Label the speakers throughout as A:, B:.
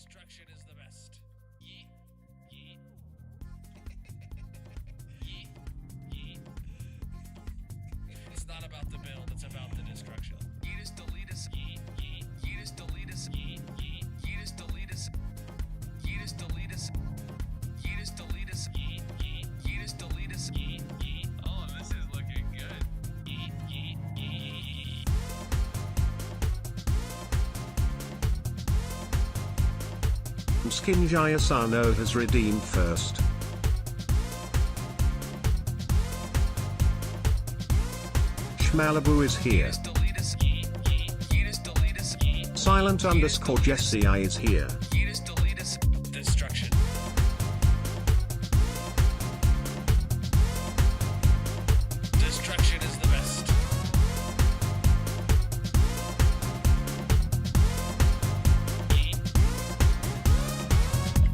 A: Destruction is the best. Yeet, yeet. Yeet, yeet. It's not about the build, it's about the destruction. Yeetus deletus. Yeet, yeet. Yeetus deletus. Yeet, yeet. Yeetus deletus. Yeetus deletus. Yeetus deletus. Yeet, yeet. Yeetus deletus. Yeet, yeet. Oh, this is looking good. Yeet, yeet, yeet.
B: Skinjaya Sano has redeemed first. Shmalibu is here. Silent underscore Jesse I is here.
A: Destruction. Destruction is the best.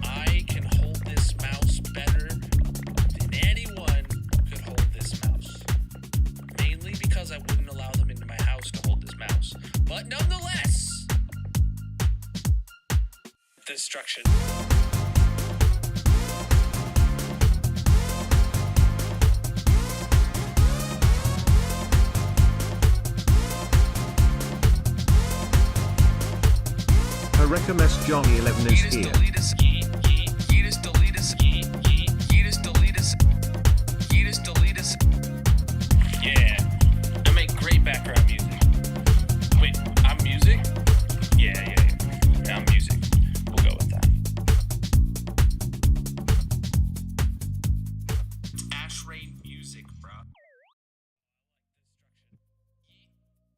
A: I can hold this mouse better than anyone could hold this mouse. Mainly because I wouldn't allow them into my house to hold this mouse. But nonetheless, destruction.
B: Harekamest Johnny 11 is here.
A: Yeah, I make great background music. Wait, I'm music? Yeah, I'm music. We'll go with that. Ash Rain music, bro.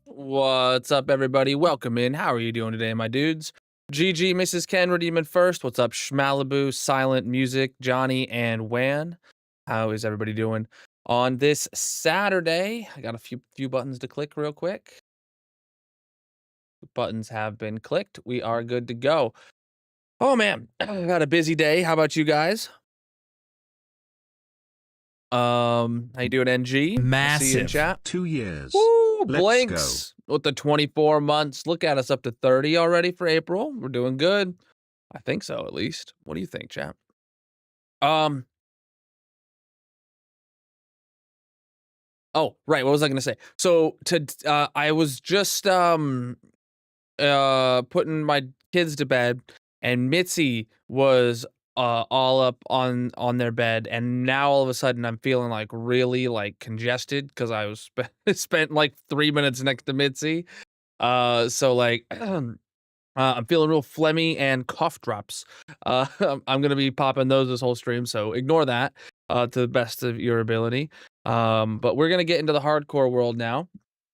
A: What's up, everybody? Welcome in. How are you doing today, my dudes? GG, Mrs. Ken, redeeming first. What's up, Shmalibu, Silent Music, Johnny, and Wan? How is everybody doing on this Saturday? I got a few buttons to click real quick. Buttons have been clicked. We are good to go. Oh man, I got a busy day. How about you guys? How you doing, NG? I see you in
C: Massive.
A: chat.
B: 2 years.
A: Woo,
B: Let's
A: blinks with the 24 months. Look at us, up to 30 already for April. We're doing good. I think so, at least. What do you think, chat? Oh, right. What was I gonna say? So I was just putting my kids to bed, and Mitzi was all up on their bed, and now all of a sudden I'm feeling like really like congested because I was spent like 3 minutes next to Mitzi. So like I'm feeling real phlegmy and cough drops. I'm gonna be popping those this whole stream, so ignore that to the best of your ability. But we're gonna get into the hardcore world now.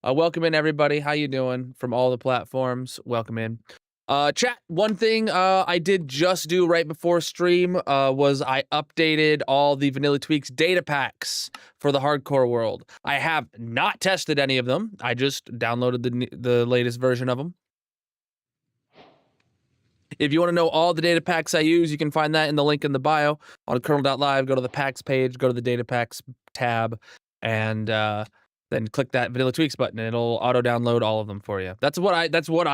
A: Welcome in, everybody. How you doing from all the platforms? Welcome in. Chat, one thing I did just do right before stream was I updated all the Vanilla Tweaks data packs for the hardcore world. I have not tested any of them. I just downloaded the latest version of them. If you want to know all the data packs I use, you can find that in the link in the bio on Colonel.live. Go to the packs page, go to the data packs tab, and then click that Vanilla Tweaks button, and it'll auto download all of them for you. That's what I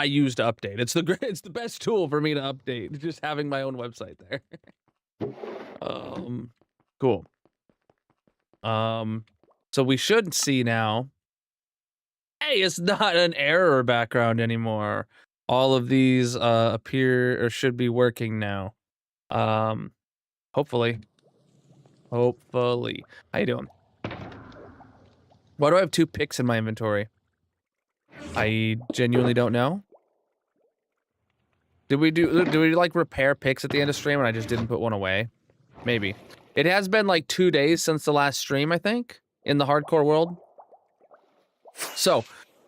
A: use to update. It's the best tool for me to update. Just having my own website there. Cool. So we should see now. Hey, it's not an error background anymore. All of these appear or should be working now. Hopefully. How you doing? Why do I have 2 picks in my inventory? I genuinely don't know. Did we like repair picks at the end of stream and I just didn't put one away? Maybe. It has been like 2 days since the last stream, I think, in the hardcore world. So,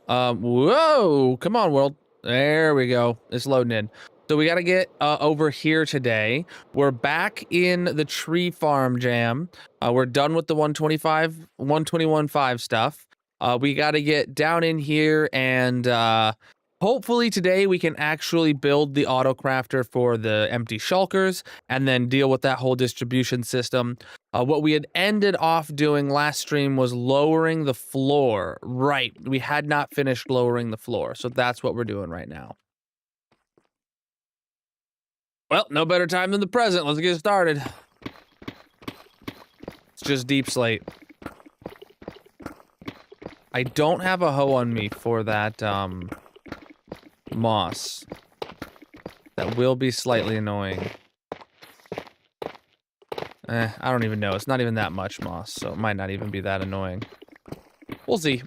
A: whoa, come on, world. There we go. It's loading in. So we got to get over here today. We're back in the tree farm jam. We're done with the 121.5 stuff. We got to get down in here and hopefully today we can actually build the auto crafter for the empty shulkers and then deal with that whole distribution system. What we had ended off doing last stream was lowering the floor. Right, we had not finished lowering the floor, so that's what we're doing right now. Well, no better time than the present. Let's get started. It's just deep slate. I don't have a hoe on me for that, moss. That will be slightly annoying. I don't even know. It's not even that much moss, so it might not even be that annoying. We'll see.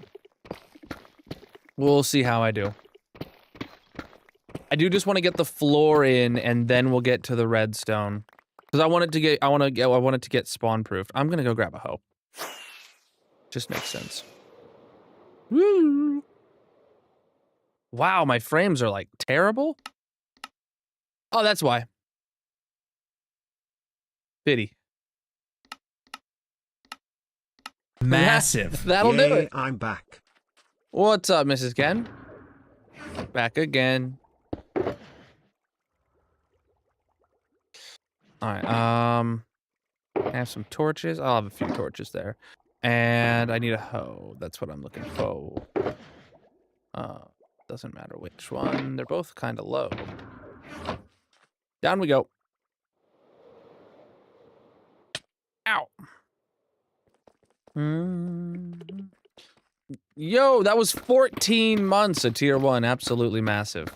A: We'll see how I do. I do just want to get the floor in, and then we'll get to the redstone. Because I want it to get spawn proofed. I'm gonna go grab a hoe. Just makes sense. Woo! Wow, my frames are like terrible. Oh, that's why. Pity.
C: Massive.
A: That'll do
B: Yay,
A: it.
B: I'm back.
A: What's up, Mrs. Ken? Back again. Alright, I have some torches. I'll have a few torches there. And I need a hoe. That's what I'm looking for. Doesn't matter which one. They're both kind of low. Down we go. Ow. Yo, that was 14 months of tier 1. Absolutely massive.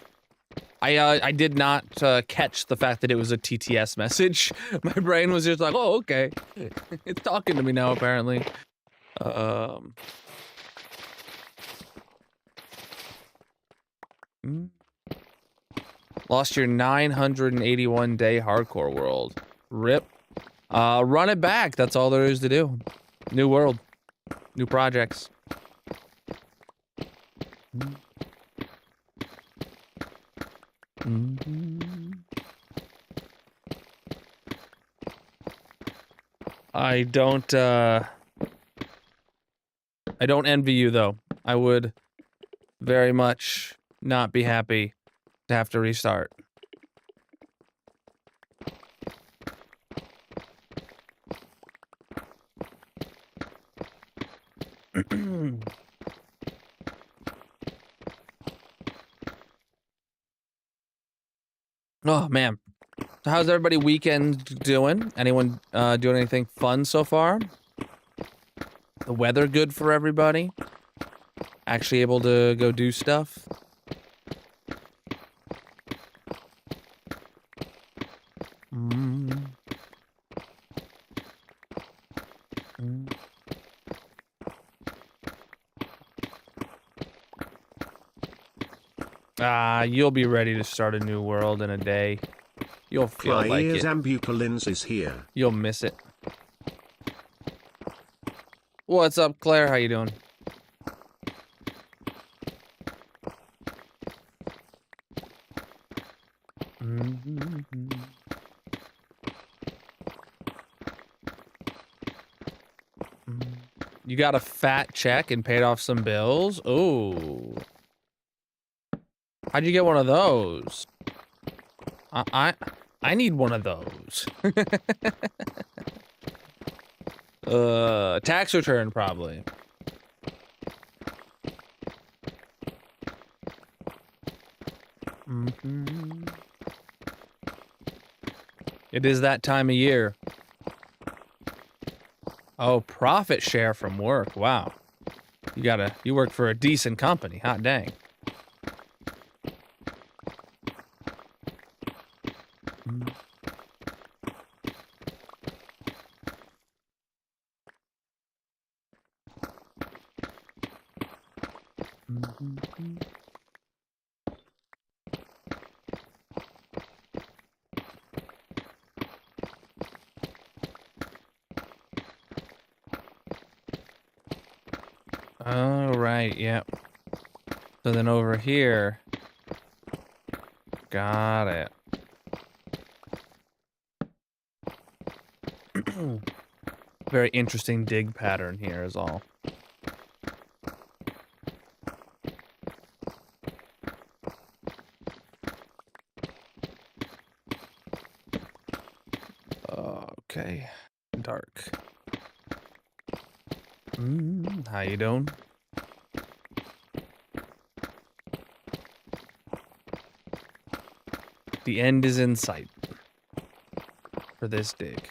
A: I did not catch the fact that it was a TTS message. My brain was just like, oh, okay. It's talking to me now, apparently. Lost your 981-day hardcore world. RIP. Run it back. That's all there is to do. New world. New projects. I don't envy you, though. I would very much not be happy to have to restart. Oh, man. So how's everybody weekend doing? Anyone doing anything fun so far? The weather good for everybody? Actually able to go do stuff? You'll be ready to start a new world in a day. You'll feel like it.
B: Ambucolins is here.
A: You'll miss it. What's up, Claire? How you doing? You got a fat check and paid off some bills? Ooh. How'd you get one of those? I need one of those. Tax return probably. It is that time of year. Oh, profit share from work. Wow. You work for a decent company. Hot dang. Oh, right, yep. So then over here... Got it. Very interesting dig pattern here is all. Okay. Dark. How you doing? The end is in sight. for this dig.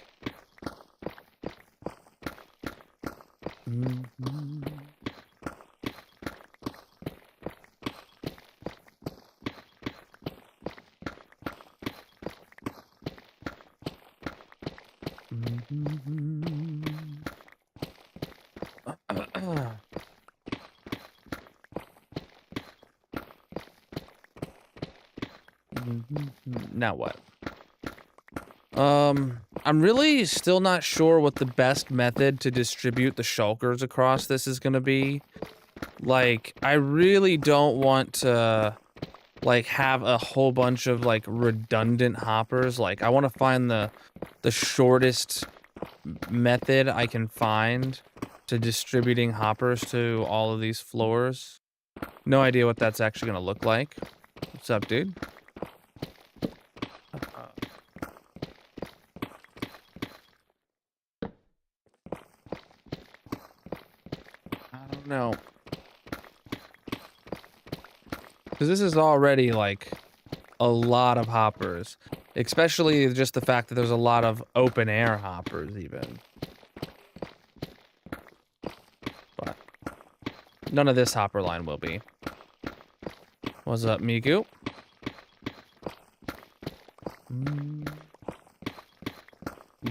A: Now what? I'm really still not sure what the best method to distribute the shulkers across this is gonna be. Like, I really don't want to, like, have a whole bunch of, like, redundant hoppers. Like, I want to find the shortest method I can find to distributing hoppers to all of these floors. No idea what that's actually gonna look like. What's up, dude? I don't know. Because this is already, like, a lot of hoppers. Especially just the fact that there's a lot of open air hoppers, even. But none of this hopper line will be. What's up, Miku?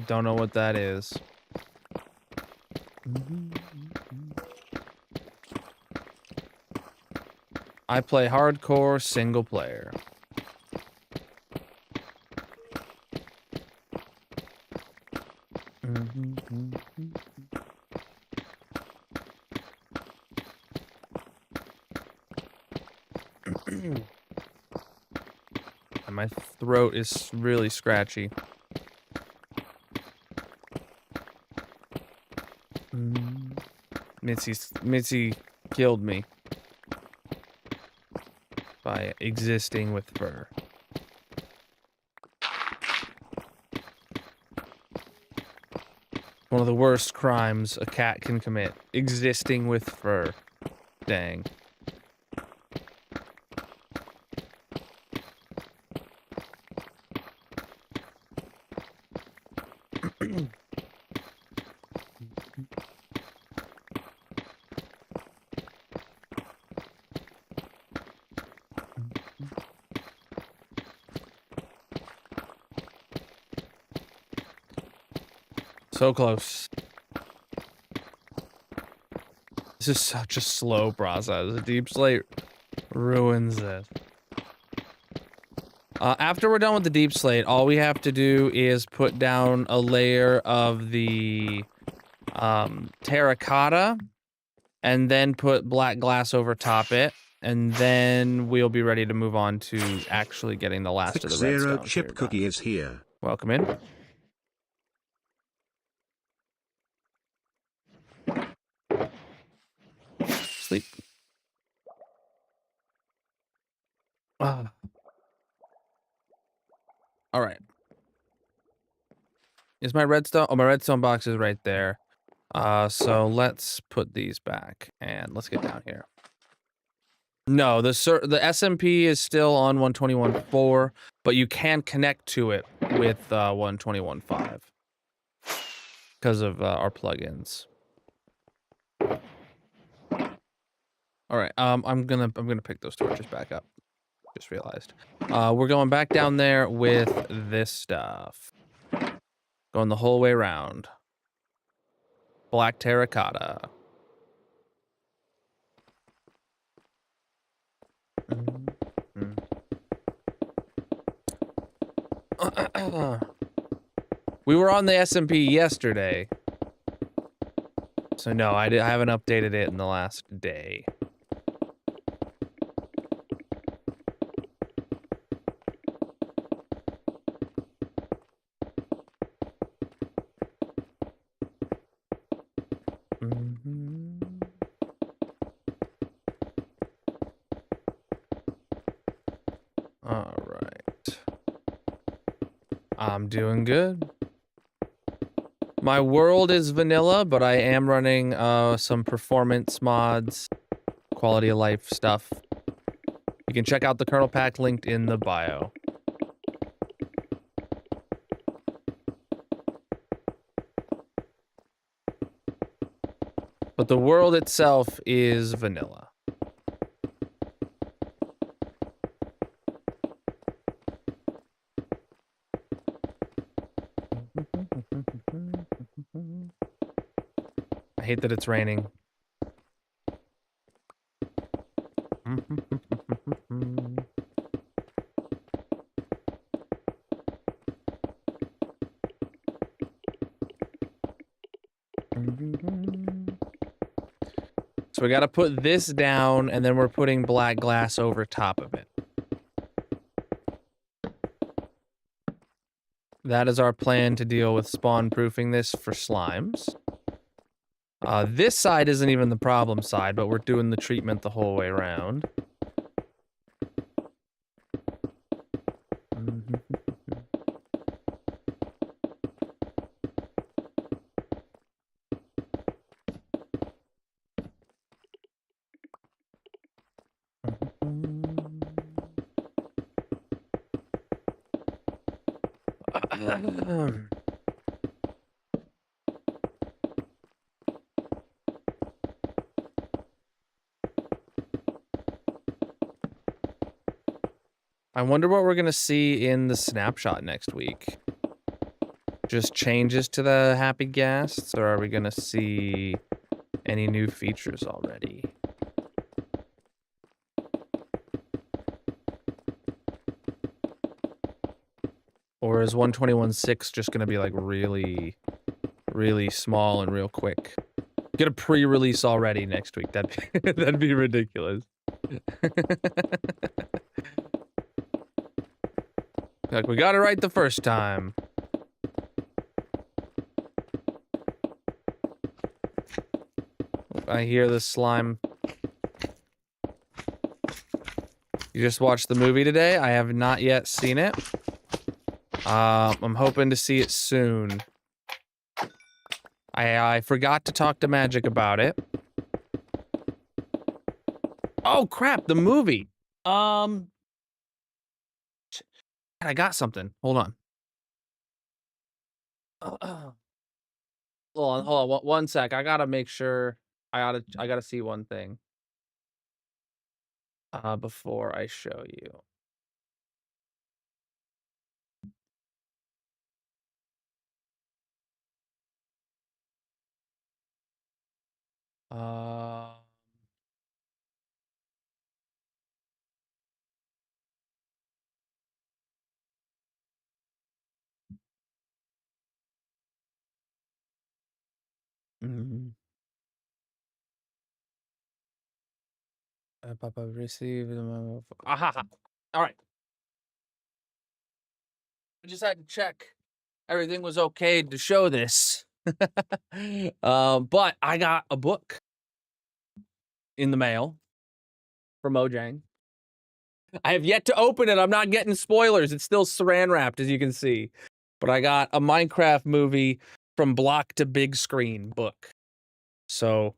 A: Don't know what that is. I play hardcore single player. And my throat is really scratchy. Mitzi killed me by existing with fur. One of the worst crimes a cat can commit. Existing with fur. Dang. So close. This is such a slow process. The deep slate ruins this. After we're done with the deep slate, all we have to do is put down a layer of the terracotta and then put black glass over top it. And then we'll be ready to move on to actually getting the last of the redstone.
B: Chip Cookie is here.
A: Welcome in. Sleep. All right. Is my redstone? Oh, my redstone box is right there. So let's put these back and let's get down here. No, the SMP is still on 121.4, but you can connect to it with 121.5 because of our plugins. All right, I'm gonna pick those torches back up. Just realized. We're going back down there with this stuff. Going the whole way around. Black terracotta. We were on the SMP yesterday. So no, I haven't updated it in the last day. All right. I'm doing good. My world is vanilla, but I am running some performance mods, quality of life stuff. You can check out the kernel pack linked in the bio. But the world itself is vanilla. I hate that it's raining. So we got to put this down, and then we're putting black glass over top of it. That is our plan to deal with spawn-proofing this for slimes. This side isn't even the problem side, but we're doing the treatment the whole way around. I wonder what we're gonna see in the snapshot next week. Just changes to the happy guests, or are we gonna see any new features already? Or is 121.6 just gonna be like really small and real quick? Get a pre-release already next week. That'd be ridiculous. Like, we got it right the first time. I hear the slime. You just watched the movie today? I have not yet seen it. I'm hoping to see it soon. I forgot to talk to Magic about it. Oh crap, the movie. I got something. Hold on. Hold on. One sec. I gotta make sure. I gotta see one thing. Before I show you. Papa received. Aha! All right. I just had to check everything was okay to show this. But I got a book in the mail from Mojang. I have yet to open it. I'm not getting spoilers. It's still saran wrapped, as you can see. But I got a Minecraft movie from block to big screen book. So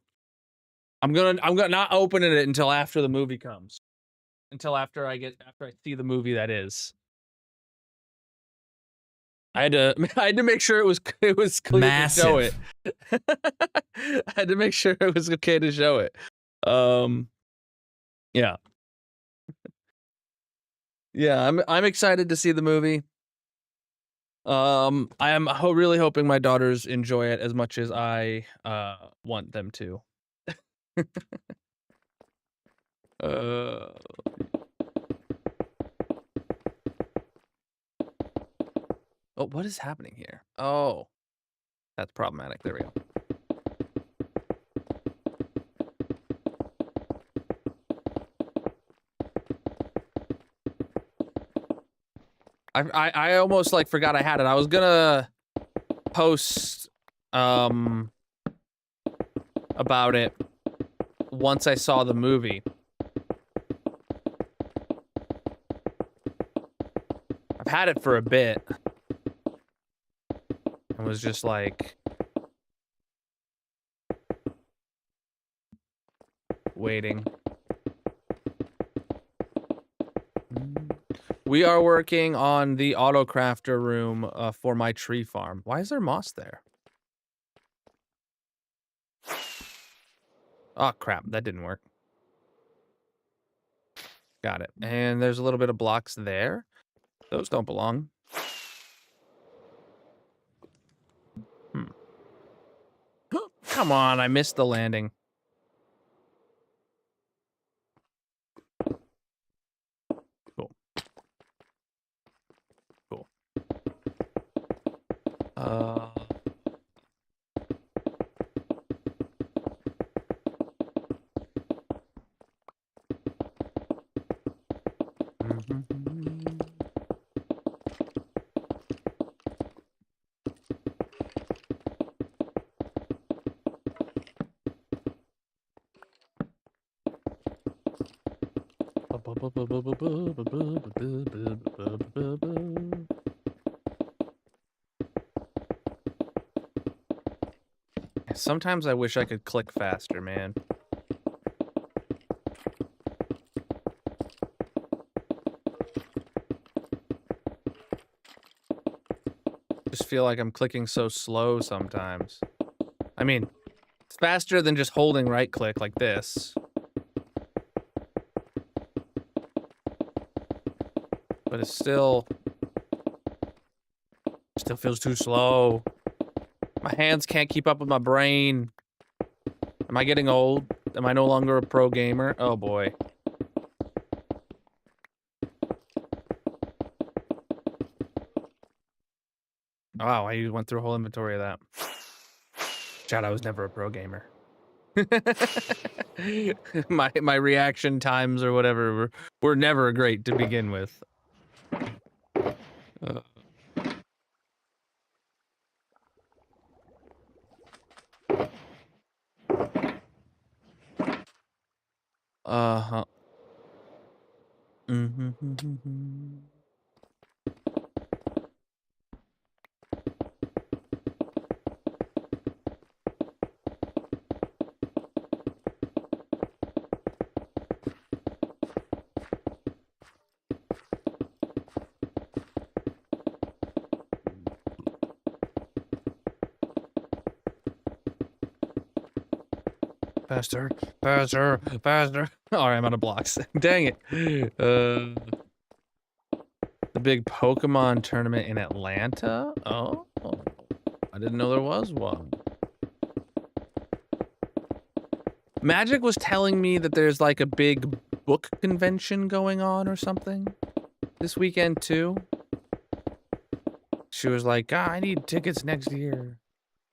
A: I'm gonna not opening it until after the movie comes. Until after I see the movie that is. I had to make sure it was clear
C: Massive.
A: to show it. I had to make sure it was okay to show it. Yeah. Yeah, I'm excited to see the movie. I am really hoping my daughters enjoy it as much as I want them to. Oh, what is happening here? Oh, that's problematic. There we go. I almost like forgot I had it. I was gonna post about it once I saw the movie. I've had it for a bit. I was just like waiting. We are working on the auto crafter room for my tree farm. Why is there moss there? Oh, crap. That didn't work. Got it. And there's a little bit of blocks there. Those don't belong. Come on, I missed the landing. Cool. Cool. Sometimes I wish I could click faster, man. Just feel like I'm clicking so slow sometimes. I mean, it's faster than just holding right click like this. But it still feels too slow. My hands can't keep up with my brain. Am I getting old? Am I no longer a pro gamer? Oh boy. Wow, I went through a whole inventory of that. Chad, I was never a pro gamer. my reaction times or whatever were never great to begin with. Uh-huh. Faster, faster, faster. Alright, I'm out of blocks. Dang it. The big Pokemon tournament in Atlanta? Oh, I didn't know there was one. Magic was telling me that there's like a big book convention going on or something this weekend too. She was like, I need tickets next year.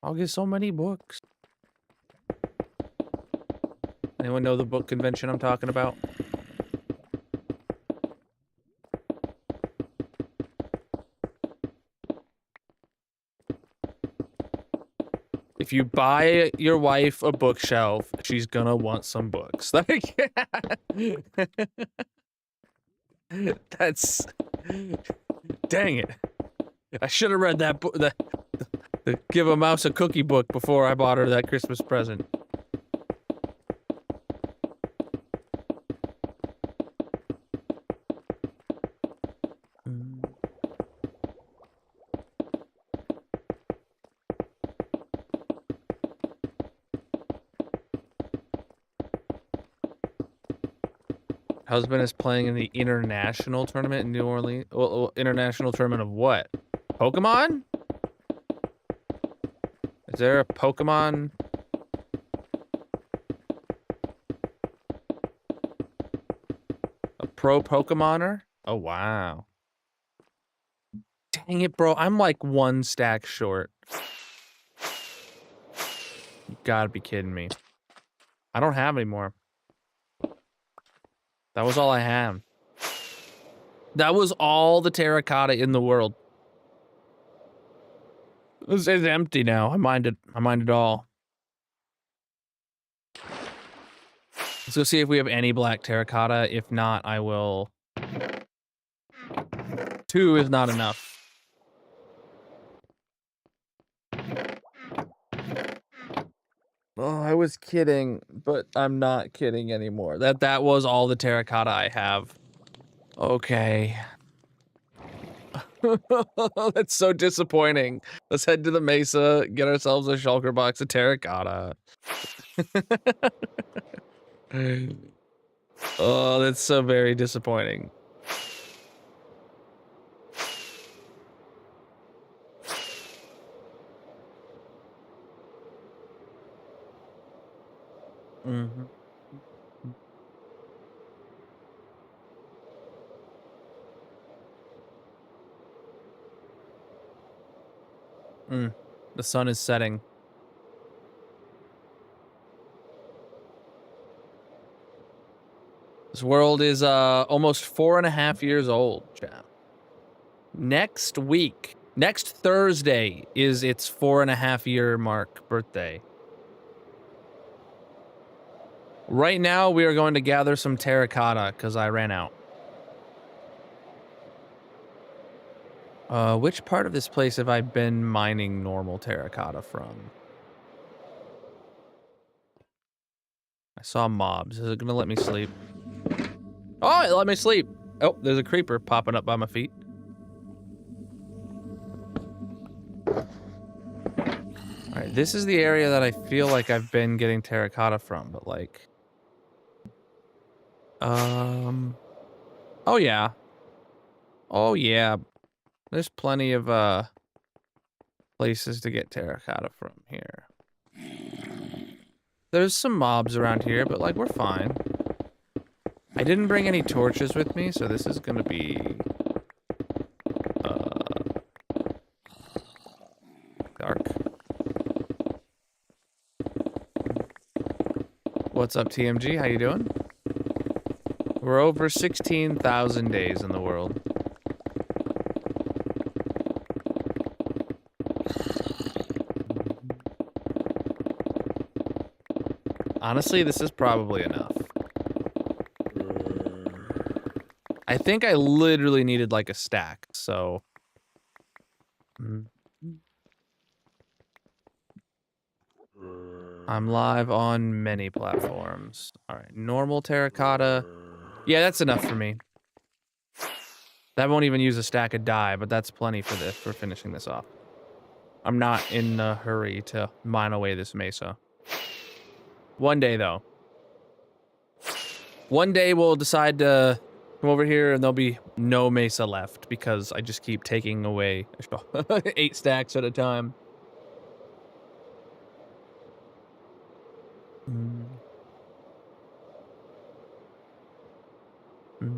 A: I'll get so many books. Anyone know the book convention I'm talking about? If you buy your wife a bookshelf, she's gonna want some books. Like, that's... Dang it. I should have read that book, the Give a Mouse a Cookie book before I bought her that Christmas present. Husband is playing in the international tournament in New Orleans. Well, international tournament of what? Pokemon? Is there a Pokemon? A pro Pokemoner? Oh, wow. Dang it, bro. I'm like one stack short. You gotta be kidding me. I don't have any more. That was all I had. That was all the terracotta in the world. It's empty now. I mined it all. Let's go see if we have any black terracotta. If not, I will... 2 is not enough. Oh, I was kidding, but I'm not kidding anymore. That was all the terracotta I have. Okay. That's so disappointing. Let's head to the mesa, get ourselves a shulker box of terracotta. Oh, that's so very disappointing. Mm-hmm. The sun is setting. This world is almost 4.5 years old, chat. Next week, next Thursday is its 4.5 year mark birthday. Right now, we are going to gather some terracotta because I ran out. Which part of this place have I been mining normal terracotta from? I saw mobs. Is it gonna let me sleep? Oh, it let me sleep. Oh, there's a creeper popping up by my feet. All right, this is the area that I feel like I've been getting terracotta from, but like, oh yeah. Oh yeah. There's plenty of places to get terracotta from here. There's some mobs around here, but like we're fine. I didn't bring any torches with me, so this is gonna be dark. What's up, TMG? How you doing? We're over 16,000 days in the world. Honestly, this is probably enough. I think I literally needed like a stack, so. I'm live on many platforms. All right, normal terracotta. Yeah, that's enough for me. That won't even use a stack of dye, but that's plenty for this, for finishing this off. I'm not in a hurry to mine away this mesa. One day, though. One day we'll decide to come over here and there'll be no mesa left because I just keep taking away 8 stacks at a time.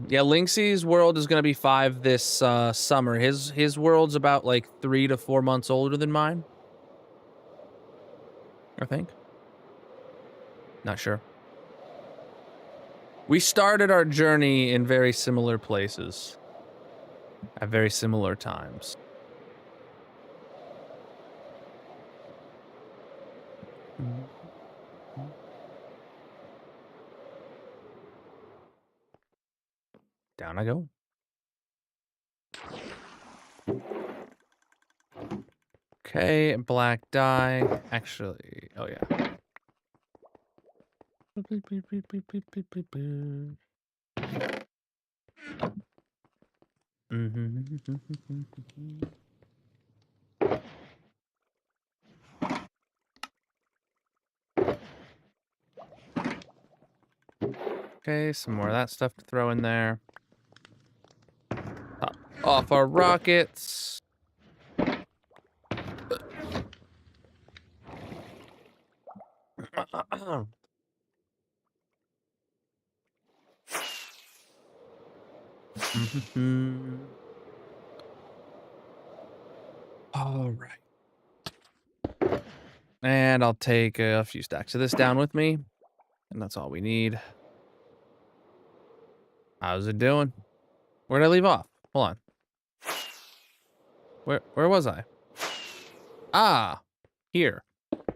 A: Yeah, Lynxie's world is gonna be 5 this summer. His world's about like 3 to 4 months older than mine, I think. Not sure. We started our journey in very similar places at very similar times. Down I go. Okay, black dye. Actually, oh yeah. Okay, some more of that stuff to throw in there. Top off our rockets. All right. And I'll take a few stacks of this down with me. And that's all we need. How's it doing? Where'd I leave off? Hold on. Where was I? Ah, here.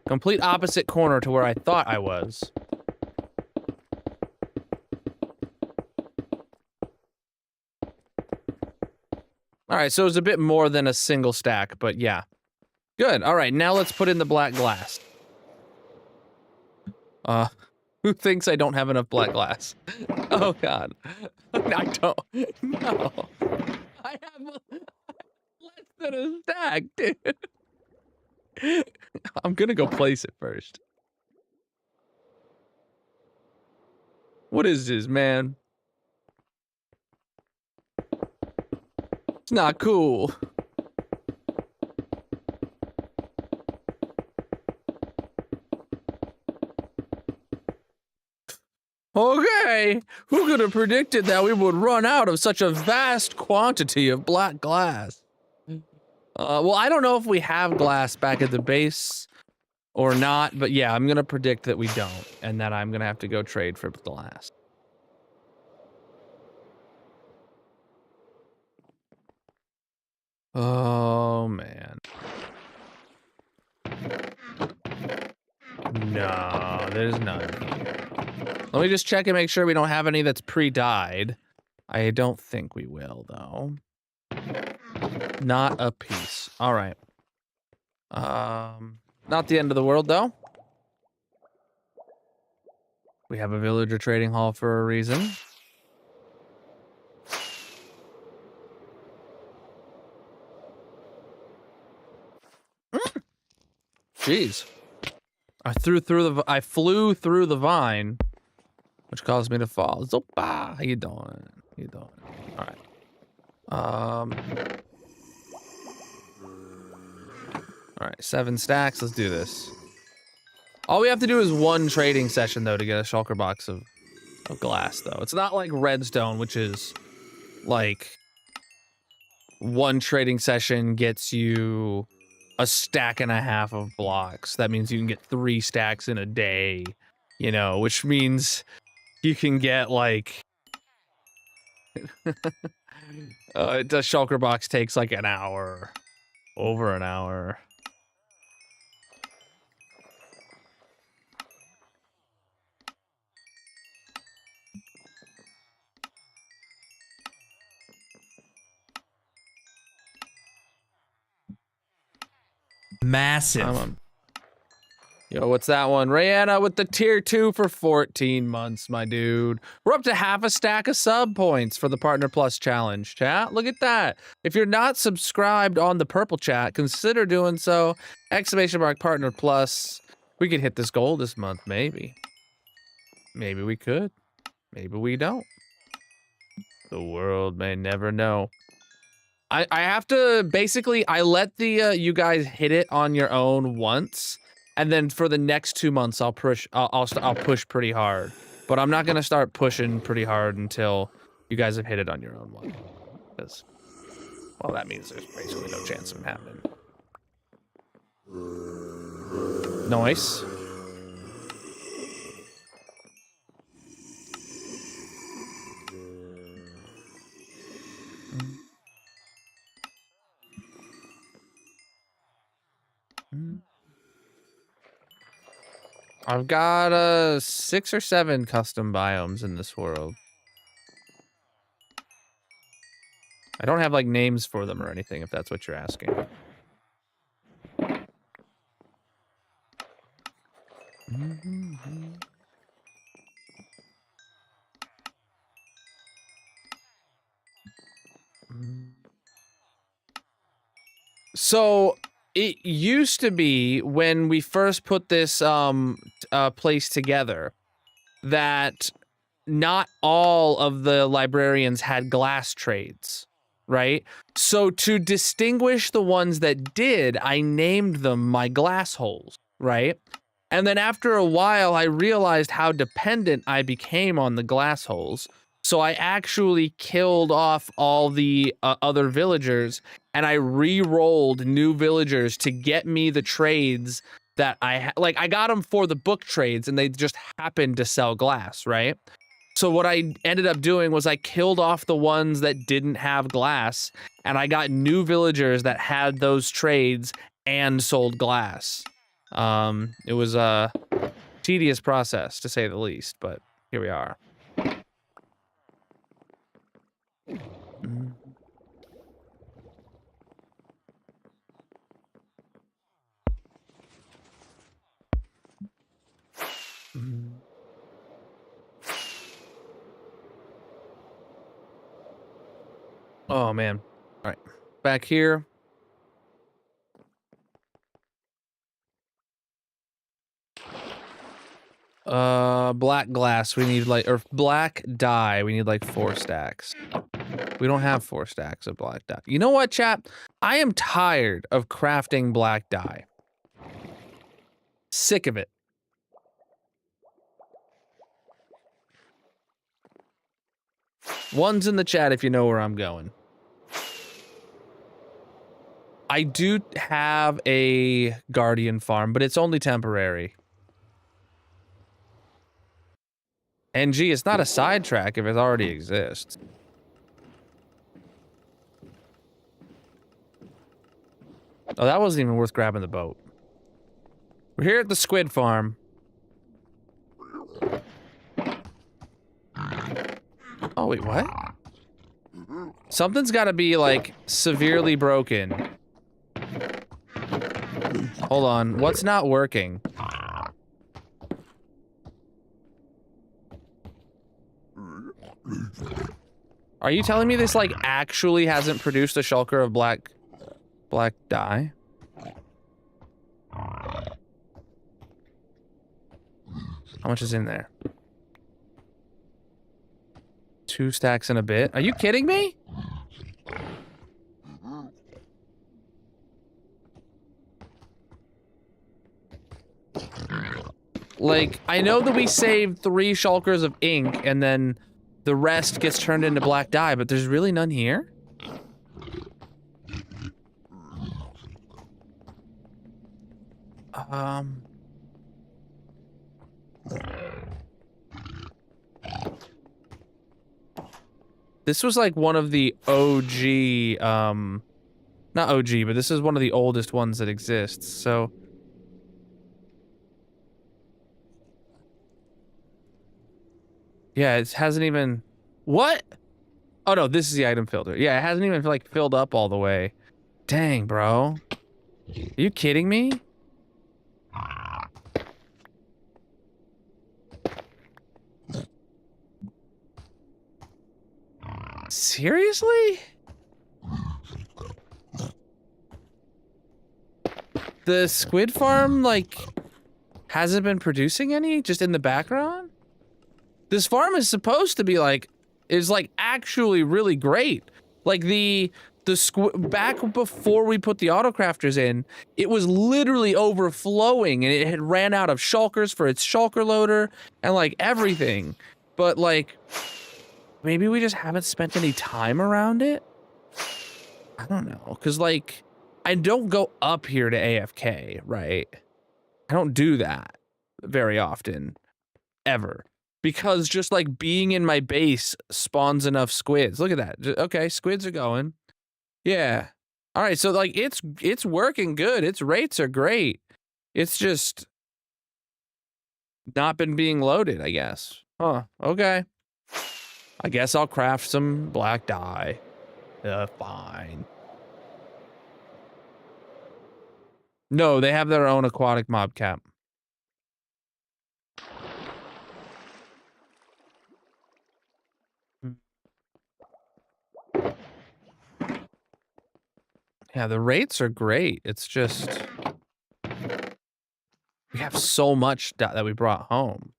A: Complete opposite corner to where I thought I was. All right, so it was a bit more than a single stack, but yeah. Good. All right, now let's put in the black glass. Who thinks I don't have enough black glass? Oh God, I don't. No, I have. back, dude. I'm gonna go place it first. What is this, man? It's not cool. Okay, who could have predicted that we would run out of such a vast quantity of black glass? Well, I don't know if we have glass back at the base or not, but yeah, I'm gonna predict that we don't, and that I'm gonna have to go trade for glass. Oh, man. No, there's none here. Let me just check and make sure we don't have any that's pre-dyed. I don't think we will, though. Not a piece. All right. Not the end of the world, though. We have a villager trading hall for a reason. Jeez. I flew through the vine, which caused me to fall. Zopa, how you doing? How you doing? All right. All right, 7 stacks. Let's do this. All we have to do is 1 trading session, though, to get a shulker box of glass, though. It's not like redstone, which is like 1 trading session gets you a stack and a half of blocks. That means you can get 3 stacks in a day, you know, which means you can get like the shulker box takes like an hour, over an hour.
C: Massive.
A: Yo, what's that one? Rihanna with the tier 2 for 14 months, my dude. We're up to half a stack of sub points for the Partner Plus challenge, chat. Look at that. If you're not subscribed on the purple chat, consider doing so. ! Partner Plus. We could hit this goal this month, maybe. Maybe we could. Maybe we don't. The world may never know. I have to, basically, I let the you guys hit it on your own once. And then for the next 2 months, I'll push pretty hard, but I'm not gonna start pushing pretty hard until you guys have hit it on your own one, because, well, that means there's basically no chance of it happening. Nice. I've got 6 or 7 custom biomes in this world. I don't have like names for them or anything, if that's what you're asking. So it used to be when we first put this place together that not all of the librarians had glass trades, right? So to distinguish the ones that did, I named them my glass holes, right? And then after a while, I realized how dependent I became on the glass holes. So I actually killed off all the other villagers, and I re-rolled new villagers to get me the trades that I got them for the book trades, and they just happened to sell glass, right? So what I ended up doing was I killed off the ones that didn't have glass, and I got new villagers that had those trades and sold glass. It was a tedious process, to say the least, but here we are. Oh, man. All right. Back here. Black glass, we need like, or black dye, we need like 4 stacks. We don't have 4 stacks of black dye. You know what, chap? I am tired of crafting black dye. Sick of it. One's in the chat if you know where I'm going. I do have a guardian farm, but it's only temporary. And gee, it's not a sidetrack if it already exists. Oh, that wasn't even worth grabbing the boat. We're here at the squid farm. Oh, wait, what? Something's gotta be, like, severely broken. Hold on, what's not working? Are you telling me this, like, actually hasn't produced a shulker of black dye? How much is in there? 2 stacks and a bit. Are you kidding me? Like, I know that we saved 3 shulkers of ink and then the rest gets turned into black dye, but there's really none here? This was like one of the OG, not OG, but this is one of the oldest ones that exists, so. Yeah, it hasn't even, what? Oh no, this is the item filter. Yeah, it hasn't even like filled up all the way. Dang, bro. Are you kidding me? Seriously? The squid farm, like, hasn't been producing any, just in the background? This farm is supposed to be, like, is, like, actually really great. Like, back before we put the autocrafters in, it was literally overflowing, and it had ran out of shulkers for its shulker loader, and, like, everything. But, like, maybe we just haven't spent any time around it? I don't know, because, like, I don't go up here to AFK, right? I don't do that very often, ever. Because just, like, being in my base spawns enough squids. Look at that. Okay, squids are going. Yeah. All right, so, like, it's working good. Its rates are great. It's just not been being loaded, I guess. Huh, okay. I guess I'll craft some black dye. Fine. No, they have their own aquatic mob cap. Yeah, the rates are great. It's just we have so much that we brought home.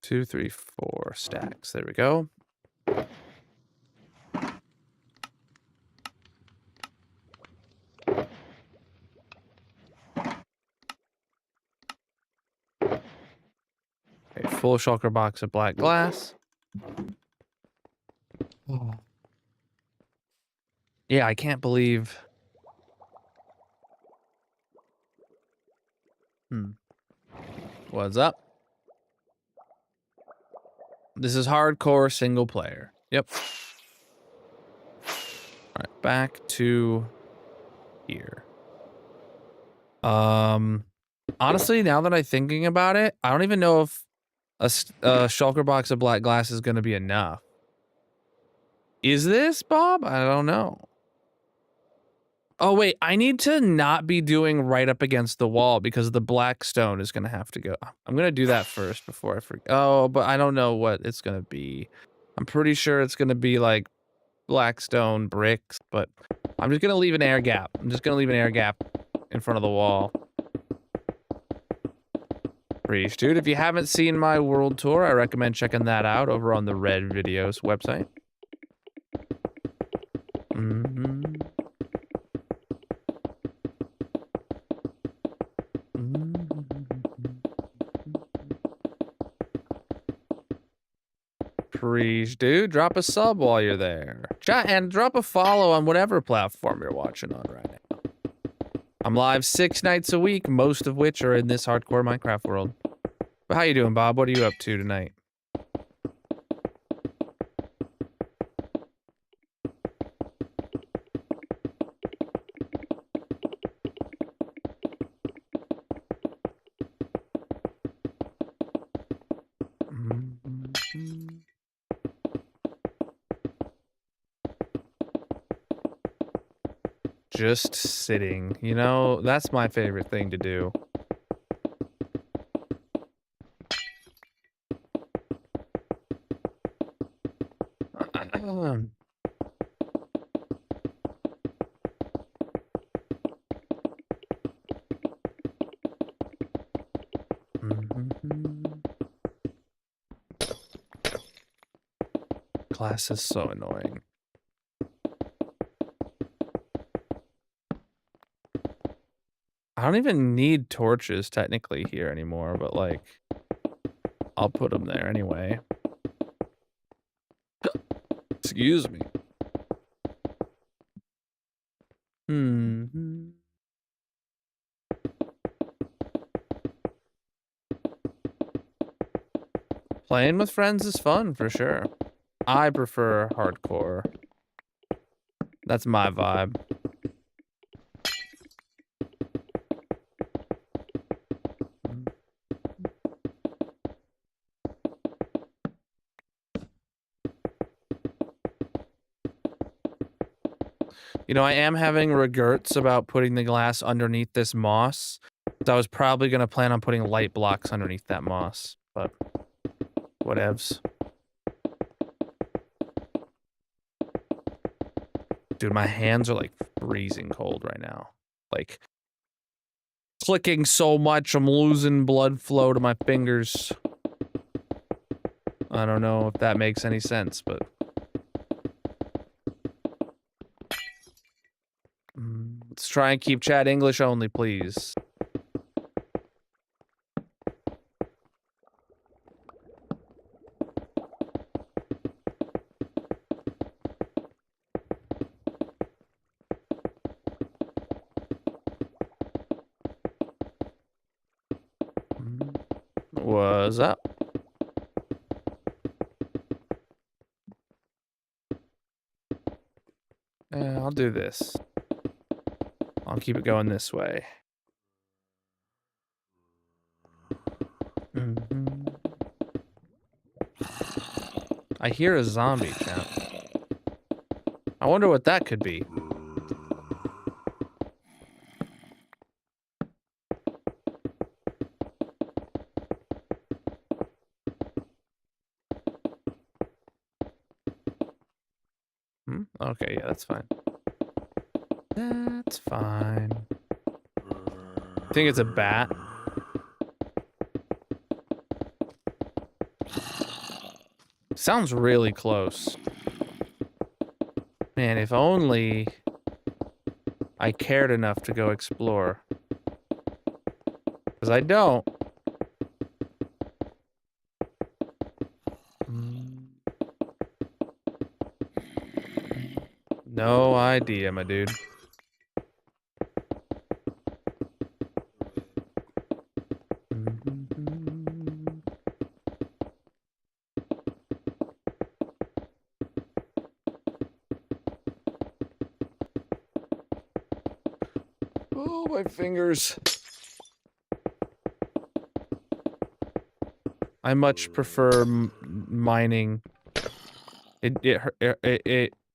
A: Two, 3, 4 stacks. There we go. A full shulker box of black glass. Oh. Yeah, I can't believe. What's up? This is hardcore single player. Yep. All right, back to here. Honestly, now that I'm thinking about it, I don't even know if a shulker box of black glass is going to be enough. Is this, Bob? I don't know. Oh, wait, I need to not be doing right up against the wall because the black stone is going to have to go. I'm going to do that first before I forget. Oh, but I don't know what it's going to be. I'm pretty sure it's going to be like black stone bricks, but I'm just gonna leave an air gap. I'm just gonna leave an air gap in front of the wall. Preach, dude. If you haven't seen my world tour, I recommend checking that out over on the Red Videos website. Preach, dude. Drop a sub while you're there. Chat and drop a follow on whatever platform you're watching on right now. I'm live 6 nights a week, most of which are in this hardcore Minecraft world. But how you doing, Bob? What are you up to tonight? Just sitting. You know, that's my favorite thing to do. Glass is so annoying. I don't even need torches technically here anymore, but like, I'll put them there anyway. Excuse me. Playing with friends is fun for sure. I prefer hardcore. That's my vibe. You know, I am having regrets about putting the glass underneath this moss. So I was probably going to plan on putting light blocks underneath that moss, but whatevs. Dude, my hands are like freezing cold right now. Like, clicking so much, I'm losing blood flow to my fingers. I don't know if that makes any sense, but... Let's try and keep chat English only, please. What's up? I'll do this. I'll keep it going this way. I hear a zombie, chat. I wonder what that could be. Okay, yeah, that's fine. That's fine. I think it's a bat. Sounds really close. Man, if only I cared enough to go explore. Because I don't. No idea, my dude. Oh, my fingers. I much prefer mining.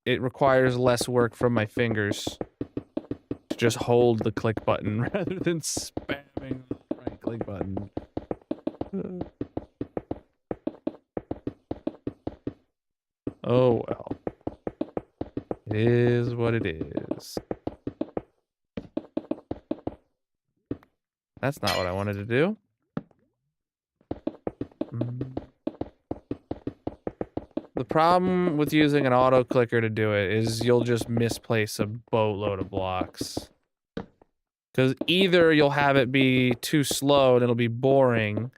A: It requires less work from my fingers to just hold the click button rather than spamming the right click button. Oh well. It is what it is. That's not what I wanted to do. The problem with using an auto clicker to do it is you'll just misplace a boatload of blocks. Because either you'll have it be too slow and it'll be boring,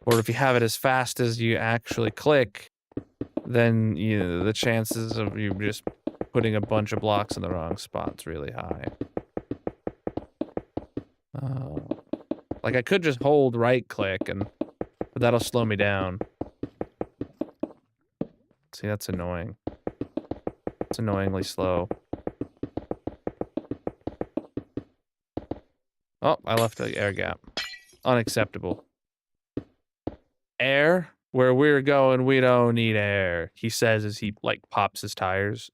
A: or if you have it as fast as you actually click, then the chances of you just putting a bunch of blocks in the wrong spot's really high. Like I could just hold right click but that'll slow me down. See, that's annoying. It's annoyingly slow. Oh, I left the air gap. Unacceptable. Air? Where we're going, we don't need air. He says as he, like, pops his tires.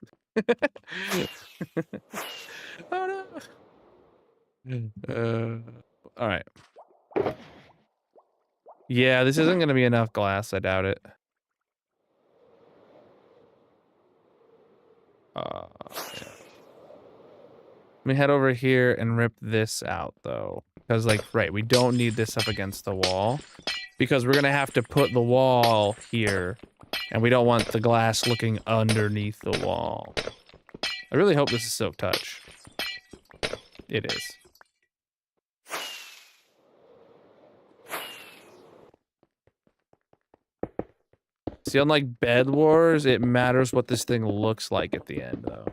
A: Oh, no. Alright. Yeah, this isn't gonna be enough glass, I doubt it. Yeah. Let me head over here and rip this out, though. Because, like, right, we don't need this up against the wall. Because we're gonna have to put the wall here. And we don't want the glass looking underneath the wall. I really hope this is Silk Touch. It is. See, unlike Bed Wars, it matters what this thing looks like at the end, though.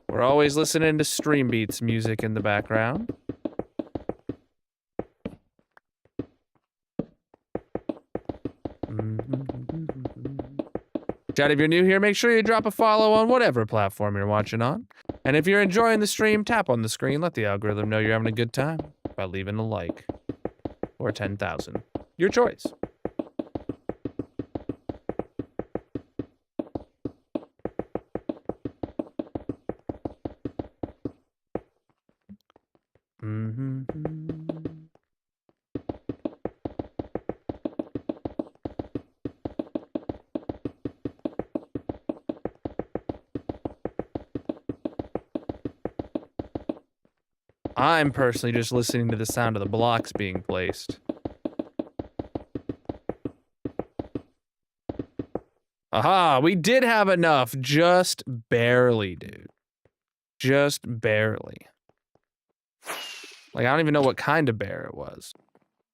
A: We're always listening to Stream Beats music in the background. Chat, if you're new here, make sure you drop a follow on whatever platform you're watching on. And if you're enjoying the stream, tap on the screen, let the algorithm know you're having a good time by leaving a like. Or 10,000. Your choice. I'm personally just listening to the sound of the blocks being placed. Aha, we did have enough. Just barely, dude. Just barely. Like, I don't even know what kind of bear it was,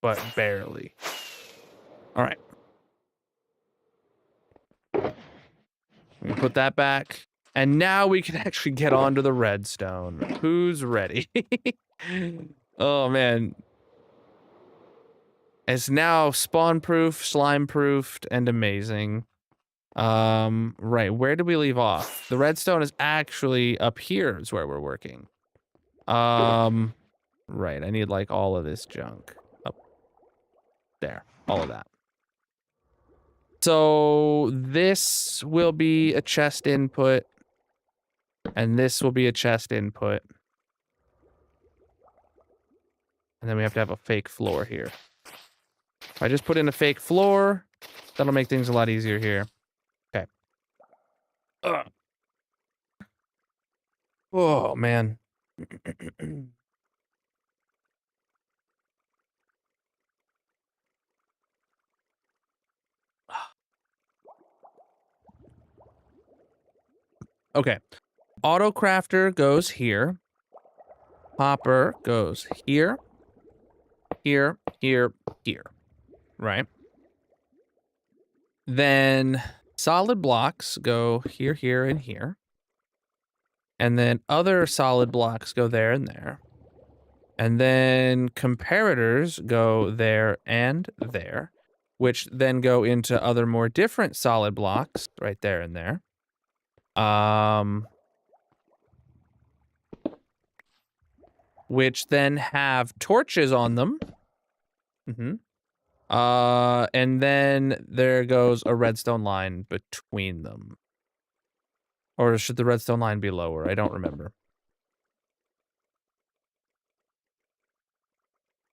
A: but barely. All right. We put that back. And now we can actually get onto the redstone. Who's ready? Oh, man. It's now spawn-proof, slime-proofed, and amazing. Right, where did we leave off? The redstone is actually up here is where we're working. Right, I need, like, all of this junk. Up there, all of that. So, this will be a chest input. And this will be a chest input. And then we have to have a fake floor here. If I just put in a fake floor, that'll make things a lot easier here. Okay. Oh, man. Okay. Auto crafter goes here. Hopper goes here. Here, here, here. Right? Then solid blocks go here, here, and here. And then other solid blocks go there and there. And then comparators go there and there, which then go into other more different solid blocks right there and there. Which then have torches on them. And then there goes a redstone line between them. Or should the redstone line be lower? I don't remember.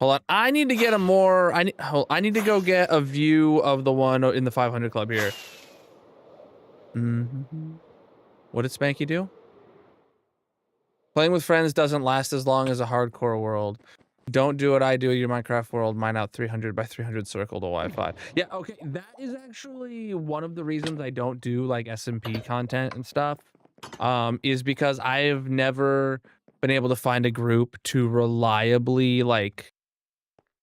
A: Hold on. I need to get a more. I need to go get a view of the one in the 500 club here. What did Spanky do? Playing with friends doesn't last as long as a hardcore world. Don't do what I do. Your Minecraft world. Mine out 300 by 300 circle to Wi-Fi. Yeah. Okay. That is actually one of the reasons I don't do like SMP content and stuff. Is because I've never been able to find a group to reliably like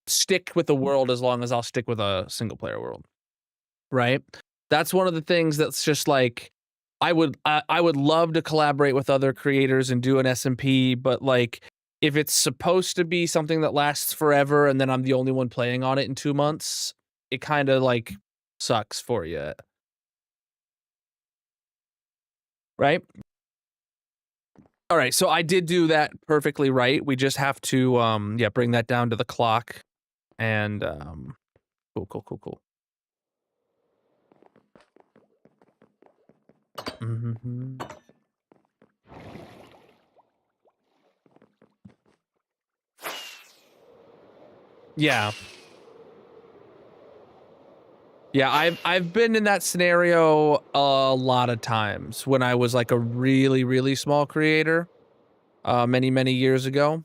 A: stick with the world as long as I'll stick with a single player world. Right? That's one of the things that's just like I would love to collaborate with other creators and do an SMP, but like if it's supposed to be something that lasts forever and then I'm the only one playing on it in 2 months, it kind of like sucks for you. Right? All right, so I did do that perfectly right. We just have to yeah, bring that down to the clock and cool. Yeah. Yeah, I've been in that scenario a lot of times when I was like a really small creator many years ago.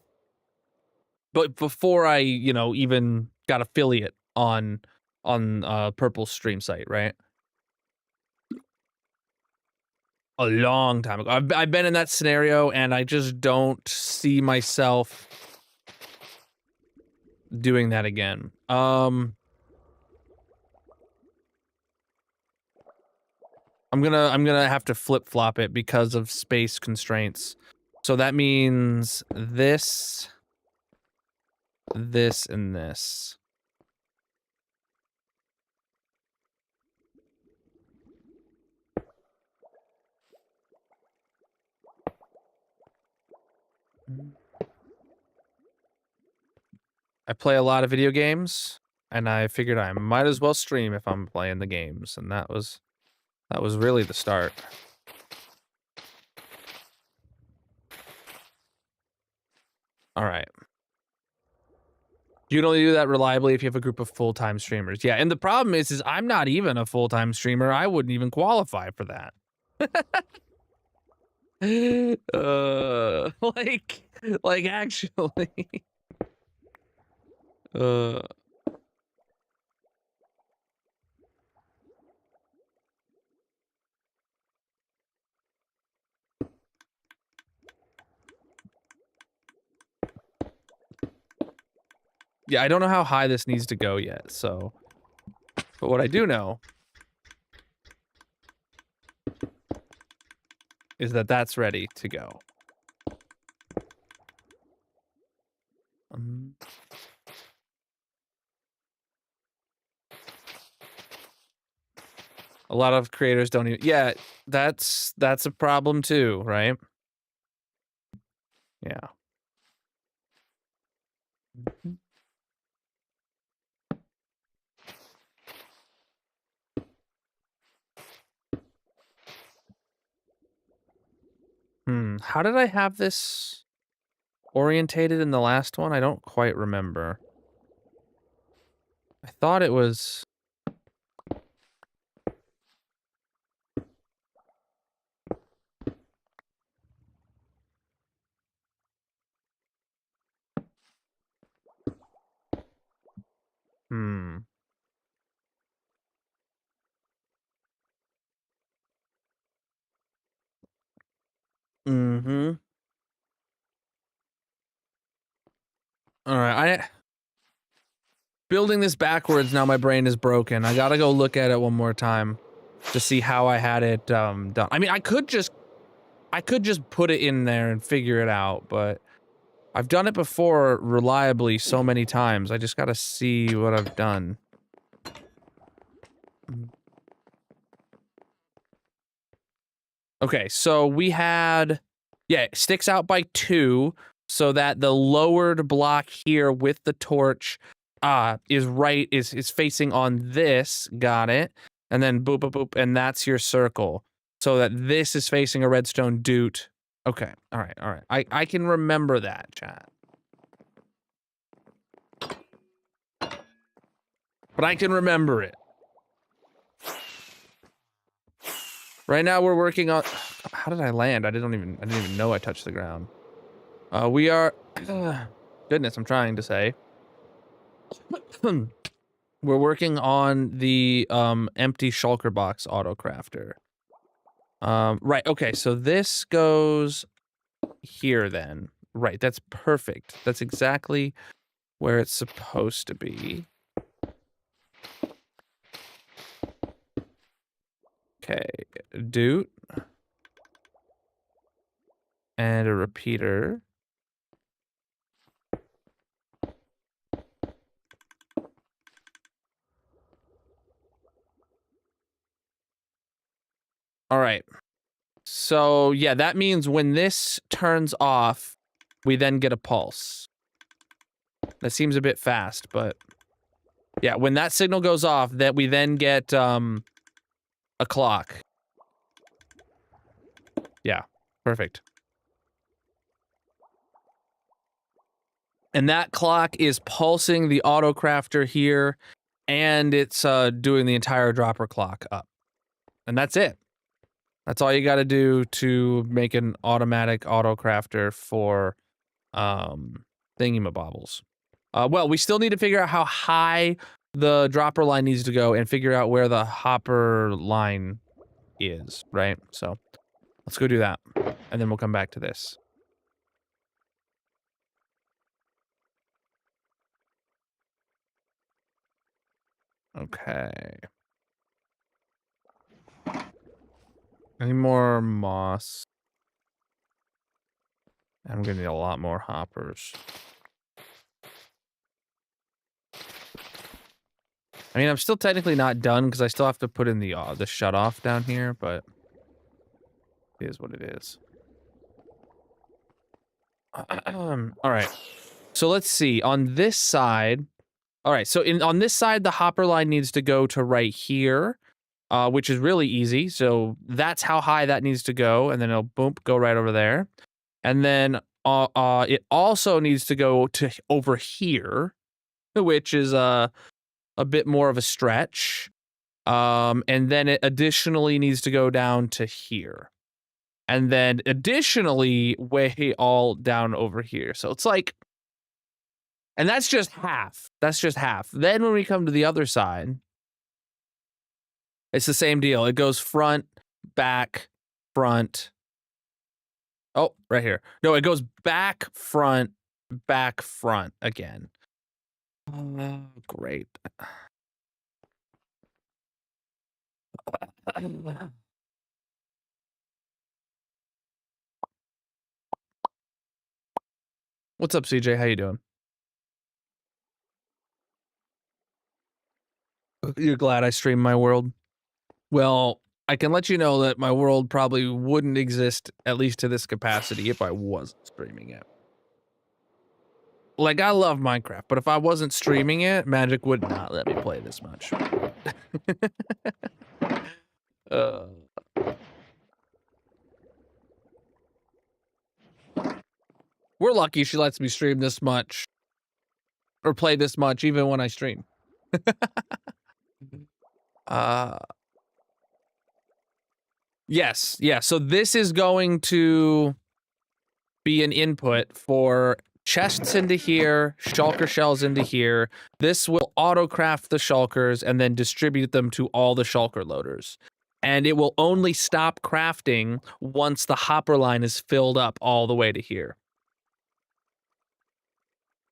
A: But before I, you know, even got affiliate on Purple's stream site, right? A long time ago. I've been in that scenario and I just don't see myself doing that again. I'm gonna have to flip-flop it because of space constraints. So that means this, this, and this. I play a lot of video games, and I figured I might as well stream if I'm playing the games, and that was really the start. All right. You can only do that reliably if you have a group of full-time streamers. Yeah, and the problem is I'm not even a full-time streamer. I wouldn't even qualify for that. like actually. Yeah, I don't know how high this needs to go yet, so. But what I do know is that that's ready to go. A lot of creators don't even. Yeah, that's a problem too, right? Yeah. How did I have this orientated in the last one? I don't quite remember. I thought it was. All right, building this backwards now. My brain is broken. I gotta go look at it one more time to see how I had it done. I mean, I could just put it in there and figure it out, but I've done it before reliably so many times. I just gotta see what I've done. Okay, so we had, yeah, it sticks out by 2, so that the lowered block here with the torch is facing on this, got it, and then boop boop boop, and that's your circle, so that this is facing a redstone doot. Okay, all right, I can remember that, chat. but I can remember it. Right now we're working on. How did I land? I didn't even know I touched the ground. We are. Goodness, I'm trying to say. We're working on the empty shulker box autocrafter. Right. Okay. So this goes here then. Right. That's perfect. That's exactly where it's supposed to be. Okay. Doot. And a repeater. All right. So yeah, that means when this turns off, we then get a pulse. That seems a bit fast, but yeah, when that signal goes off, that we then get a clock. Yeah, perfect. And that clock is pulsing the autocrafter here, and it's doing the entire dropper clock up. And that's it. That's all you got to do to make an automatic autocrafter for thingamabobbles. Well, we still need to figure out how high the dropper line needs to go and figure out where the hopper line is, right? So let's go do that, and then we'll come back to this. Okay. Any more moss? I'm gonna need a lot more hoppers. I mean, I'm still technically not done because I still have to put in the shut off down here, but it is what it is. All right. So let's see. On this side, all right. So on this side, the hopper line needs to go to right here, which is really easy. So that's how high that needs to go, and then it'll boom go right over there, and then it also needs to go to over here, which is a bit more of a stretch. And then it additionally needs to go down to here. And then additionally way all down over here. So it's like, and that's just half. That's just half. Then when we come to the other side, it's the same deal. It goes front, back, front. Oh, right here. No, it goes back, front again. Oh, great. What's up, CJ? How you doing? You're glad I stream my world? Well, I can let you know that my world probably wouldn't exist, at least to this capacity, if I wasn't streaming it. Like, I love Minecraft, but if I wasn't streaming it, Magic would not let me play this much. We're lucky she lets me stream this much. Or play this much, even when I stream. Yes, yeah, so this is going to be an input for chests into here, shulker shells into here. This will autocraft the shulkers and then distribute them to all the shulker loaders. And it will only stop crafting once the hopper line is filled up all the way to here.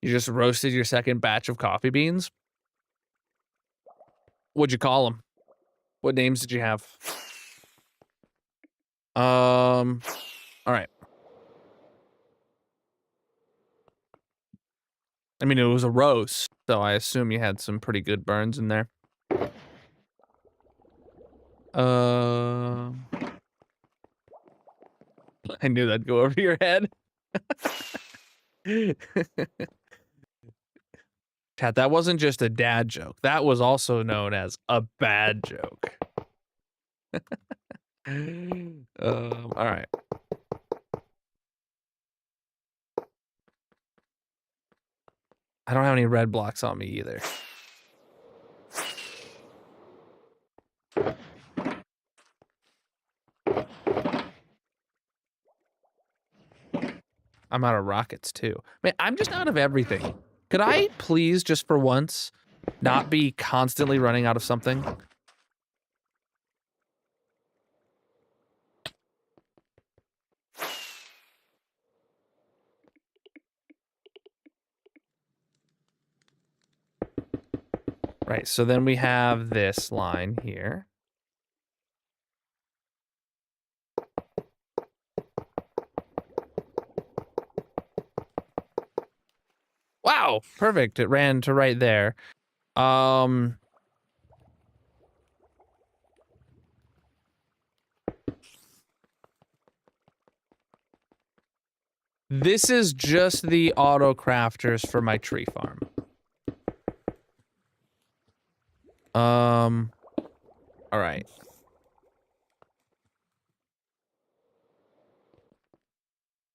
A: You just roasted your second batch of coffee beans? What'd you call them? What names did you have? All right. I mean, it was a roast, so I assume you had some pretty good burns in there. I knew that'd go over your head. Chat, that wasn't just a dad joke. That was also known as a bad joke. All right. I don't have any red blocks on me either. I'm out of rockets too. Man, I'm just out of everything. Could I please, just for once, not be constantly running out of something? Right, so then we have this line here. Wow, perfect. It ran to right there. This is just the auto crafters for my tree farm. All right.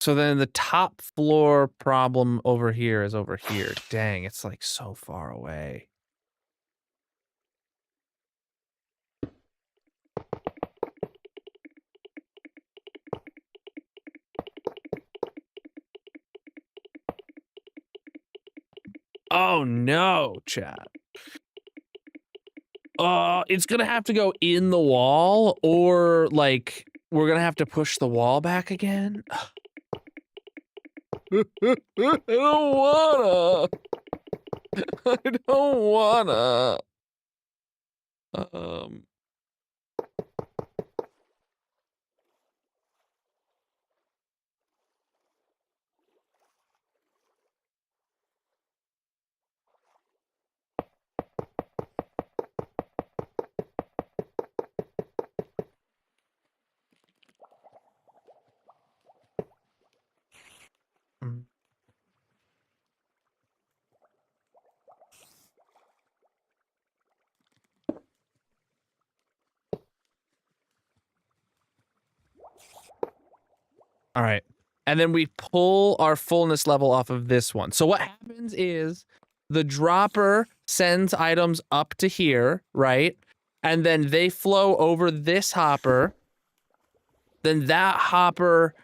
A: So then the top floor problem over here is over here. Dang, it's like so far away. Oh no, chat. It's gonna have to go in the wall, or like we're gonna have to push the wall back again. I don't wanna. I don't wanna. Mm. All right. And then we pull our fullness level off of this one. So what happens is the dropper sends items up to here, right? And then they flow over this hopper. Then that hopper,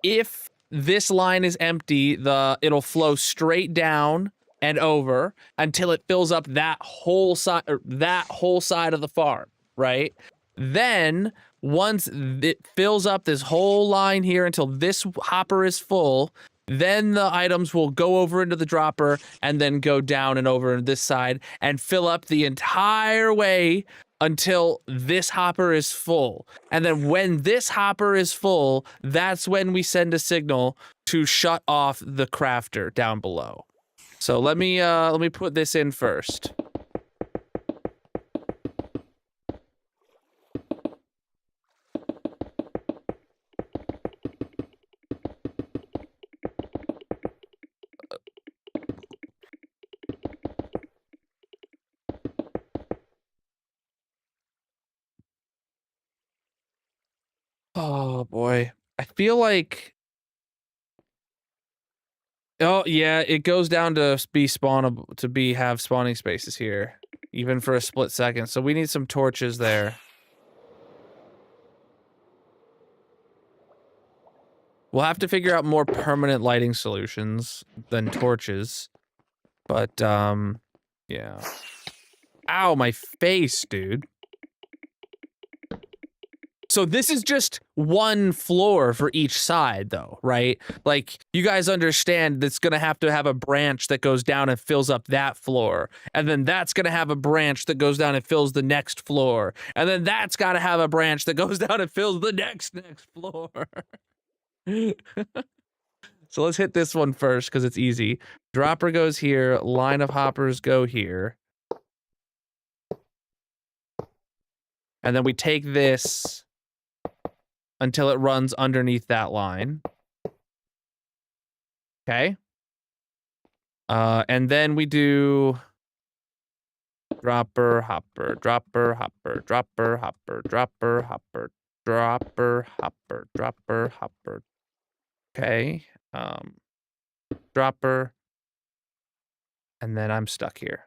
A: if this line is empty, it'll flow straight down and over until it fills up that whole side of the farm, right? Then once it fills up this whole line here until this hopper is full, then the items will go over into the dropper and then go down and over this side and fill up the entire way until this hopper is full. And then when this hopper is full, that's when we send a signal to shut off the crafter down below. So let me put this in first. Oh boy. I feel like, oh yeah, it goes down to be spawnable, to have spawning spaces here, even for a split second. So we need some torches there. We'll have to figure out more permanent lighting solutions than torches. But yeah. Ow, my face, dude. So this is just one floor for each side, though, right? Like, you guys understand that's gonna have to have a branch that goes down and fills up that floor. And then that's gonna have a branch that goes down and fills the next floor. And then that's gotta have a branch that goes down and fills the next floor. So let's hit this one first, because it's easy. Dropper goes here, line of hoppers go here. And then we take this until it runs underneath that line. Okay. And then we do dropper, hopper, dropper, hopper, dropper, hopper, dropper, hopper, dropper, hopper, dropper, hopper. Okay. Dropper. And then I'm stuck here.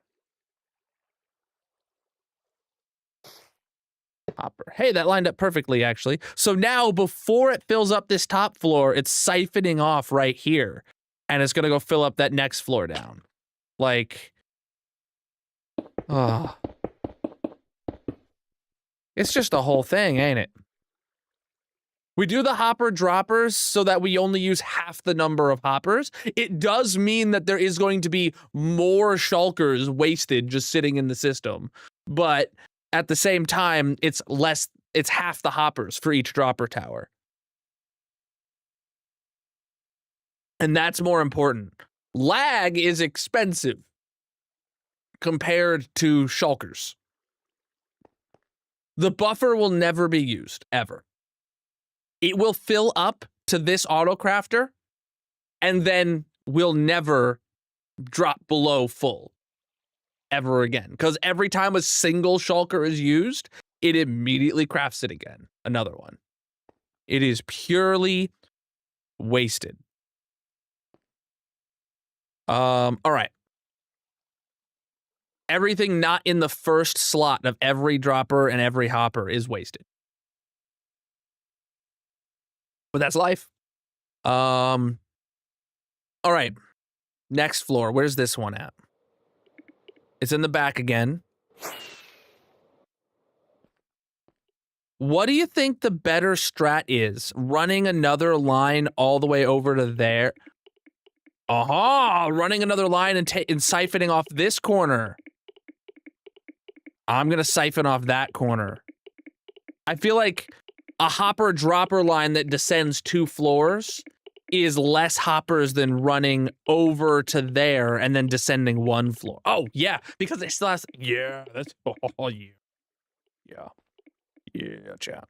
A: hopper. Hey, that lined up perfectly, actually. So now, before it fills up this top floor, it's siphoning off right here. And it's going to go fill up that next floor down. Like, oh. It's just a whole thing, ain't it? We do the hopper droppers so that we only use half the number of hoppers. It does mean that there is going to be more shulkers wasted just sitting in the system. But at the same time, it's half the hoppers for each dropper tower. And that's more important. Lag is expensive compared to shulkers. The buffer will never be used, ever. It will fill up to this autocrafter, and then will never drop below full ever again. Because every time a single shulker is used, it immediately crafts it again. Another one. It is purely wasted. All right. Everything not in the first slot of every dropper and every hopper is wasted. But that's life. All right. Next floor. Where's this one at? It's in the back again. What do you think the better strat is? Running another line all the way over to there? Aha! Running another line and siphoning off this corner. I'm gonna siphon off that corner. I feel like a hopper dropper line that descends 2 floors is less hoppers than running over to there and then descending 1 floor. Oh, yeah, because they still have, yeah, that's, oh, yeah. Yeah. Yeah, chat.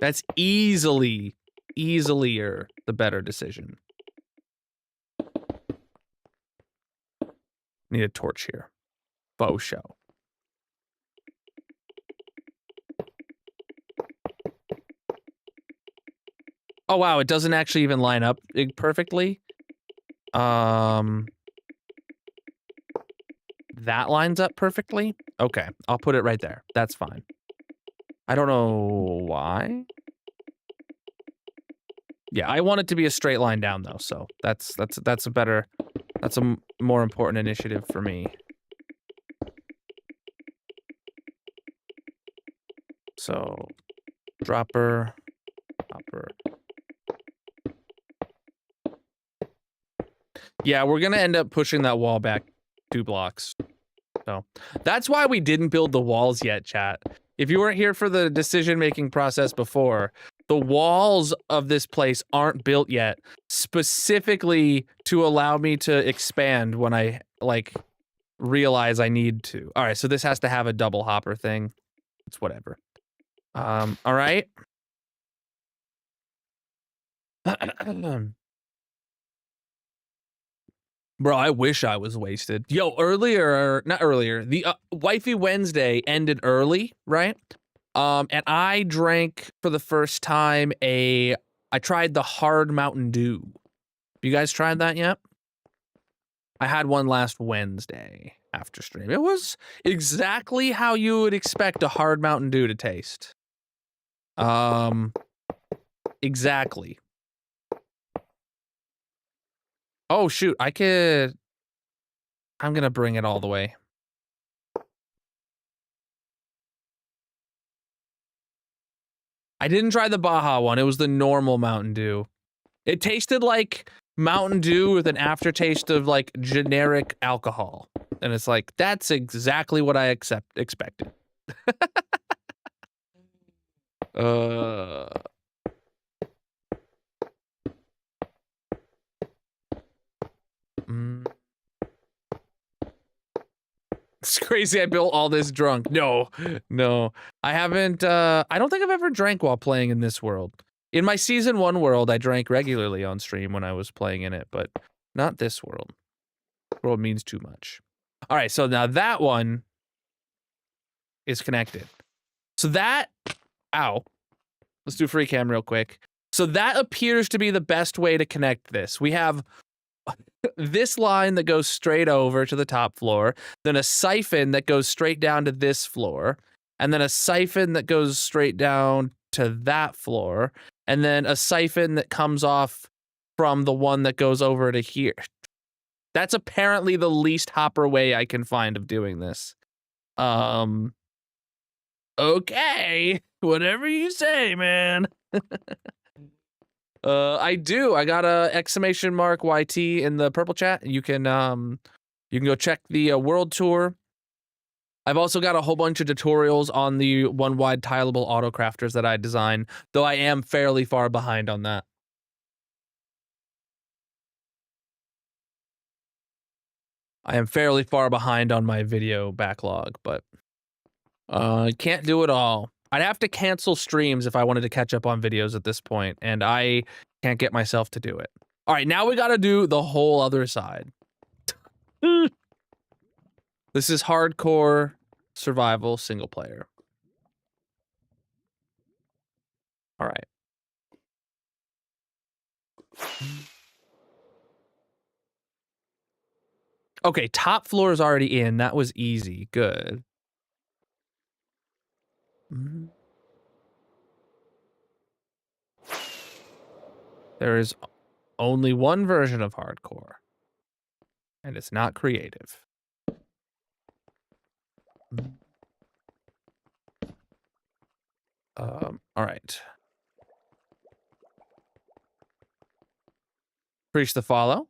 A: That's easily the better decision. Need a torch here. Faux show. Oh, wow, it doesn't actually even line up perfectly. That lines up perfectly? Okay, I'll put it right there. That's fine. I don't know why. Yeah, I want it to be a straight line down though, so that's a more important initiative for me. So, dropper, hopper. Yeah, we're gonna end up pushing that wall back 2 blocks. So that's why we didn't build the walls yet, chat. If you weren't here for the decision-making process before, the walls of this place aren't built yet, specifically to allow me to expand when I, like, realize I need to. All right, so this has to have a double hopper thing. It's whatever. All right. Bro, I wish I was wasted. Yo, not earlier, the Wifey Wednesday ended early, right? And I drank for the first time I tried the hard Mountain Dew. You guys tried that yet? I had one last Wednesday after stream. It was exactly how you would expect a hard Mountain Dew to taste. Exactly. Oh, shoot, I'm gonna bring it all the way. I didn't try the Baja one, it was the normal Mountain Dew. It tasted like Mountain Dew with an aftertaste of, like, generic alcohol. And it's like, that's exactly what I expected. It's crazy I built all this drunk. No. I haven't, I don't think I've ever drank while playing in this world. In my Season 1 world, I drank regularly on stream when I was playing in it, but not this world. This world means too much. All right, so now that one is connected. So that, ow. Let's do free cam real quick. So that appears to be the best way to connect this. We have this line that goes straight over to the top floor, then a siphon that goes straight down to this floor, and then a siphon that goes straight down to that floor, and then a siphon that comes off from the one that goes over to here. That's apparently the least hopper way I can find of doing this. Okay, whatever you say, man. I do. I got a exclamation mark YT in the purple chat. You can go check the world tour. I've also got a whole bunch of tutorials on the one wide tileable auto crafters that I design, though I am fairly far behind on that. I am fairly far behind on my video backlog, but I can't do it all. I'd have to cancel streams if I wanted to catch up on videos at this point, and I can't get myself to do it. All right, now we got to do the whole other side. This is hardcore survival single player. All right. Okay, top floor is already in. That was easy. Good. There is only one version of hardcore, and it's not creative. All right. Preach the follow.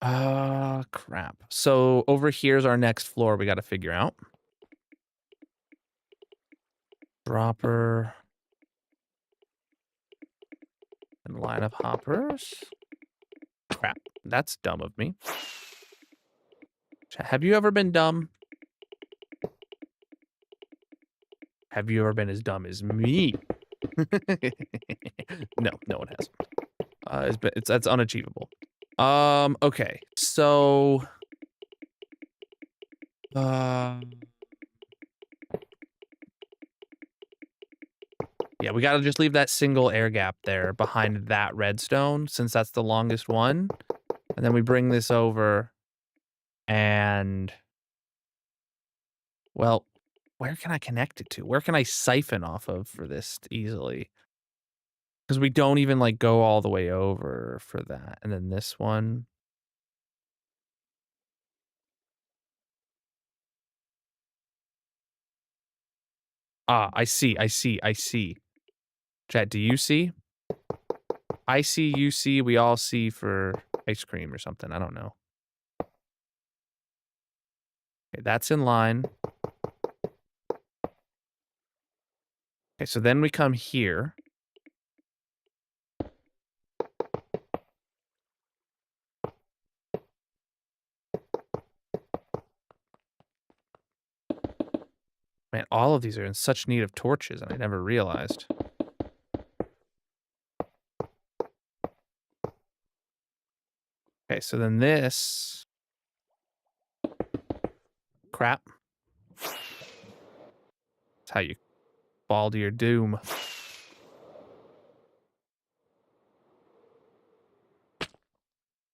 A: Crap. So over here's our next floor we got to figure out. Dropper. And line of hoppers. Crap. That's dumb of me. Have you ever been dumb? Have you ever been as dumb as me? No one has. That's unachievable. Okay. So yeah, we got to just leave that single air gap there behind that redstone since that's the longest one. And then we bring this over and well, where can I connect it to? Where can I siphon off of for this easily? Because we don't even like go all the way over for that. And then this one. Ah, I see. Chat, do you see? I see, you see, we all see for ice cream or something. I don't know. Okay, that's in line. Okay, so then we come here. Man, all of these are in such need of torches, and I never realized. Okay, so then this... Crap. That's how you fall to your doom.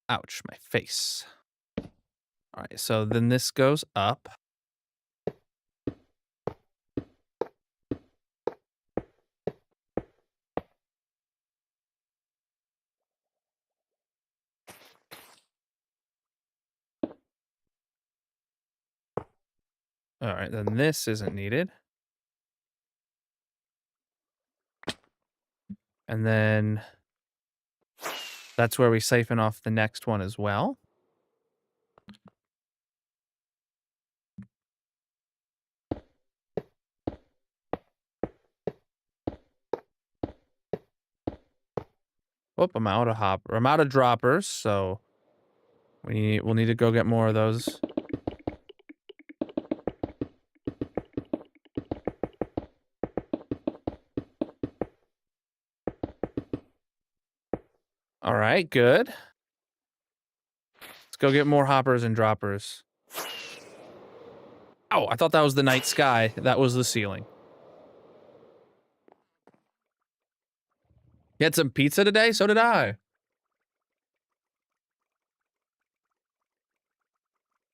A: Ouch, my face. All right, so then this goes up. All right, then this isn't needed. And then that's where we siphon off the next one as well. Oh, I'm out of droppers, so we'll need to go get more of those. All right, good. Let's go get more hoppers and droppers. Oh, I thought that was the night sky. That was the ceiling. You had some pizza today? So did I.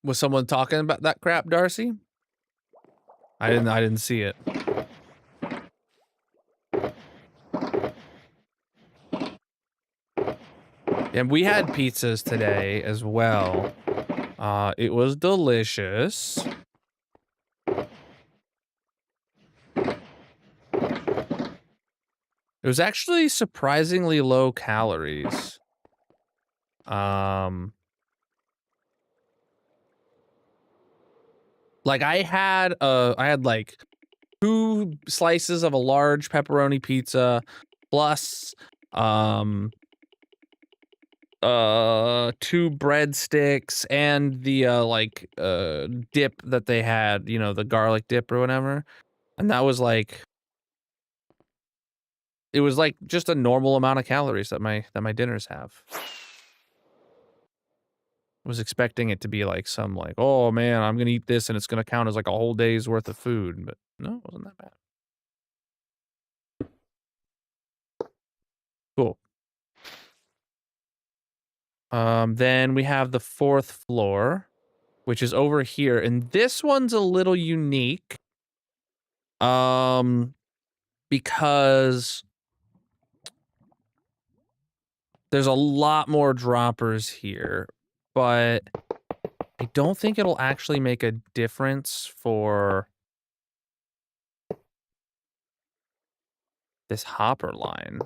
A: Was someone talking about that crap, Darcy? I didn't see it. And we had pizzas today as well. It was delicious. It was actually surprisingly low calories. Like I had like 2 slices of a large pepperoni pizza plus 2 breadsticks and the like dip that they had, you know, the garlic dip or whatever. And that was like it was like just a normal amount of calories that my dinners have. Was expecting it to be like some like, oh man, I'm gonna eat this and it's gonna count as like a whole day's worth of food, but no, it wasn't that bad. Cool. Then we have the 4th floor, which is over here, and this one's a little unique. Because there's a lot more droppers here, but I don't think it'll actually make a difference for this hopper line.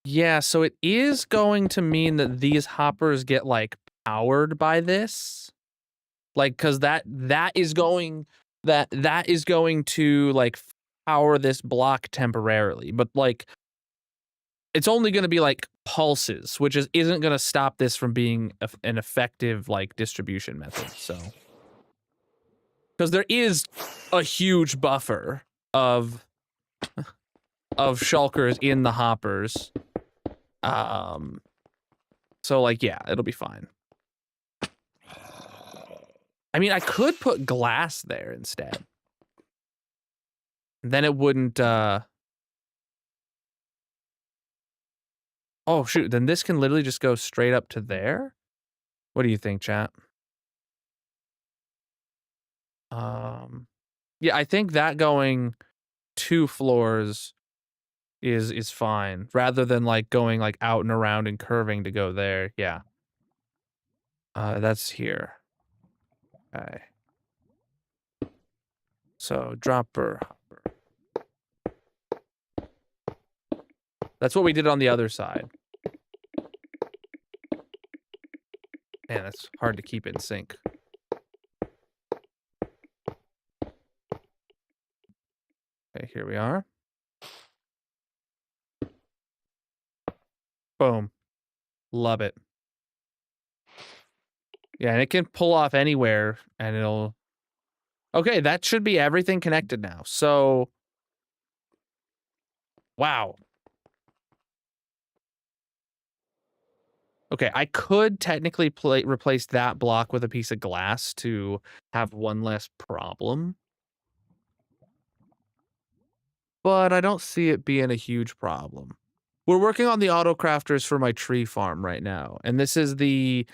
A: Yeah, so it is going to mean that these hoppers get like powered by this. Like, cause that is going to like power this block temporarily, but like it's only going to be like pulses, which isn't going to stop this from being an effective like distribution method. So, because there is a huge buffer of shulkers in the hoppers, so like yeah, it'll be fine. I mean, I could put glass there instead. Then it wouldn't. Oh shoot! Then this can literally just go straight up to there. What do you think, chat? Yeah, I think that going 2 floors is fine, rather than like going like out and around and curving to go there. Yeah. That's here. Okay. So dropper, hopper. That's what we did on the other side. Man, that's hard to keep in sync. Okay, here we are. Boom. Love it. Yeah, and it can pull off anywhere, and it'll... Okay, that should be everything connected now. So... Wow. Okay, I could technically replace that block with a piece of glass to have one less problem. But I don't see it being a huge problem. We're working on the auto crafters for my tree farm right now, and this is the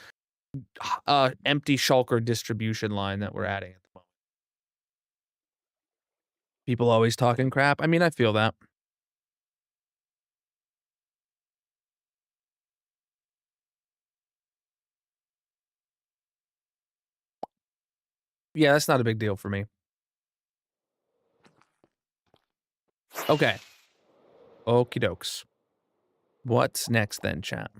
A: empty shulker distribution line that we're adding at the moment. People always talking crap. I mean, I feel that. Yeah, that's not a big deal for me. Okay. Okie dokes. What's next then, chat?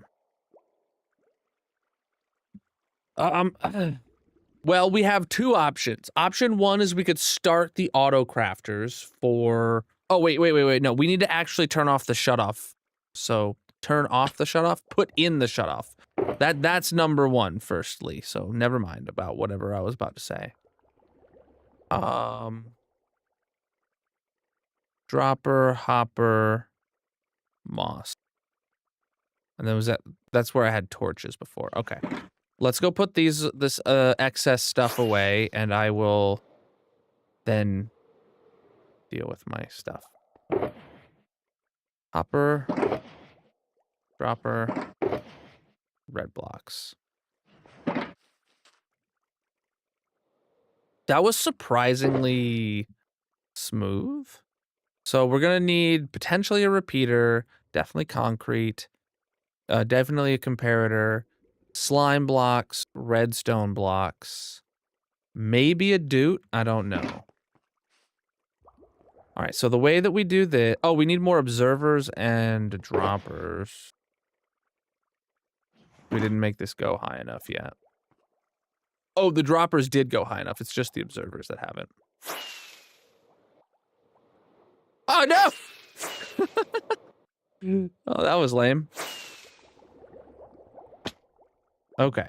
A: Well, we have 2 options. Option 1 is we could start the auto crafters for... Oh, wait. No, we need to actually turn off the shutoff. So turn off the shutoff, put in the shutoff. That's number 1, firstly. So never mind about whatever I was about to say. Dropper, hopper, moss. And then that's where I had torches before. Okay. Let's go put this excess stuff away, and I will then deal with my stuff. Hopper, dropper, red blocks. That was surprisingly smooth. So we're gonna need potentially a repeater, definitely concrete, definitely a comparator, slime blocks, redstone blocks, maybe a doot, I don't know. All right, so the way that we do this, oh, we need more observers and droppers. We didn't make this go high enough yet. Oh, the droppers did go high enough. It's just the observers that haven't. Oh, no! Oh, that was lame. Okay.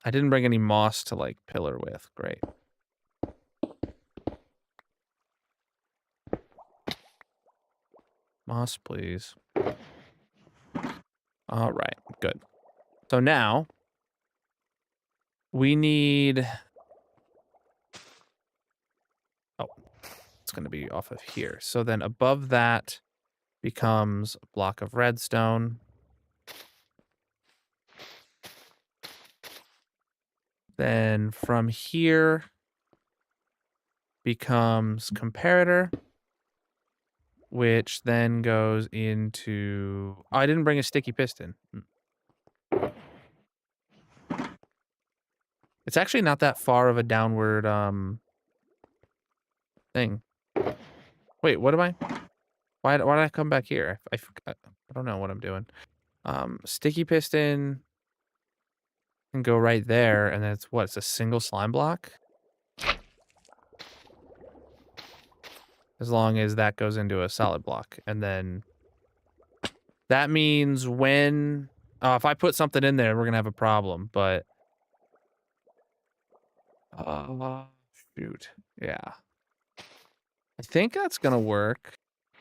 A: I didn't bring any moss to, like, pillar with. Great. Moss, please. All right, good. So now we need... Oh, it's going to be off of here. So then above that becomes a block of redstone. Then from here becomes comparator, which then goes into... Oh, I didn't bring a sticky piston. It's actually not that far of a downward thing. Wait, what am I? Why did I come back here? I don't know what I'm doing. Sticky piston can go right there, and then it's what? It's a single slime block? As long as that goes into a solid block. And then that means when... if I put something in there, we're going to have a problem, but... shoot. Yeah. I think that's going to work.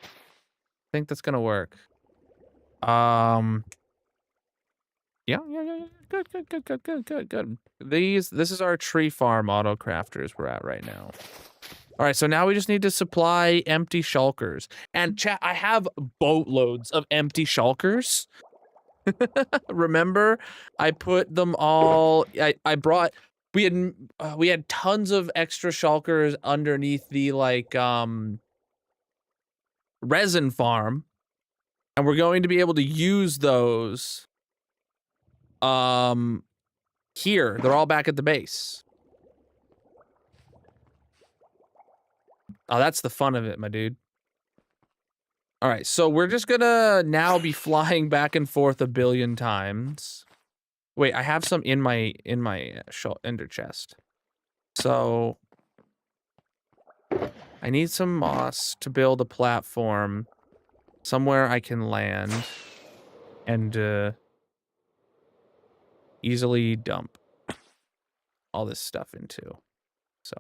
A: I think that's going to work. Yeah. Good. This is our tree farm auto crafters we're at right now. All right, so now we just need to supply empty shulkers. And chat, I have boatloads of empty shulkers. Remember, I put them all. I brought. We had tons of extra shulkers underneath the resin farm, and we're going to be able to use those. Here, they're all back at the base. Oh, that's the fun of it, my dude. All right, so we're just gonna now be flying back and forth a billion times. Wait, I have some in my ender chest. So I need some moss to build a platform somewhere I can land and easily dump all this stuff into. So.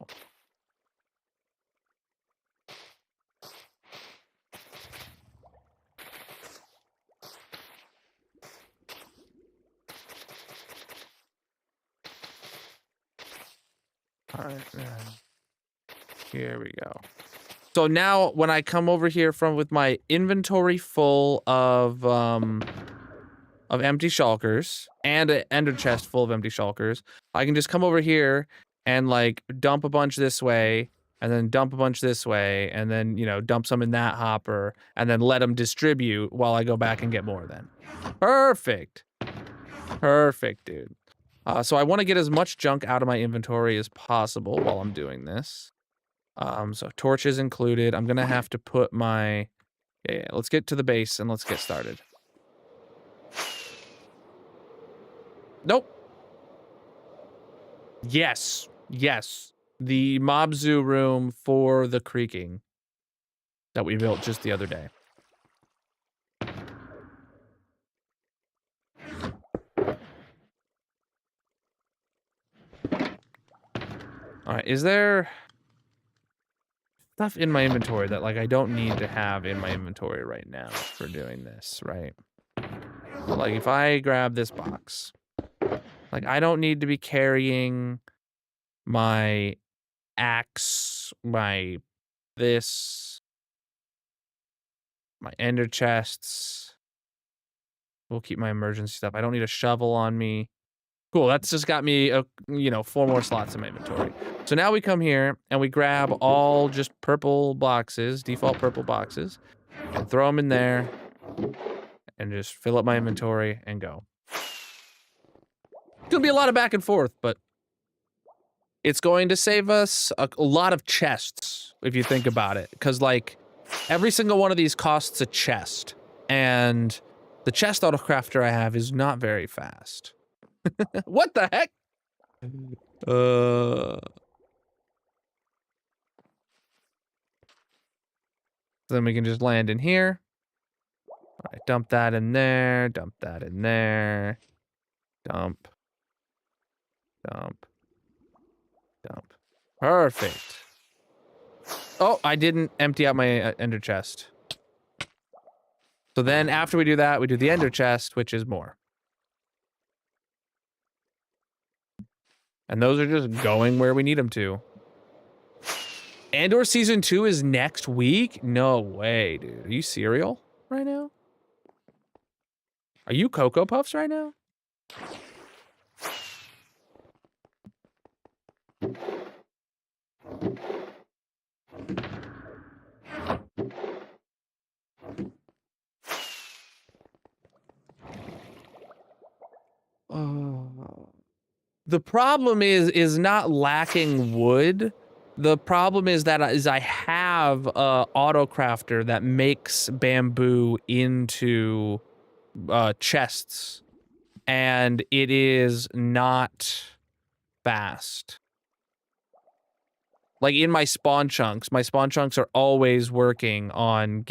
A: All right, here we go. So now when I come over here with my inventory full of empty shulkers and an ender chest full of empty shulkers, I can just come over here and like dump a bunch this way and then dump a bunch this way and then, you know, dump some in that hopper and then let them distribute while I go back and get more then. Perfect. Perfect, dude. So I want to get as much junk out of my inventory as possible while I'm doing this. So torches included. I'm going to have to put my... Yeah, let's get to the base and let's get started. Nope. Yes. The mob zoo room for the creaking that we built just the other day. All right, is there stuff in my inventory that like I don't need to have in my inventory right now for doing this, right? Like if I grab this box, like I don't need to be carrying my axe, my this, my ender chests. We'll keep my emergency stuff. I don't need a shovel on me. Cool, that's just got me, 4 more slots in my inventory. So now we come here and we grab all just purple boxes, default purple boxes, and throw them in there and just fill up my inventory and go. It's gonna be a lot of back and forth, but it's going to save us a lot of chests if you think about it. Because, like, every single one of these costs a chest, and the chest autocrafter I have is not very fast. What the heck? Then we can just land in here. All right, dump that in there, dump that in there. Dump. Dump. Dump. Perfect. Oh, I didn't empty out my ender chest. So then after we do that, we do the ender chest, which is more. And those are just going where we need them to. Andor Season 2 is next week? No way, dude. Are you cereal right now? Are you Cocoa Puffs right now? The problem is not lacking wood. The problem is that I have a auto crafter that makes bamboo into chests, and it is not fast. Like in my spawn chunks are always working on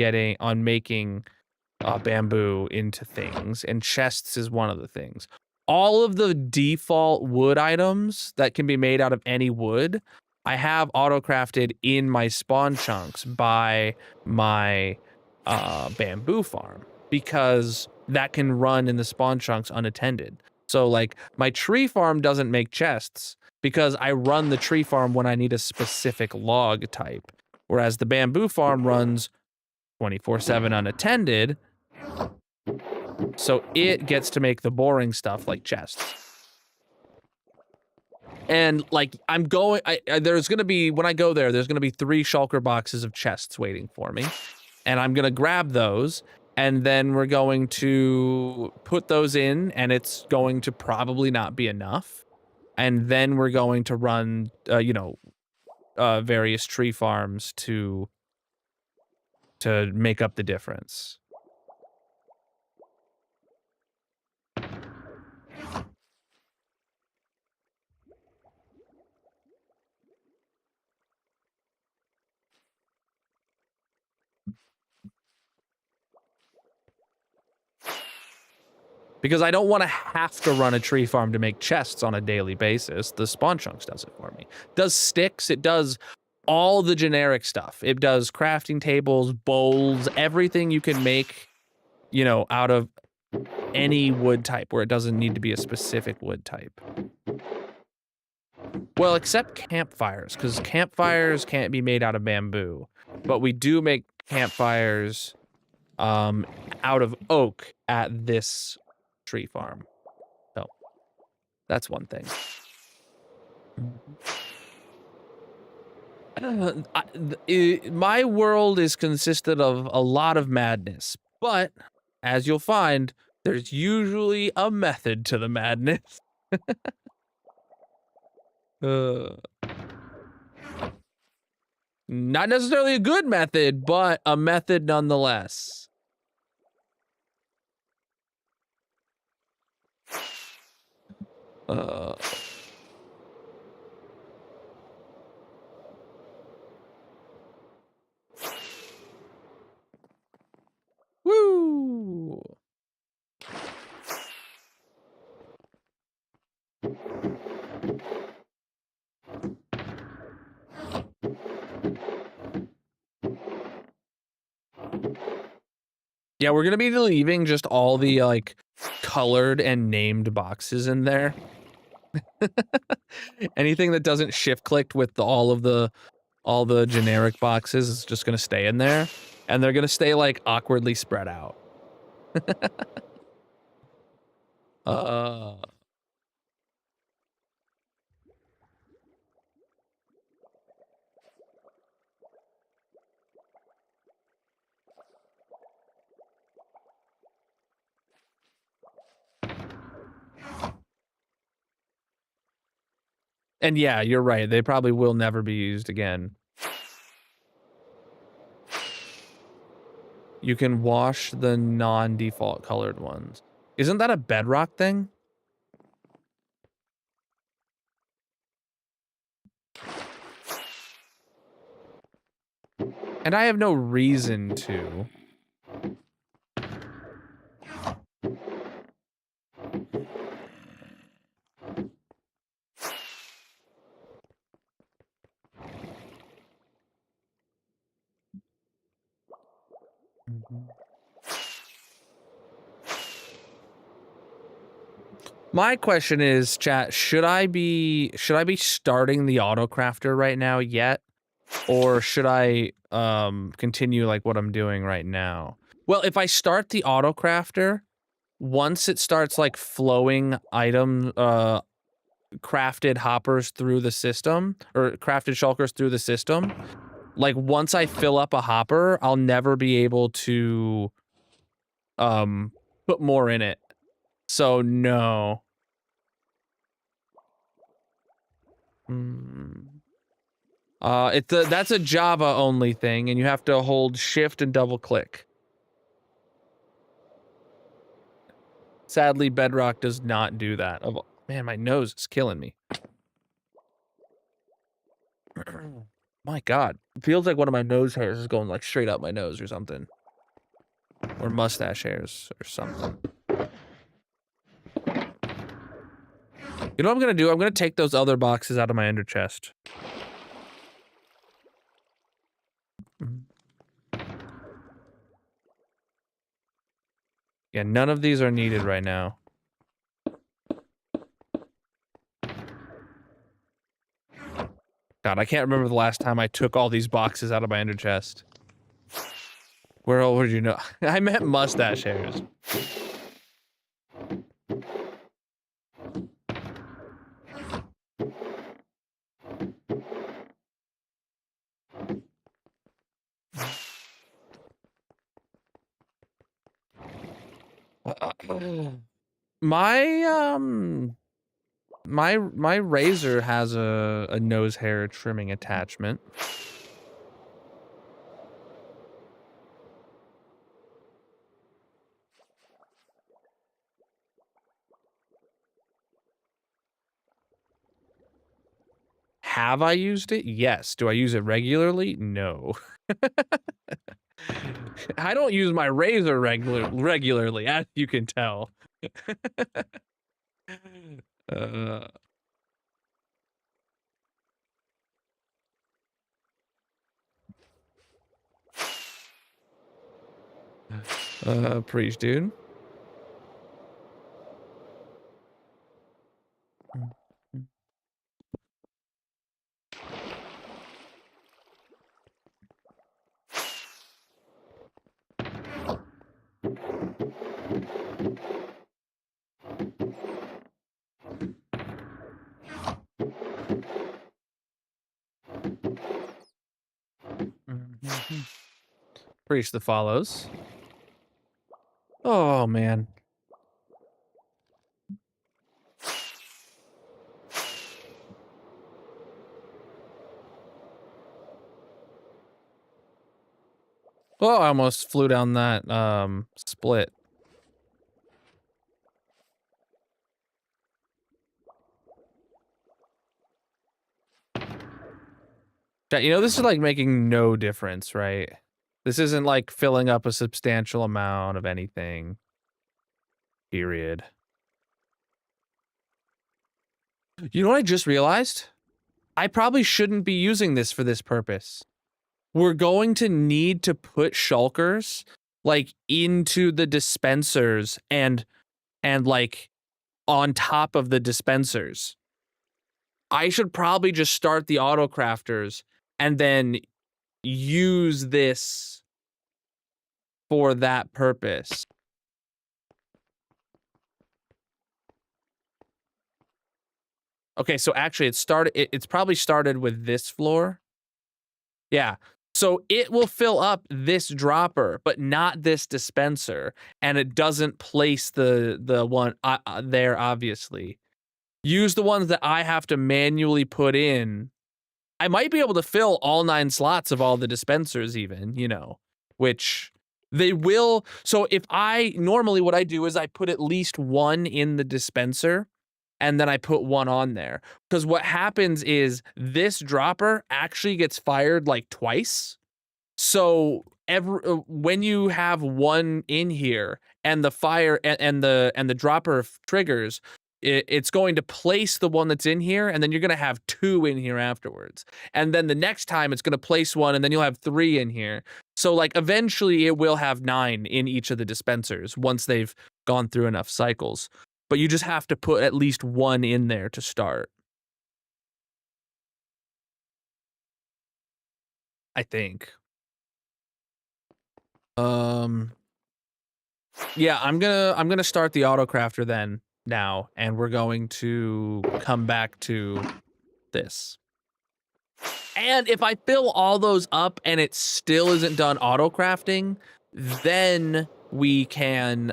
A: making bamboo into things, and chests is one of the things. All of the default wood items that can be made out of any wood, I have auto-crafted in my spawn chunks by my bamboo farm, because that can run in the spawn chunks unattended. So, like, my tree farm doesn't make chests because I run the tree farm when I need a specific log type, whereas the bamboo farm runs 24/7 unattended, so it gets to make the boring stuff like chests. And, like, there's gonna be, when I go there's gonna be 3 shulker boxes of chests waiting for me, and I'm gonna grab those, and then we're going to put those in, and it's going to probably not be enough, and then we're going to run, various tree farms to make up the difference. Because I don't want to have to run a tree farm to make chests on a daily basis. The spawn chunks does it for me. It does sticks, it does all the generic stuff. It does crafting tables, bowls, everything you can make, out of any wood type where it doesn't need to be a specific wood type. Well, except campfires, because campfires can't be made out of bamboo. But we do make campfires out of oak at this tree farm. So that's one thing. My world is consisted of a lot of madness, but as you'll find, there's usually a method to the madness. Not necessarily a good method, but a method nonetheless. Woo! Yeah, we're gonna be leaving just all the, like, colored and named boxes in there. Anything that doesn't shift click with all the generic boxes is just gonna stay in there, and they're gonna stay like awkwardly spread out. uh and yeah, you're right. They probably will never be used again. You can wash the non-default colored ones. Isn't that a bedrock thing? And I have no reason to. My question is, chat, should I be starting the auto crafter right now yet? Or should I continue like what I'm doing right now? Well, if I start the auto crafter, once it starts like flowing item crafted hoppers through the system, or crafted shulkers through the system, like once I fill up a hopper, I'll never be able to put more in it. So no. That's a Java only thing, and you have to hold shift and double click. Sadly, Bedrock does not do that. Oh, man, my nose is killing me. My God, it feels like one of my nose hairs is going like straight up my nose or something, or mustache hairs or something. You know what I'm gonna do? I'm gonna take those other boxes out of my ender chest. Yeah, none of these are needed right now. God, I can't remember the last time I took all these boxes out of my ender chest. Where would you know? I meant mustache hairs. My razor has a nose hair trimming attachment. Have I used it? Yes. Do I use it regularly? No. I don't use my razor regularly, as you can tell. Preach, dude. Preach the follows. Oh, man. Oh, I almost flew down that split. Chat, you know, this is like making no difference, right? This isn't like filling up a substantial amount of anything. Period. You know what I just realized? I probably shouldn't be using this for this purpose. We're going to need to put shulkers like into the dispensers and like on top of the dispensers. I should probably just start the auto crafters and then use this for that purpose. Okay, so actually it's probably started with this floor. Yeah. So it will fill up this dropper, but not this dispenser, and it doesn't place the one there, obviously. Use the ones that I have to manually put in. I might be able to fill all 9 slots of all the dispensers even, you know, which they will. So if normally what I do is I put at least one in the dispenser and then I put one on there. Because what happens is this dropper actually gets fired like twice. So when you have one in here and the fire and the dropper triggers, it's going to place the one that's in here, and then you're going to have 2 in here afterwards. And then the next time it's going to place one, and then you'll have 3 in here. So like eventually it will have 9 in each of the dispensers once they've gone through enough cycles. But you just have to put at least one in there to start. I think. Yeah, I'm gonna start the auto crafter then now, and we're going to come back to this. And if I fill all those up and it still isn't done auto crafting, then we can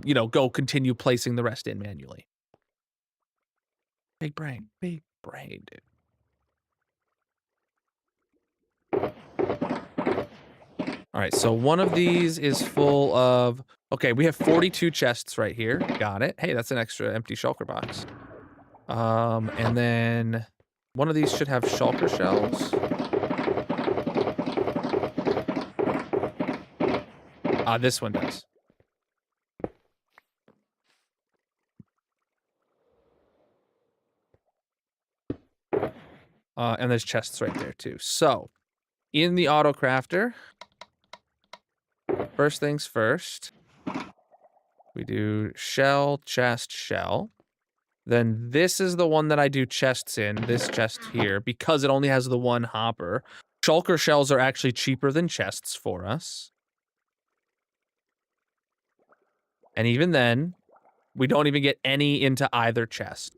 A: you know, go continue placing the rest in manually. Big brain, dude. All right, so one of these is full of, okay, we have 42 chests right here. Got it. Hey, that's an extra empty shulker box. And then one of these should have shulker shells. This one does. And there's chests right there too. So, in the auto crafter, first things first, we do shell, chest, shell. Then this is the one that I do chests in, this chest here, because it only has the one hopper. Shulker shells are actually cheaper than chests for us. And even then, we don't even get any into either chest.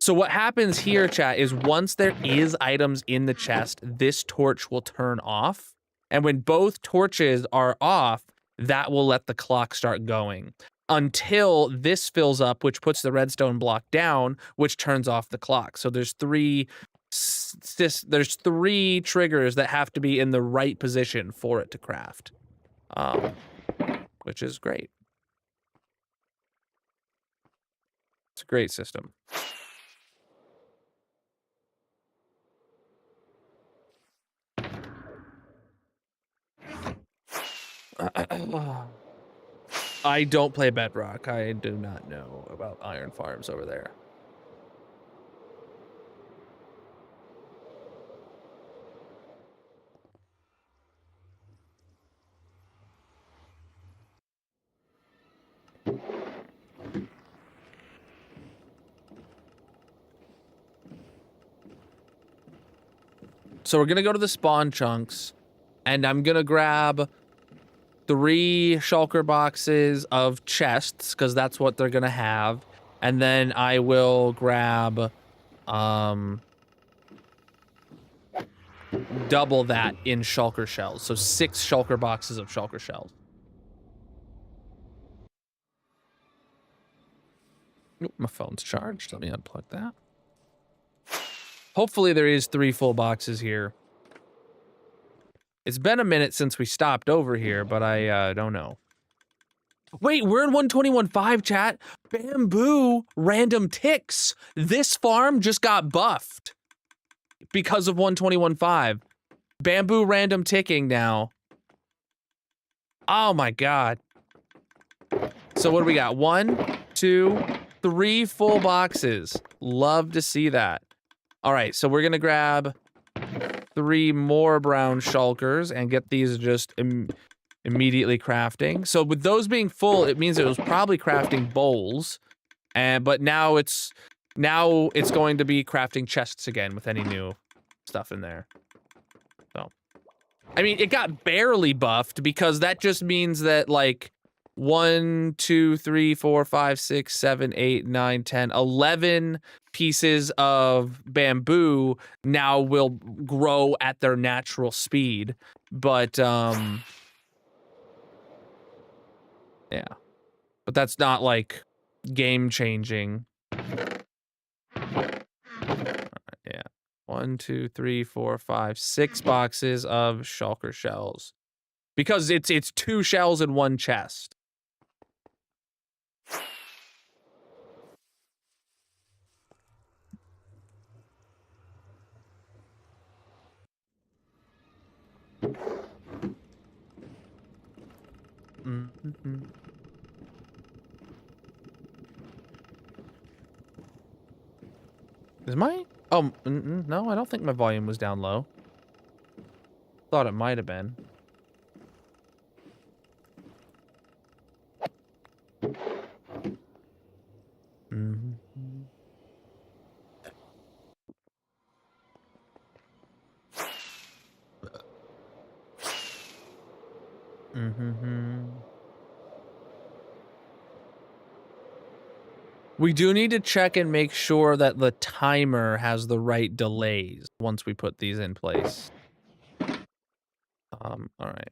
A: So what happens here, chat, is once there is items in the chest, this torch will turn off. And when both torches are off, that will let the clock start going. Until this fills up, which puts the redstone block down, which turns off the clock. So there's three triggers that have to be in the right position for it to craft, which is great. It's a great system. I don't play Bedrock. I do not know about iron farms over there. So we're gonna go to the spawn chunks, and I'm gonna grab 3 shulker boxes of chests, because that's what they're gonna have. And then I will grab double that in shulker shells. So 6 shulker boxes of shulker shells. Oop, my phone's charged. Let me unplug that. Hopefully there is 3 full boxes here. It's been a minute since we stopped over here, but I don't know. Wait, we're in 121.5, chat. Bamboo random ticks. This farm just got buffed because of 121.5. Bamboo random ticking now. Oh my god. So what do we got? 1, 2, 3 full boxes. Love to see that. All right, so we're gonna grab 3 more brown shulkers and get these just immediately crafting. So with those being full, it means it was probably crafting bowls, but now it's Now it's going to be crafting chests again with any new stuff in there. So, I mean, it got barely buffed because that just means that like 1, 2, 3, 4, 5, 6, 7, 8, 9, 10, 11 pieces of bamboo now will grow at their natural speed. But, yeah. But that's not like game changing. Yeah. 1, 2, 3, 4, 5, 6 boxes of shulker shells. Because it's 2 shells in 1 chest. Mm-hmm. Is my... Oh, no, I don't think my volume was down low. Thought it might have been. Mm-hmm. Mm-hmm. We do need to check and make sure that the timer has the right delays once we put these in place. All right.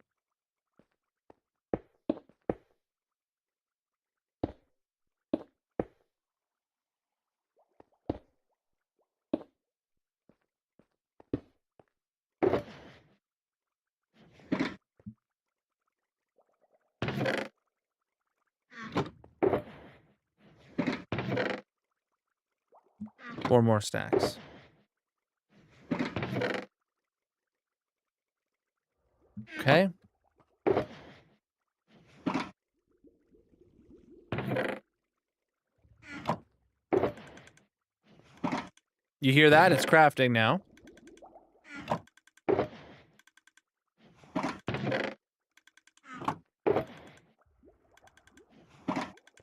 A: Four more stacks. Okay. You hear that? It's crafting now.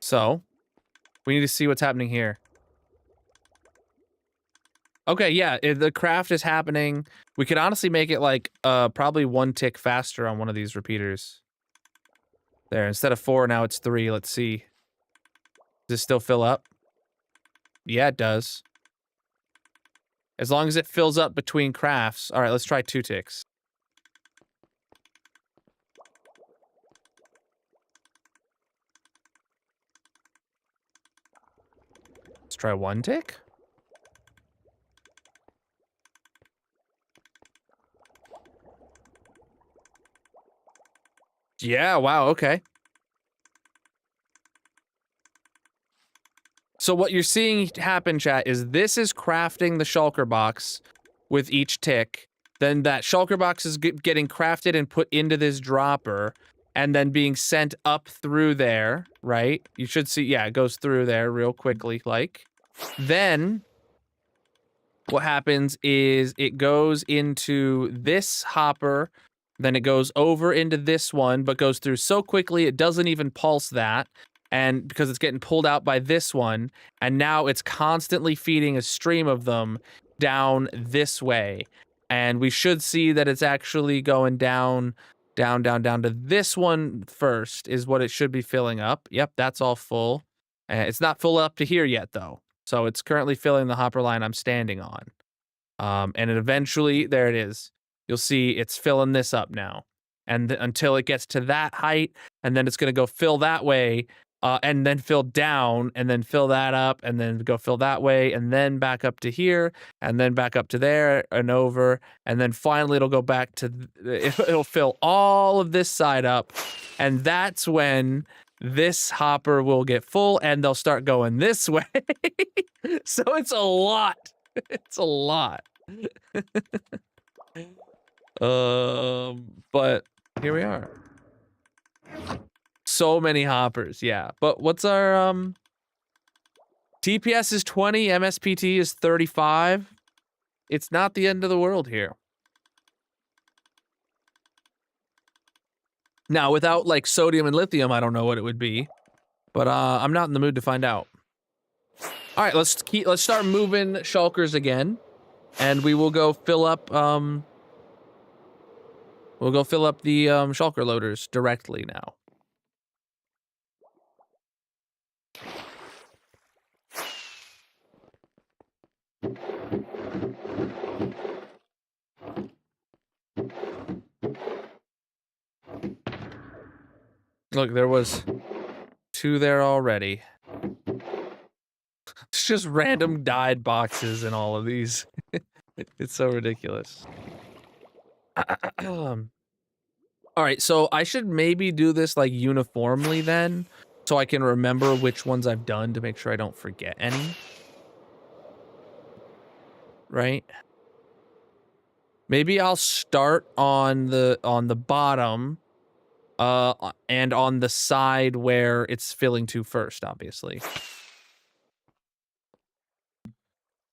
A: So, we need to see what's happening here. Okay, yeah, the craft is happening. We could honestly make it like probably 1 tick faster on one of these repeaters. There, instead of 4, now it's 3. Let's see. Does it still fill up? Yeah, it does. As long as it fills up between crafts. All right, let's try 2 ticks. Let's try 1 tick. Yeah, wow, okay. So what you're seeing happen, chat, is this is crafting the shulker box with each tick. Then that shulker box is getting crafted and put into this dropper and then being sent up through there, right? You should see, yeah, it goes through there real quickly, like. Then what happens is it goes into this hopper, then it goes over into this one, but goes through so quickly it doesn't even pulse that. And because it's getting pulled out by this one, and now it's constantly feeding a stream of them down this way. And we should see that it's actually going down to this one first is what it should be filling up. Yep, that's all full. It's not full up to here yet, though. So it's currently filling the hopper line I'm standing on. And it eventually, there it is. You'll see it's filling this up now. And until it gets to that height, and then it's going to go fill that way, and then fill down, and then fill that up, and then go fill that way, and then back up to here, and then back up to there, and over, and then finally it'll go back to, it'll fill all of this side up, and that's when this hopper will get full, and they'll start going this way. So it's a lot. It's a lot. But here we are. So many hoppers, yeah. But what's our TPS is 20, MSPT is 35. It's not the end of the world here. Now, without like sodium and lithium, I don't know what it would be. But I'm not in the mood to find out. All right, let's start moving shulkers again, and we will go fill up the shulker loaders directly now. Look, there was 2 there already. It's just random dyed boxes in all of these. It's so ridiculous. All right, so I should maybe do this like uniformly then, so I can remember which ones I've done to make sure I don't forget any. Right? Maybe I'll start on the bottom, and on the side where it's filling to first, obviously.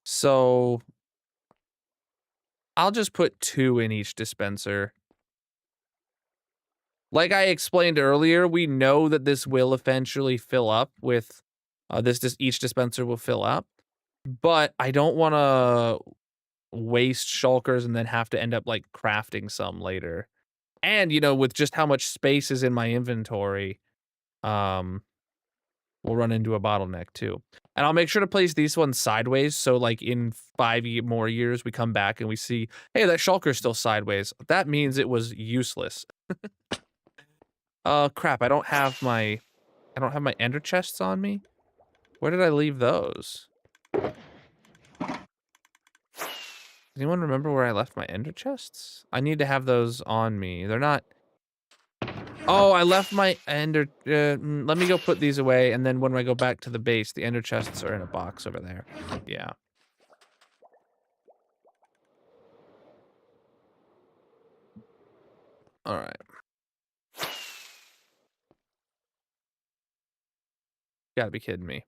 A: So I'll just put 2 in each dispenser. Like I explained earlier, we know that this will eventually fill up with, each dispenser will fill up, but I don't want to waste shulkers and then have to end up like crafting some later. And, you know, with just how much space is in my inventory, we'll run into a bottleneck too. And I'll make sure to place these ones sideways, so like in 5 more years we come back and we see, hey, that shulker's still sideways. That means it was useless. Crap, I don't have my ender chests on me. Where did I leave those? Anyone remember where I left my ender chests? I need to have those on me. They're not... Oh, I left my ender... let me go put these away, and then when I go back to the base, the ender chests are in a box over there. Yeah. Alright. Gotta be kidding me.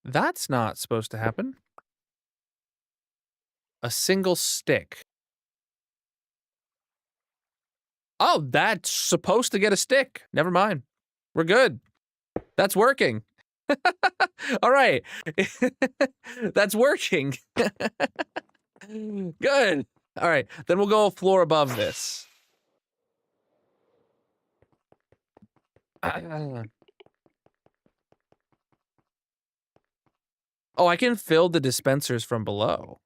A: That's not supposed to happen. A single stick. Oh, that's supposed to get a stick. Never mind. We're good. That's working. All right. That's working. Good. All right. Then we'll go a floor above this. Oh, I can fill the dispensers from below.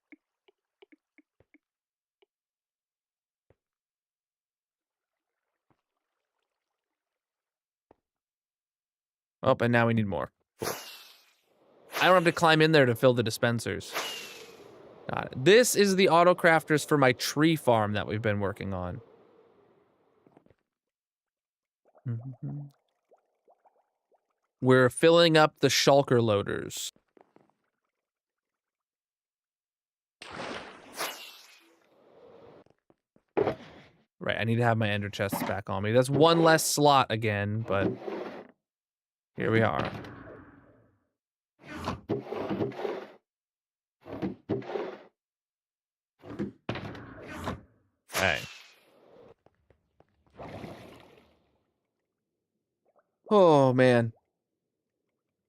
A: Oh, and now we need more. Cool. I don't have to climb in there to fill the dispensers. Got it. This is the auto crafters for my tree farm that we've been working on. We're filling up the shulker loaders. Right, I need to have my ender chests back on me. That's 1 less slot again, but here we are. Hey. Oh, man.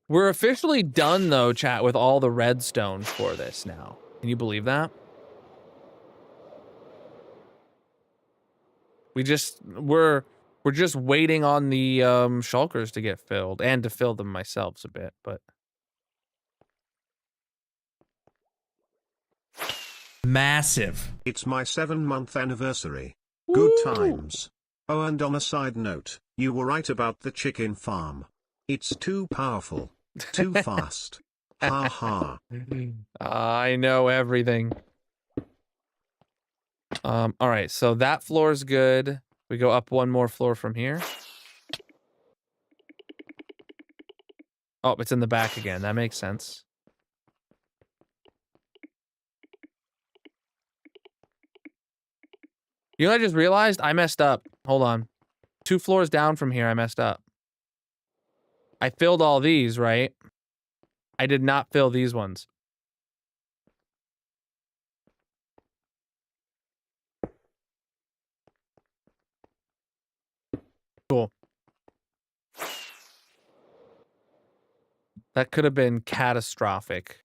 A: We're officially done, though, chat, with all the redstone for this now. Can you believe that? We're just waiting on the shulkers to get filled, and to fill them myself a bit, but...
C: Massive.
B: It's my 7-month anniversary. Good times. Oh, and on a side note, you were right about the chicken farm. It's too powerful. Too fast. Ha ha.
A: I know everything. All right, so that floor's good. We go up 1 more floor from here. Oh, it's in the back again. That makes sense. You know what I just realized? I messed up. Hold on. 2 floors down from here, I messed up. I filled all these, right? I did not fill these ones. Cool. That could have been catastrophic.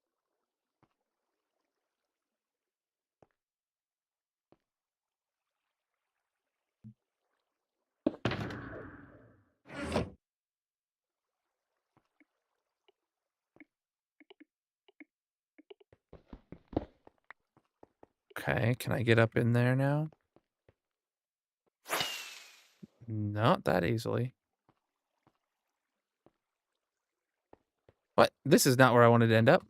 A: Okay, can I get up in there now? Not that easily. What? This is not where I wanted to end up.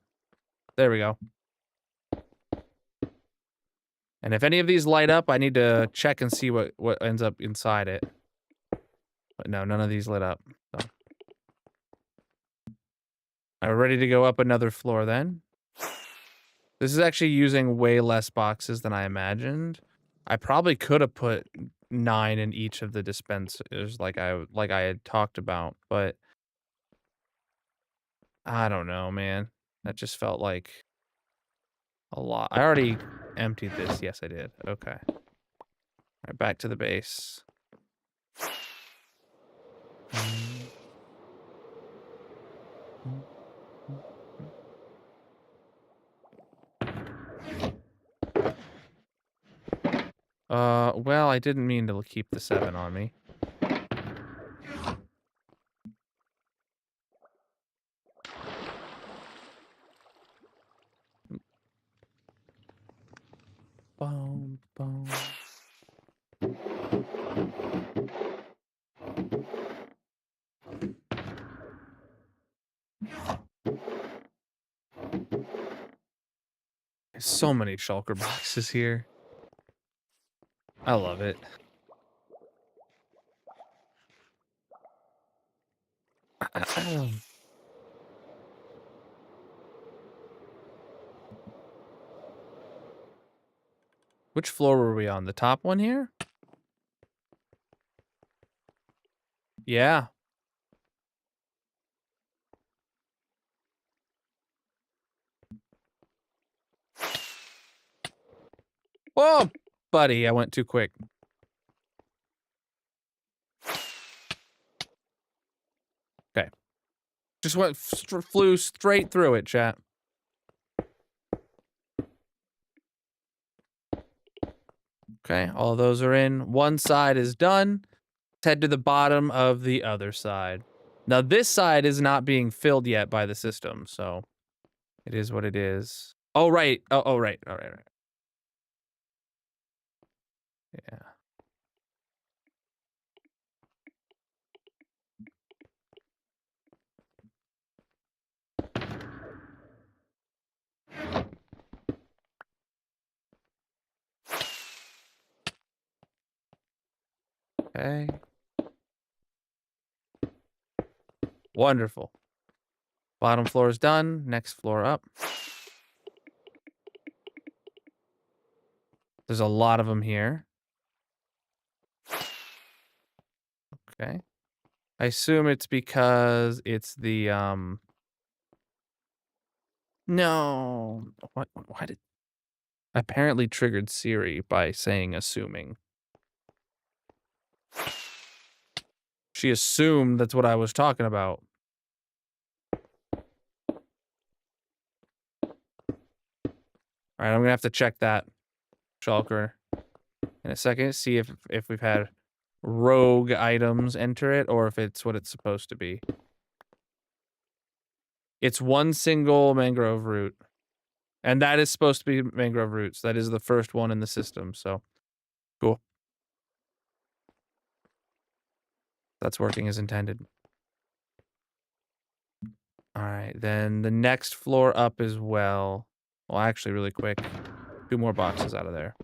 A: There we go. And if any of these light up, I need to check and see what ends up inside it. But no, none of these lit up. So. All right, ready to go up another floor then. This is actually using way less boxes than I imagined. I probably could have put 9 in each of the dispensers like I had talked about, but I don't know, man. That just felt like a lot. I already emptied this. Yes, I did. Okay. All right, back to the base. Well, I didn't mean to keep the 7 on me. Boom, boom. There's so many shulker boxes here. I love it. Which floor were we on? The top one here? Yeah. Oh, buddy, I went too quick. Okay. Just flew straight through it, chat. Okay, all of those are in. One side is done. Let's head to the bottom of the other side. Now, this side is not being filled yet by the system, so it is what it is. Oh, right. Oh, right. All right. Yeah. Okay. Wonderful. Bottom floor is done. Next floor up. There's a lot of them here. Okay. I assume it's because it's the, No. What? Why did... Apparently triggered Siri by saying assuming. She assumed that's what I was talking about. All right, I'm gonna have to check that, Shulker, in a second. See if we've had rogue items enter it or if it's what it's supposed to be. It's one single mangrove root, and that is supposed to be mangrove roots. That is the first one in the system. So, cool. That's working as intended. All right, then the next floor up as well. Well, actually, really quick, 2 more boxes out of there.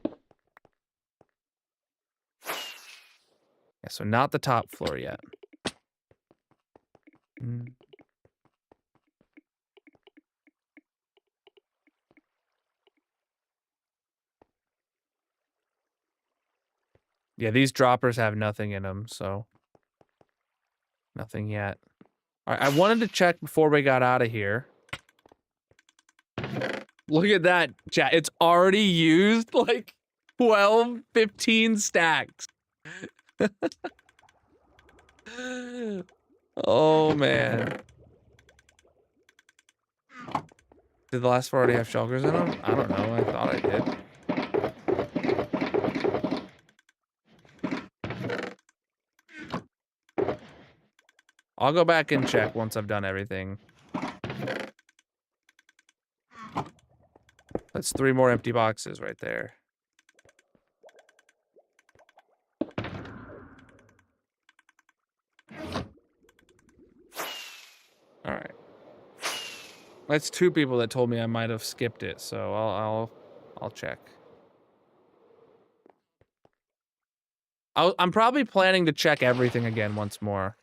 A: Yeah, so not the top floor yet. Yeah, these droppers have nothing in them, so nothing yet. All right, I wanted to check before we got out of here. Look at that, chat. It's already used like 12, 15 stacks. Oh, man. Did the last four already have shulkers in them? I don't know. I thought I did. I'll go back and check once I've done everything. That's 3 more empty boxes right there. All right. That's 2 people that told me I might have skipped it, so I'll check. I'm probably planning to check everything again once more.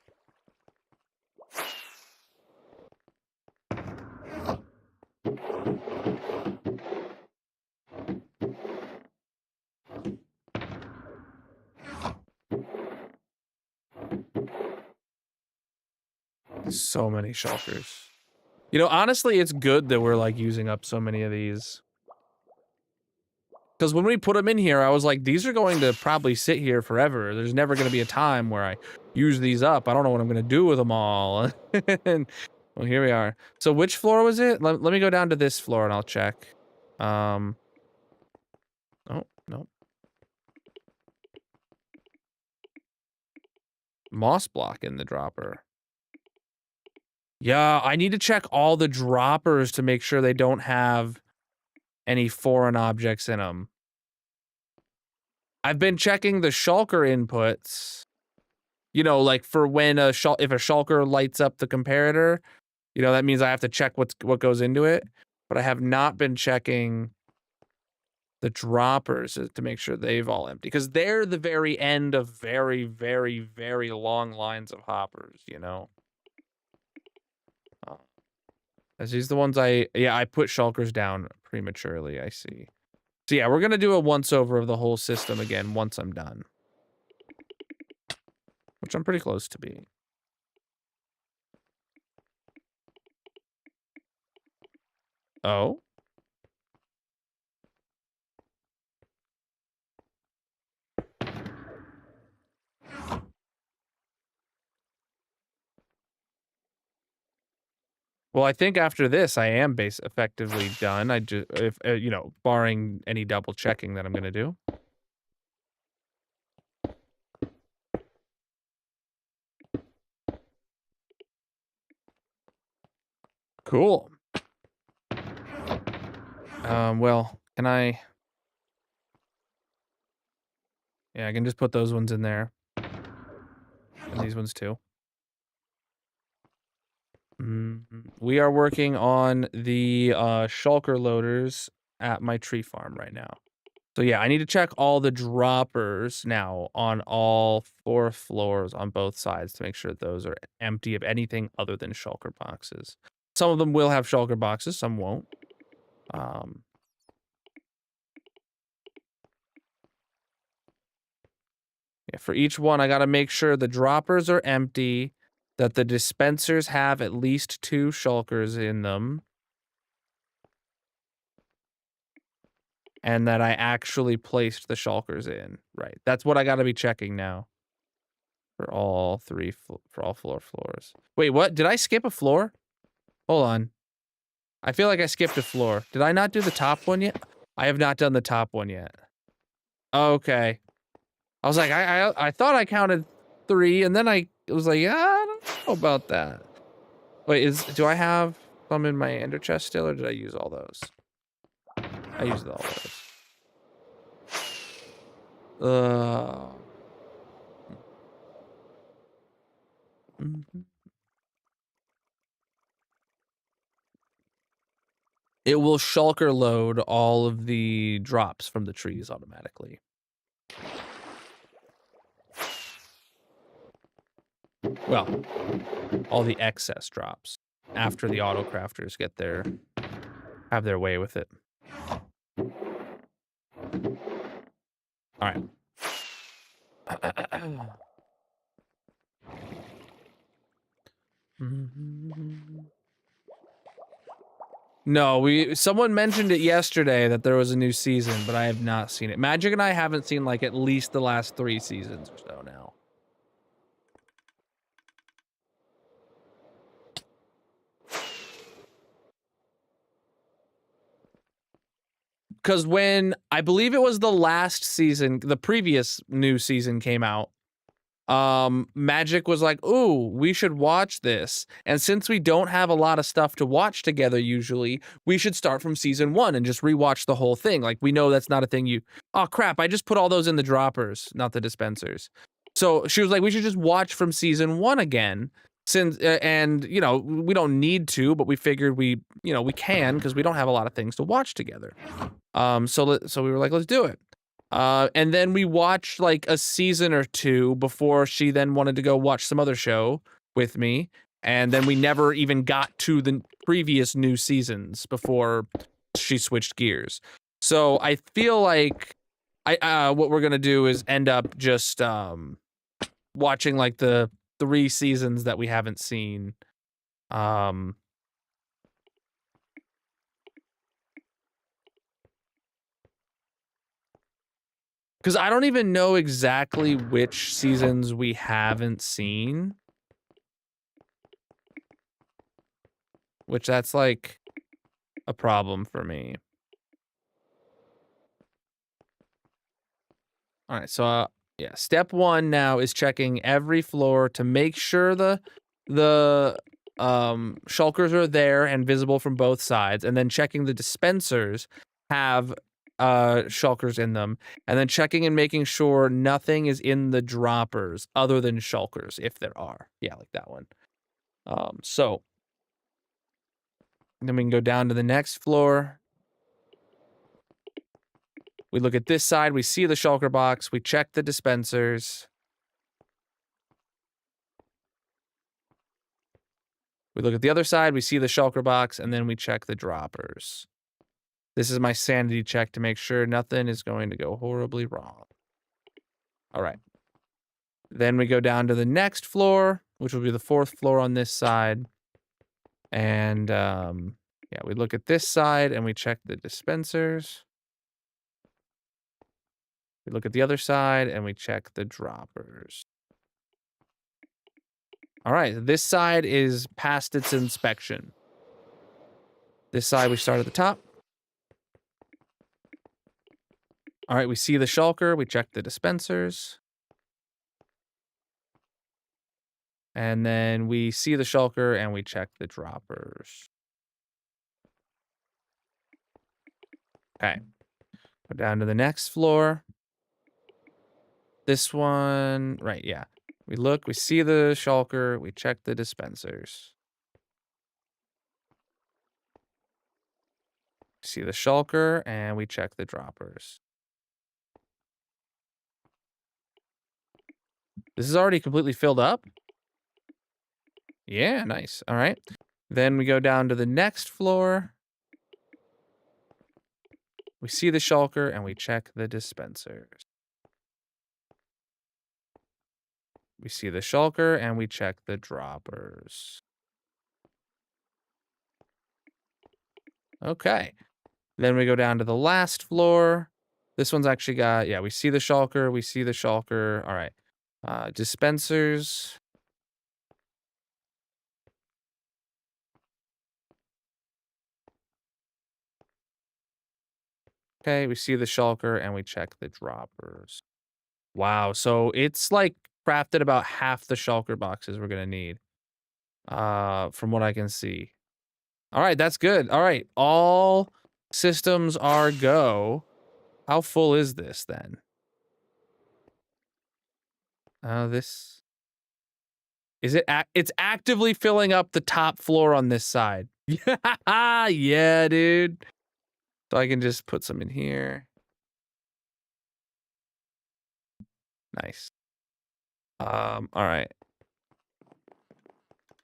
A: So many shulkers. You know, honestly, it's good that we're like using up so many of these. Because when we put them in here, I was like, these are going to probably sit here forever. There's never going to be a time where I use these up. I don't know what I'm going to do with them all. And, well, here we are. So which floor was it? Let me go down to this floor and I'll check. Oh, no. Moss block in the dropper. Yeah, I need to check all the droppers to make sure they don't have any foreign objects in them. I've been checking the shulker inputs. You know, like for when if a shulker lights up the comparator, you know, that means I have to check what goes into it. But I have not been checking the droppers to make sure they've all empty. Because they're the very end of very, very, very long lines of hoppers, you know? As these the ones I put shulkers down prematurely, I see. So yeah, we're gonna do a once-over of the whole system again once I'm done. Which I'm pretty close to being. Oh? Well, I think after this, I am effectively done. I just, if you know, barring any double checking that I'm gonna do. Cool. Well, can I? Yeah, I can just put those ones in there. And these ones too. We are working on the shulker loaders at my tree farm right now. So yeah, I need to check all the droppers now on all 4 floors on both sides to make sure those are empty of anything other than shulker boxes. Some of them will have shulker boxes, some won't. Yeah, for each one, I gotta make sure the droppers are empty, that the dispensers have at least 2 shulkers in them, and that I actually placed the shulkers in. Right, that's what I gotta be checking now. For all 3, for all 4 floors. Wait, what? Did I skip a floor? Hold on. I feel like I skipped a floor. Did I not do the top one yet? I have not done the top one yet. Okay. I was like, I thought I counted 3, and then I was like, yeah, I don't know about that. Wait, do I have some in my ender chest still, or did I use all those? I used all those. It will shulker load all of the drops from the trees automatically. Well, all the excess drops after the auto crafters have their way with it. All right. No, someone mentioned it yesterday that there was a new season, but I have not seen it. Magic and I haven't seen like at least the last 3 seasons or so now. Because when I believe it was the last season, the previous new season came out, Magic was like, ooh, we should watch this. And since we don't have a lot of stuff to watch together usually, we should start from season 1 and just rewatch the whole thing. Like, we know that's not a thing oh crap, I just put all those in the droppers, not the dispensers. So she was like, we should just watch from season 1 again. Since, and you know, we don't need to, but we figured we can, because we don't have a lot of things to watch together. So we were like, let's do it. And then we watched like a season or 2 before she then wanted to go watch some other show with me. And then we never even got to the previous new seasons before she switched gears. So I feel like what we're going to do is end up just watching like the 3 seasons that we haven't seen. Because I don't even know exactly which seasons we haven't seen. Which that's like a problem for me. All right, so yeah, step 1 now is checking every floor to make sure the shulkers are there and visible from both sides, and then checking the dispensers have shulkers in them, and then checking and making sure nothing is in the droppers other than shulkers, if there are. Yeah, like that one. So then we can go down to the next floor. We look at this side, we see the shulker box, we check the dispensers. We look at the other side, we see the shulker box, and then we check the droppers. This is my sanity check to make sure nothing is going to go horribly wrong. All right. Then we go down to the next floor, which will be the 4th floor on this side. And yeah, we look at this side and we check the dispensers. We look at the other side and we check the droppers. All right, this side is past its inspection. This side we start at the top. All right, we see the shulker, we check the dispensers. And then we see the shulker and we check the droppers. Okay. Go down to the next floor. This one, right, yeah. We look, we see the shulker, we check the dispensers. See the shulker and we check the droppers. This is already completely filled up? Yeah, nice. All right. Then we go down to the next floor. We see the shulker and we check the dispensers. We see the shulker and we check the droppers. Okay. Then we go down to the last floor. This one's actually got, yeah, we see the shulker. We see the shulker. All right. Dispensers. Okay, we see the shulker and we check the droppers. Wow, so it's like crafted about half the shulker boxes we're gonna need. From what I can see. All right, that's good. All right, all systems are go. How full is this then? This is it. It's actively filling up the top floor on this side. Yeah, dude. So I can just put some in here. Nice. All right.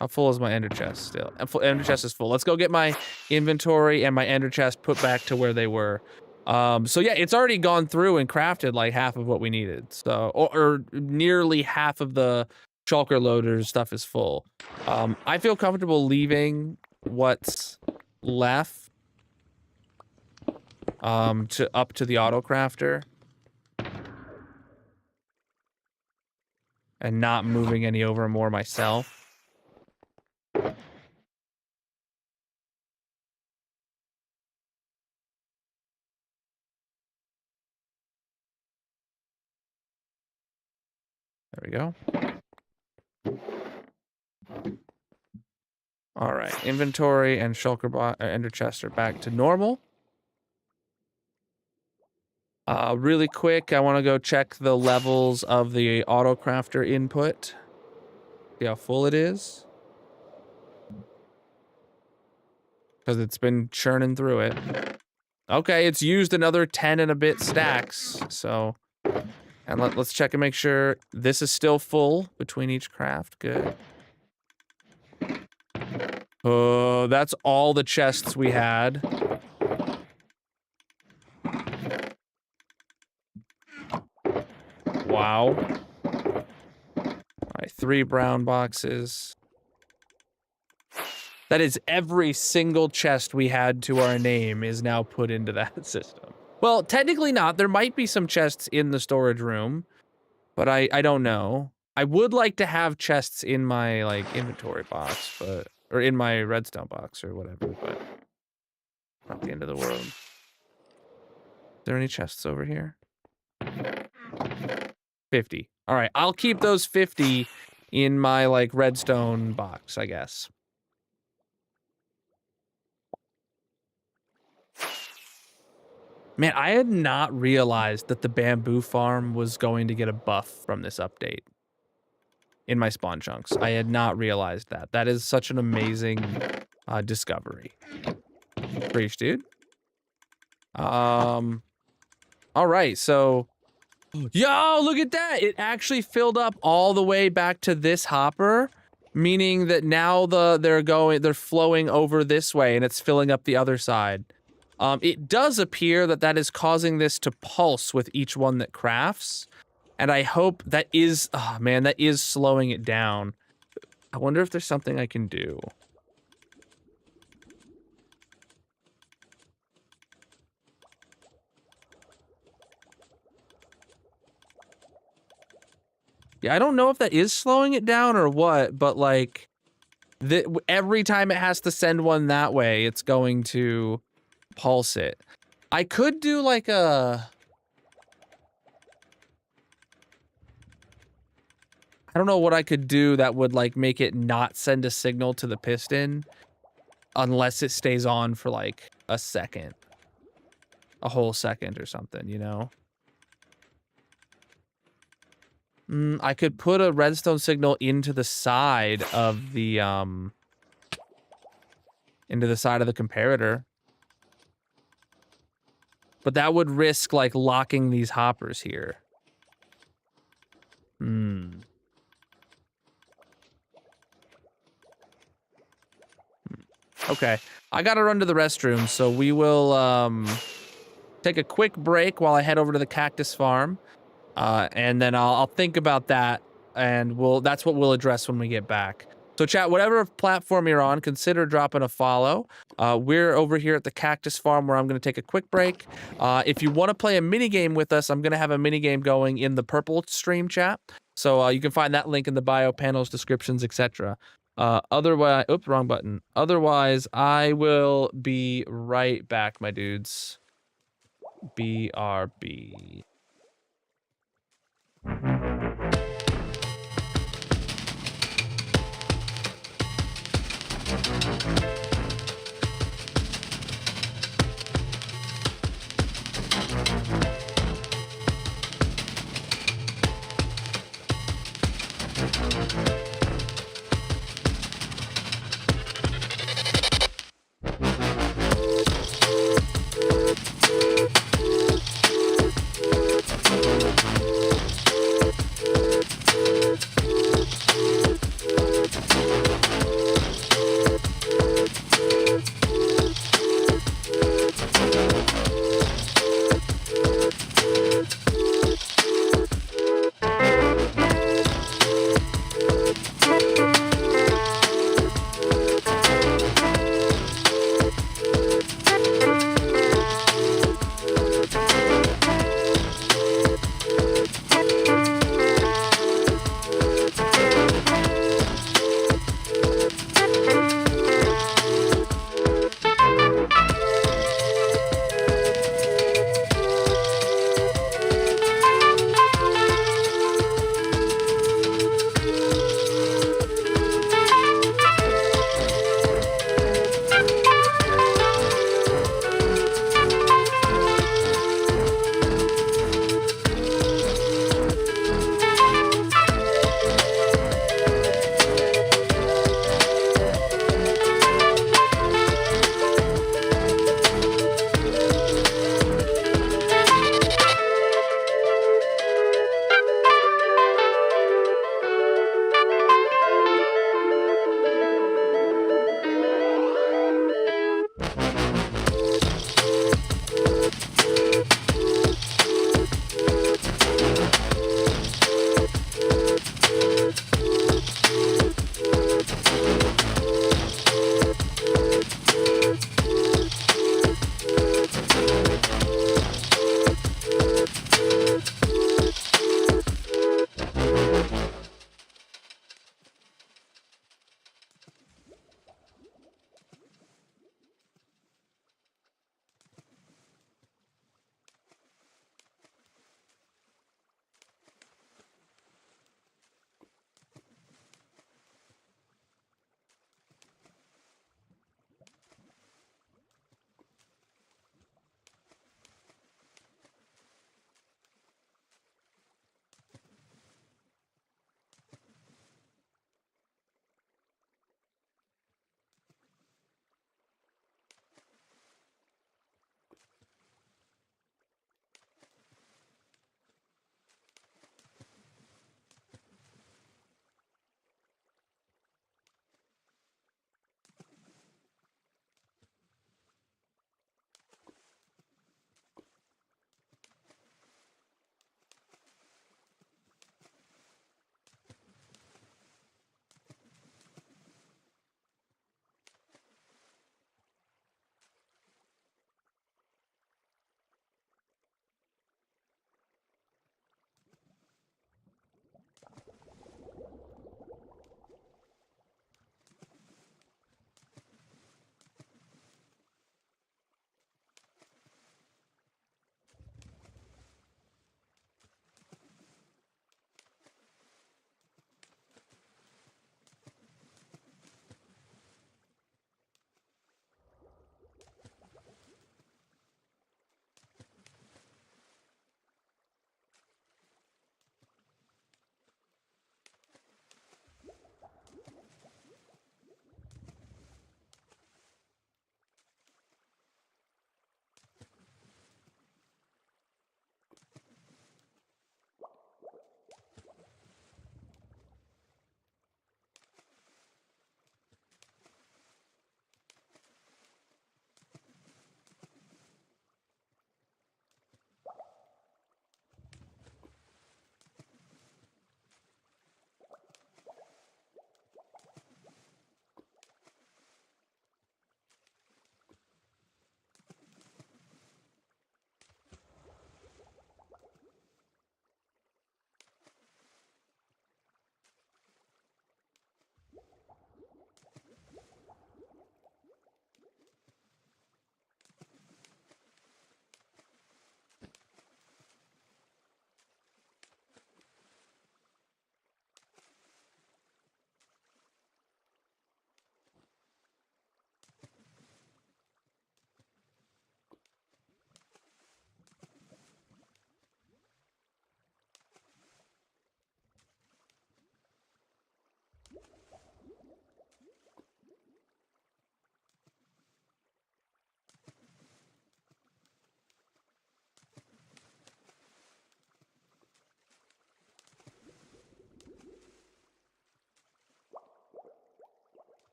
A: How full is my ender chest still? Ender chest is full. Let's go get my inventory and my ender chest put back to where they were. So yeah, it's already gone through and crafted like half of what we needed. So, or nearly half of the shulker loader's stuff is full. I feel comfortable leaving what's left to up to the auto crafter. And not moving any over more myself. There we go. All right, inventory and shulker ender chest are back to normal. Really quick, I want to go check the levels of the auto crafter input. See how full it is. Because it's been churning through it. Okay, it's used another 10 and a bit stacks. So, and let's check and make sure this is still full between each craft. Good. Oh, that's all the chests we had. Wow. All right, 3 brown boxes. That is every single chest we had to our name is now put into that system. Well, technically not. There might be some chests in the storage room, but I don't know. I would like to have chests in my like inventory box, but or in my redstone box or whatever, but not the end of the world. Is there any chests over here? 50. All right, I'll keep those 50 in my like redstone box, I guess. Man, I had not realized that the bamboo farm was going to get a buff from this update in my spawn chunks. I had not realized that. That is such an amazing discovery. Preach, dude. All right, so yo, look at that. It actually filled up all the way back to this hopper, meaning that now they're flowing over this way and it's filling up the other side. It does appear that that is causing this to pulse with each one that crafts. And I hope that is, oh man, that is slowing it down. I wonder if there's something I can do. Yeah, I don't know if that is slowing it down or what, but like, every time it has to send one that way, it's going to pulse it. I could do like a... I don't know what I could do that would like make it not send a signal to the piston unless it stays on for like a second. A whole second or something, you know? I could put a redstone signal into the side of the comparator. But that would risk like locking these hoppers here. Okay, I gotta run to the restroom, so we will take a quick break while I head over to the cactus farm. And then I'll think about that, and that's what we'll address when we get back. So chat, whatever platform you're on, consider dropping a follow. We're over here at the cactus farm where I'm going to take a quick break. If you want to play a minigame with us, I'm going to have a minigame going in the purple stream chat. So you can find that link in the bio panels, descriptions, etc. Otherwise, oops, wrong button. Otherwise, I will be right back, my dudes. BRB.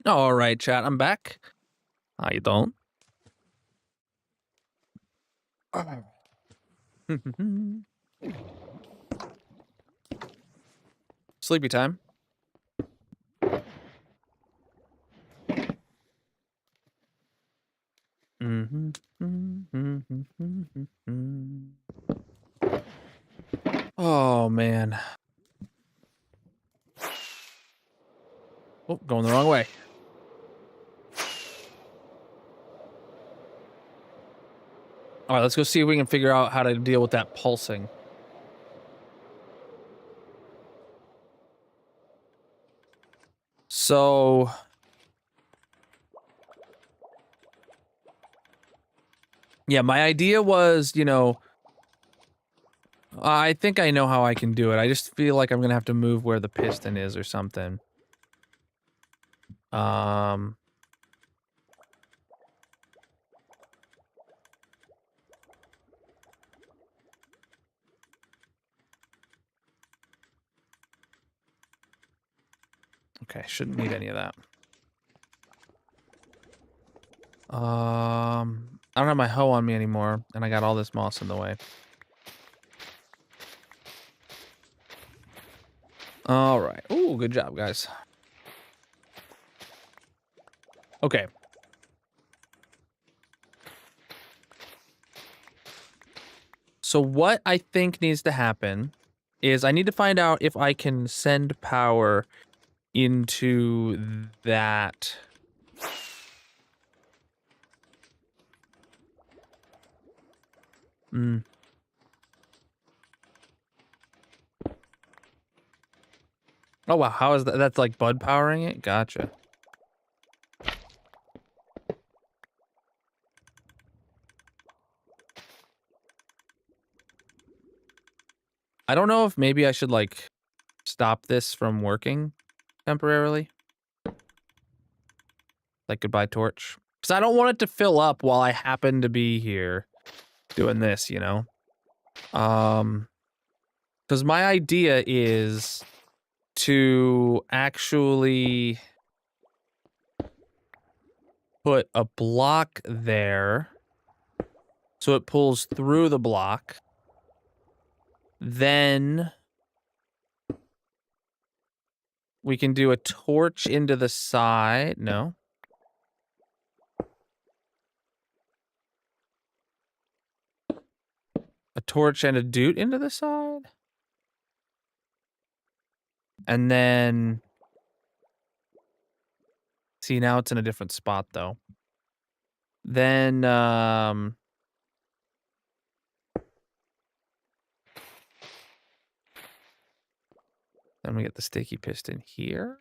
A: All right, chat. I'm back. How you doing? Sleepy time. Oh man. Oh, going the wrong way. All right, let's go see if we can figure out how to deal with that pulsing. So, yeah, my idea was, you know, I think I know how I can do it. I just feel like I'm gonna have to move where the piston is or something. Okay, shouldn't need any of that. I don't have my hoe on me anymore, and I got all this moss in the way. All right. Ooh, good job, guys. Okay. So what I think needs to happen is I need to find out if I can send power into that. Oh, wow. How is that? That's like bud powering it? Gotcha. I don't know if maybe I should like stop this from working temporarily. Like goodbye torch. Because I don't want it to fill up while I happen to be here doing this, you know? Because my idea is to actually put a block there so it pulls through the block. Then we can do a torch into the side. No. A torch and a doot into the side. And then... See, now it's in a different spot, though. Then, Then we get the sticky piston here.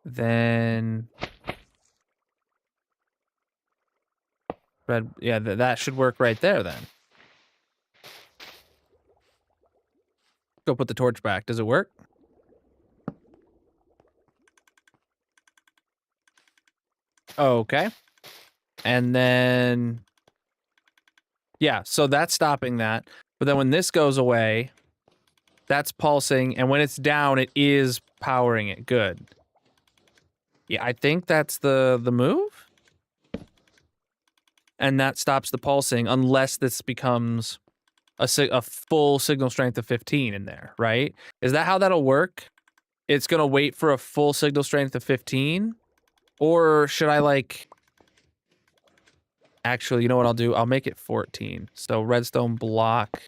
A: Then... Red, yeah, that should work right there, then. Go put the torch back. Does it work? Okay. And then... Yeah, so that's stopping that. But then when this goes away, that's pulsing. And when it's down, it is powering it. Good. Yeah, I think that's the move. And that stops the pulsing unless this becomes a full signal strength of 15 in there, right? Is that how that'll work? It's going to wait for a full signal strength of 15? Or should I, like... Actually, you know what I'll do? I'll make it 14. So redstone block.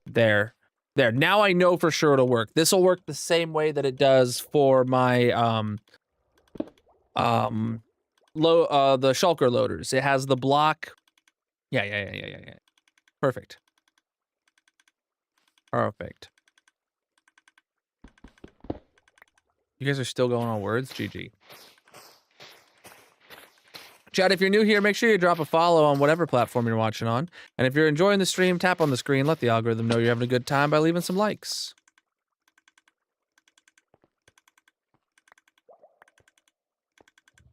A: There. There. Now I know for sure it'll work. This will work the same way that it does for my, the Shulker loaders. It has the block. Yeah. Perfect. Perfect. You guys are still going on words? GG. Chat, if you're new here, make sure you drop a follow on whatever platform you're watching on. And if you're enjoying the stream, tap on the screen, let the algorithm know you're having a good time by leaving some likes.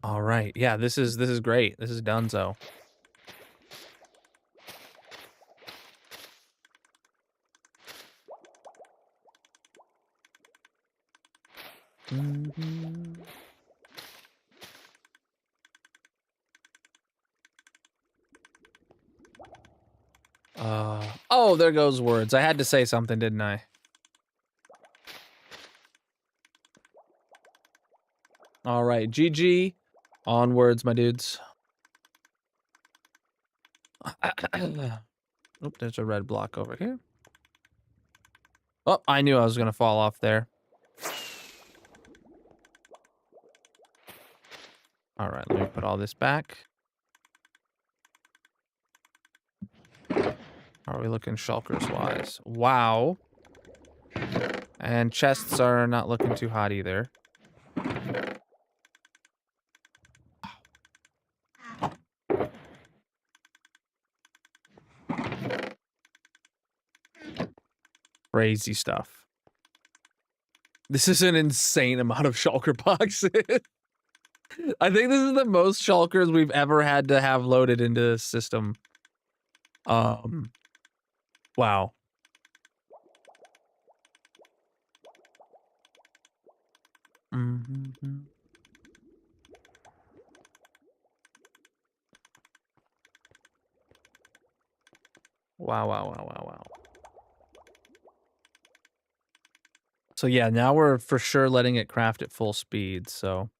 A: All right. Yeah, this is great. This is donezo. Mhm. Oh, there goes words. I had to say something, didn't I? All right, GG. Onwards, my dudes. Oop, there's a red block over here. Oh, I knew I was gonna fall off there. All right, let me put all this back. How are we looking shulkers wise? Wow. And chests are not looking too hot either. Crazy stuff. This is an insane amount of shulker boxes. I think this is the most shulkers we've ever had to have loaded into this system. Wow. Mm-hmm. Wow, wow, wow, wow, wow. So yeah, now we're for sure letting it craft at full speed, so.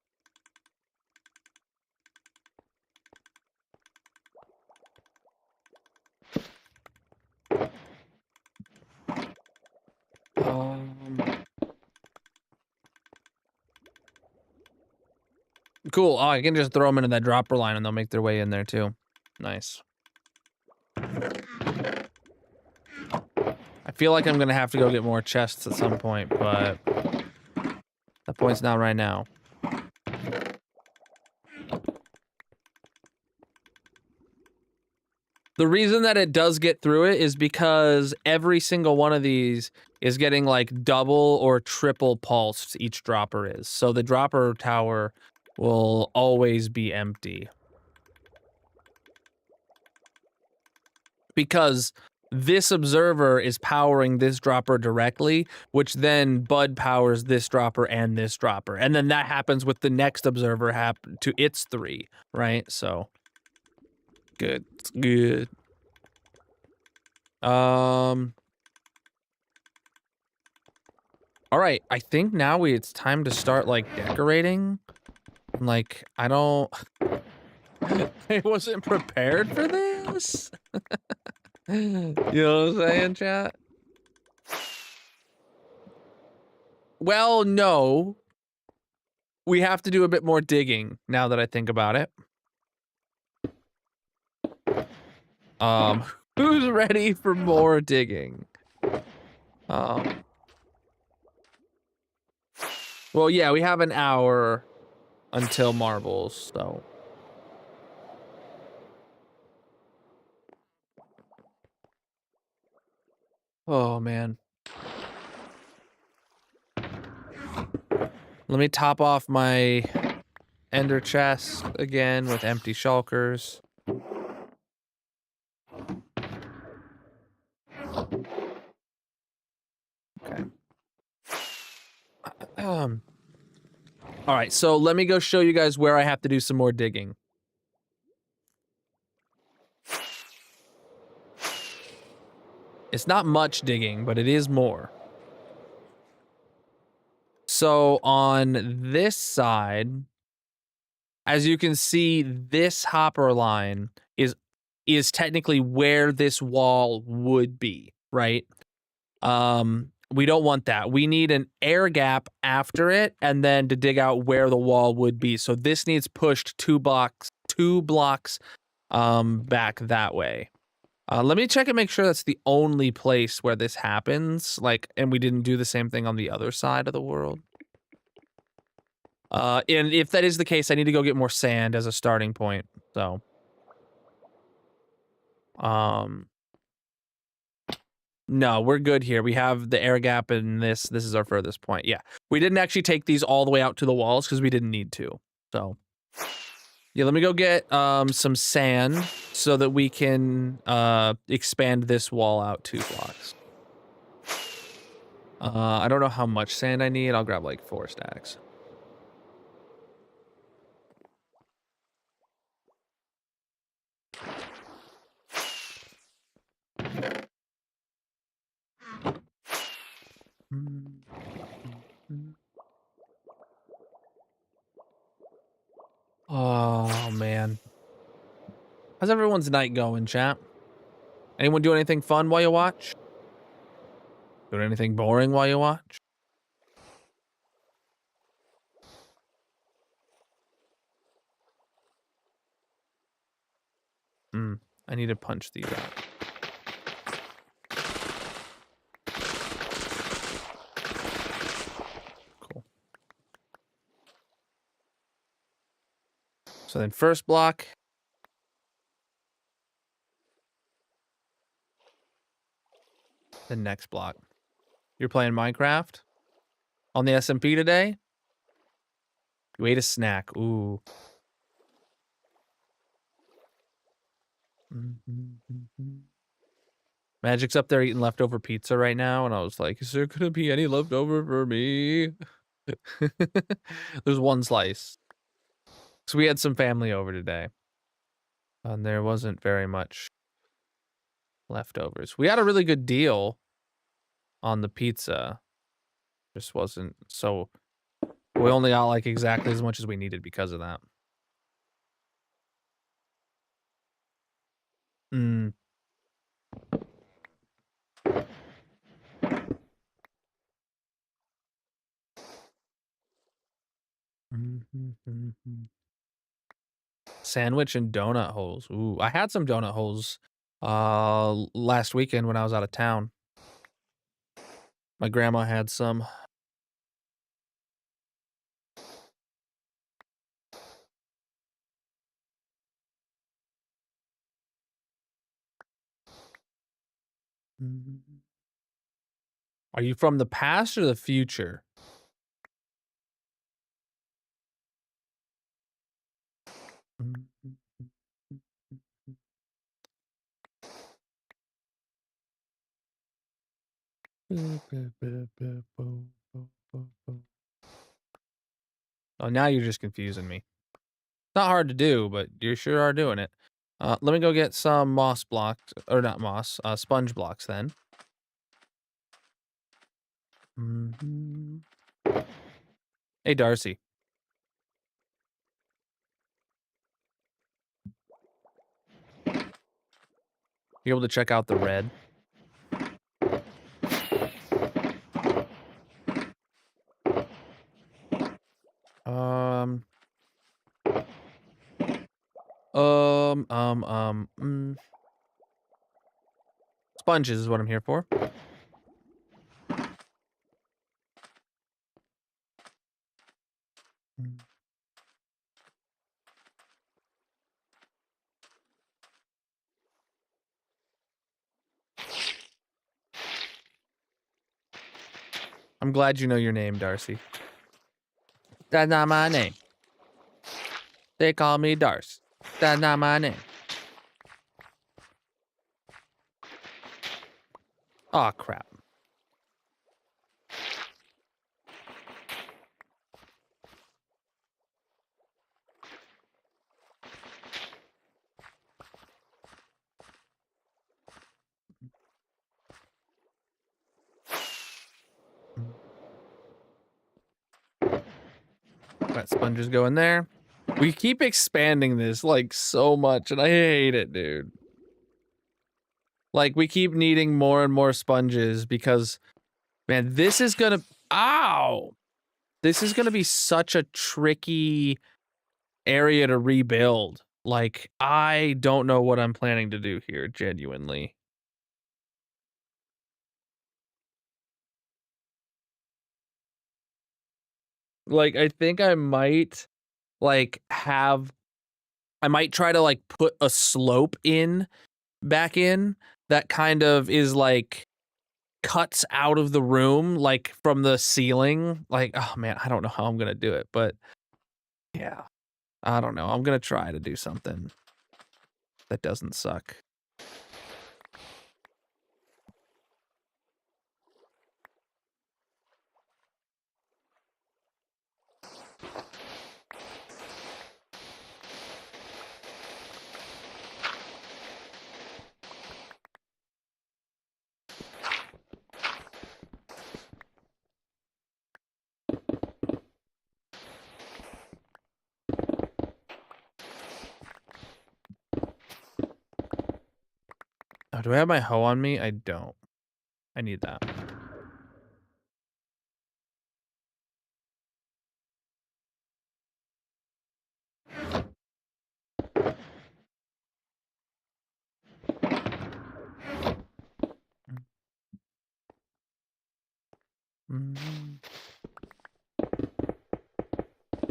A: Cool. Oh, I can just throw them into that dropper line and they'll make their way in there too. Nice. I feel like I'm gonna have to go get more chests at some point, but that point's not right now. The reason that it does get through it is because every single one of these is getting like double or triple pulsed, each dropper is. So the dropper tower will always be empty. Because this observer is powering this dropper directly, which then Bud powers this dropper and this dropper. And then that happens with the next observer to its 3, right? So good. It's good. All right, I think now it's time to start like decorating. Like, I don't I wasn't prepared for this. You know what I'm saying, chat? Well, no. We have to do a bit more digging now that I think about it. Who's ready for more digging? Well, yeah, we have an hour until marbles, so. Oh, man. Let me top off my ender chest again with empty shulkers. Okay. All right, so let me go show you guys where I have to do some more digging. It's not much digging, but it is more. So on this side, as you can see, this hopper line is technically where this wall would be, right? We don't want that. We need an air gap after it and then to dig out where the wall would be. So this needs pushed 2 blocks back that way. Let me check and make sure that's the only place where this happens, like, and we didn't do the same thing on the other side of the world. And if that is the case, I need to go get more sand as a starting point, so. No, we're good here. We have the air gap and this is our furthest point. Yeah, we didn't actually take these all the way out to the walls because we didn't need to, so. Yeah, let me go get some sand so that we can expand this wall out 2 blocks. I don't know how much sand I need. I'll grab like 4 stacks. Oh, man. How's everyone's night going, chat? Anyone do anything fun while you watch? Doing anything boring while you watch? I need to punch these out. Cool. So then first block. The next block. You're playing Minecraft? On the SMP today? You ate a snack. Ooh. Magic's up there eating leftover pizza right now, and I was like, is there gonna be any leftover for me? There's 1 slice. So we had some family over today. And there wasn't very much leftovers. We had a really good deal on the pizza. Just wasn't so... We only got like exactly as much as we needed because of that. Sandwich and donut holes. Ooh, I had some donut holes last weekend when I was out of town. My grandma had some. Are you from the past or the future? Oh, now you're just confusing me. It's not hard to do, but you sure are doing it. Let me go get some moss blocks, or not moss, sponge blocks then. Hey, Darcy. You able to check out the red? Sponges is what I'm here for. I'm glad you know your name, Darcy. That's not my name. They call me Darce. That's not my name. Aw, crap. That sponges go in there. We keep expanding this, like, so much, and I hate it, dude. Like, we keep needing more and more sponges because, man, this is gonna... Ow! This is gonna be such a tricky area to rebuild. Like, I don't know what I'm planning to do here, genuinely. Like, I think I might, like, have... I might try to, like, put a slope back in, that kind of is, like, cuts out of the room, like, from the ceiling. Like, oh, man, I don't know how I'm gonna do it, but, yeah. I don't know. I'm gonna try to do something that doesn't suck. Do I have my hoe on me? I don't. I need that.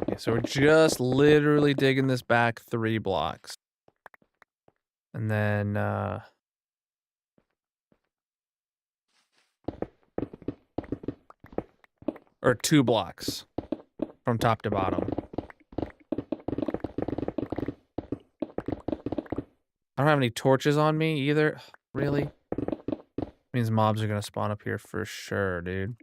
A: Okay, so we're just literally digging this back 3 blocks. And then, or 2 blocks from top to bottom. I don't have any torches on me either. Really? Means mobs are gonna spawn up here for sure, dude.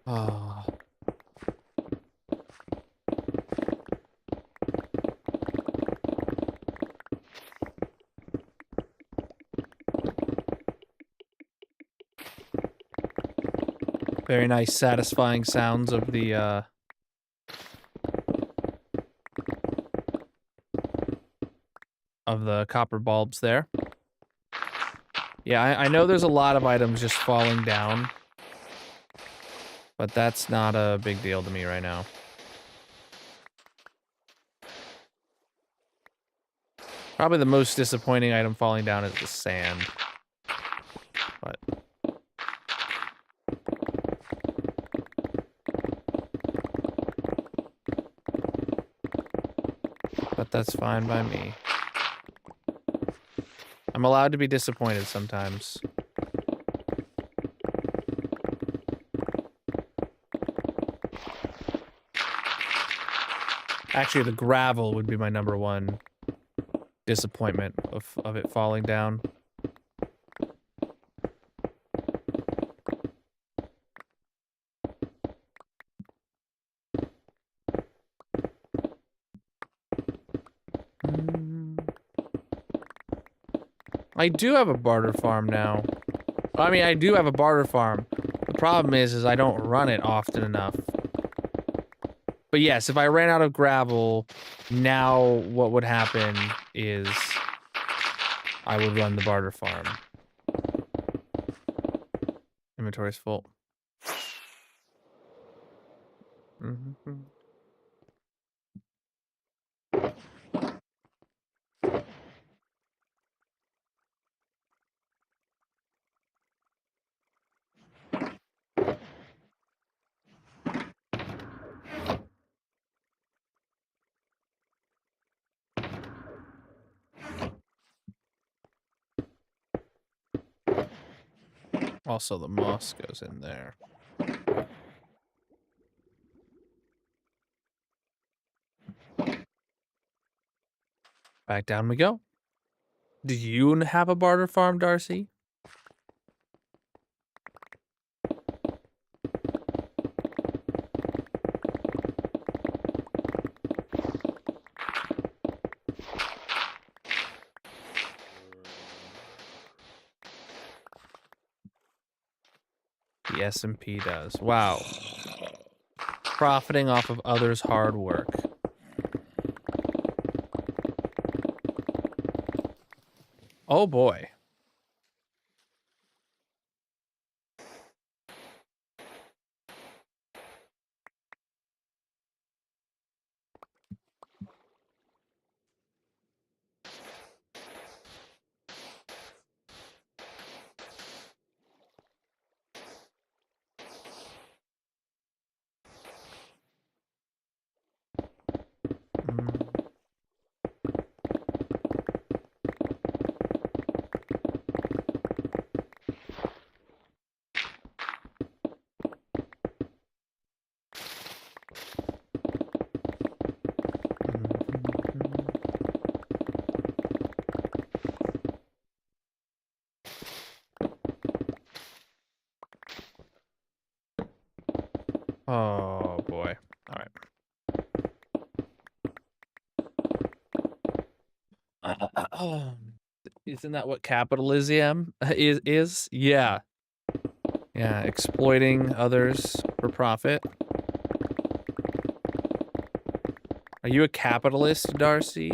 A: Oh. Very nice, satisfying sounds of the copper bulbs there. Yeah, I know there's a lot of items just falling down, but that's not a big deal to me right now. Probably the most disappointing item falling down is the sand. But that's fine by me. I'm allowed to be disappointed sometimes. Actually, the gravel would be my #1 disappointment of it falling down. I do have a barter farm now. I mean, I do have a barter farm. The problem is I don't run it often enough. But yes, if I ran out of gravel, now what would happen is I would run the barter farm. Inventory's full. Also, the moss goes in there. Back down we go. Do you have a barter farm, Darcy? The S&P does. Wow. Profiting off of others' hard work. Oh boy. Oh boy. All right. Isn't that what capitalism is? Yeah. Yeah, exploiting others for profit. Are you a capitalist, Darcy?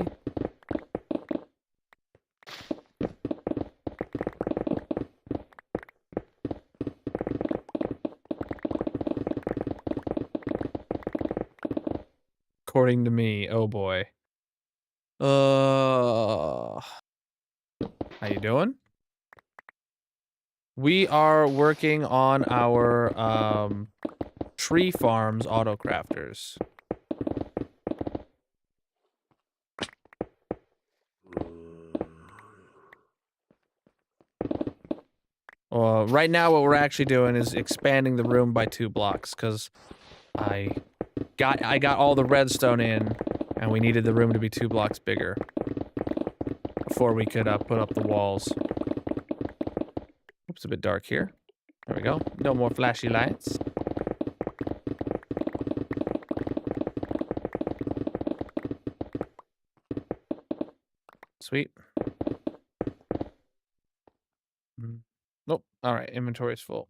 A: According to me, oh boy. How you doing? We are working on our tree farms autocrafters. Right now what we're actually doing is expanding the room by 2 blocks because I got all the redstone in and we needed the room to be 2 blocks bigger before we could put up the walls. Oops, a bit dark here. There we go. No more flashy lights. Sweet. Nope. All right, inventory is full.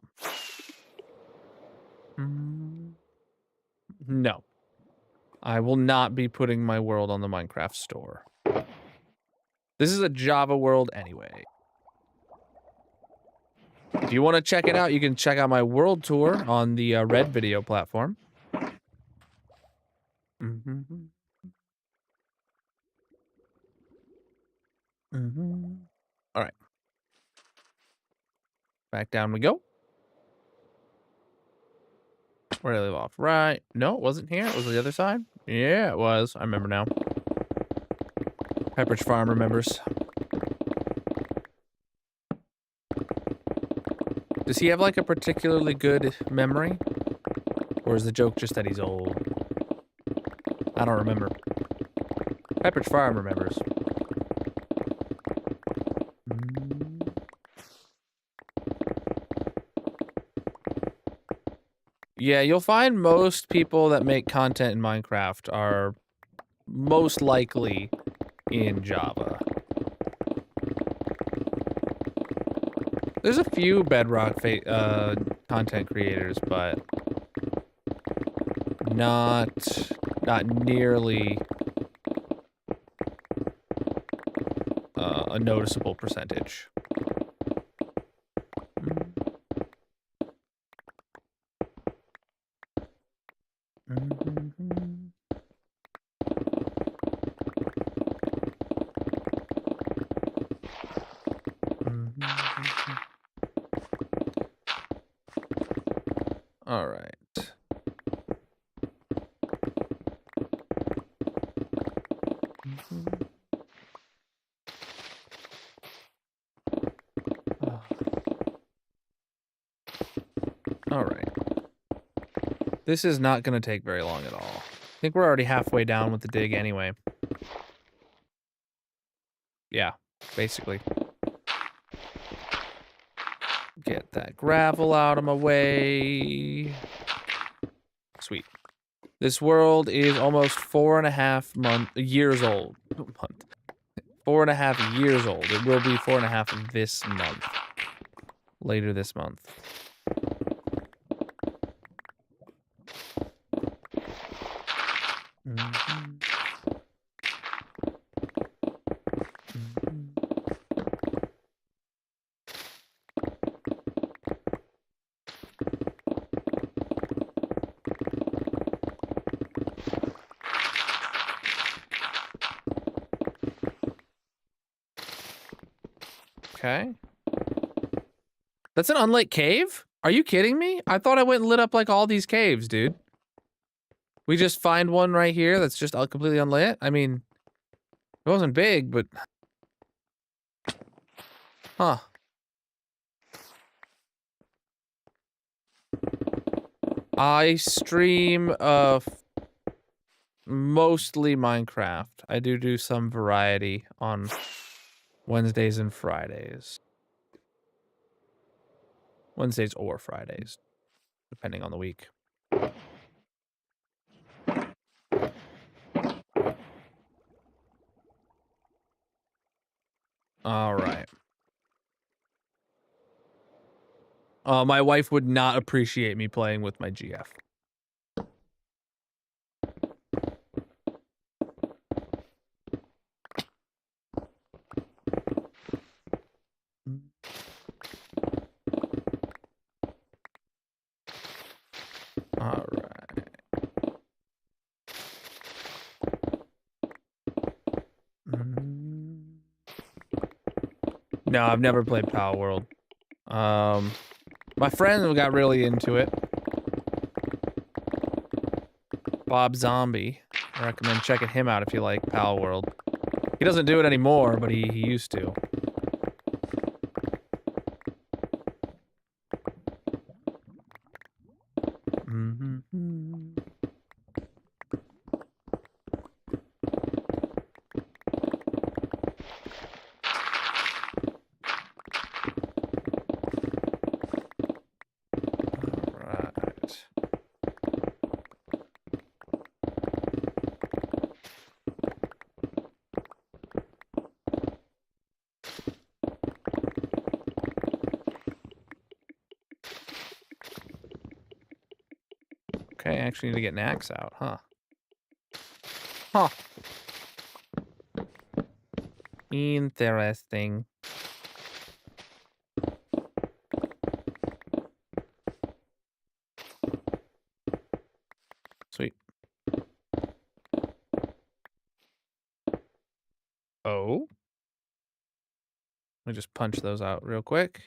A: No. I will not be putting my world on the Minecraft store. This is a Java world anyway. If you want to check it out, you can check out my world tour on the Red Video platform. All right. Back down we go. Where did I leave off? Right. No, it wasn't here. It was the other side. Yeah, it was. I remember now. Pepperidge Farm remembers. Does he have like a particularly good memory? Or is the joke just that he's old? I don't remember. Pepperidge Farm remembers. Yeah, you'll find most people that make content in Minecraft are most likely in Java. There's a few Bedrock content creators, but not nearly a noticeable percentage. All right. All right. This is not going to take very long at all. I think we're already halfway down with the dig anyway. Yeah, basically. Get that gravel out of my way. Sweet. This world is almost 4.5 years old. 4.5 years old. It will be 4.5 this month. Later this month. Okay. That's an unlit cave? Are you kidding me? I thought I went and lit up like all these caves, dude. We just find one right here that's just completely unlit? I mean, it wasn't big, but... Huh. I stream, mostly Minecraft. I do some variety on Wednesdays and Fridays. Wednesdays or Fridays, depending on the week. All right. My wife would not appreciate me playing with my GF. All right. No, I've never played Power World. My friend got really into it. Bob Zombie. I recommend checking him out if you like Power World. He doesn't do it anymore, but he used to. Okay, I actually need to get an axe out, huh? Huh. Interesting. Sweet. Oh? Let me just punch those out real quick.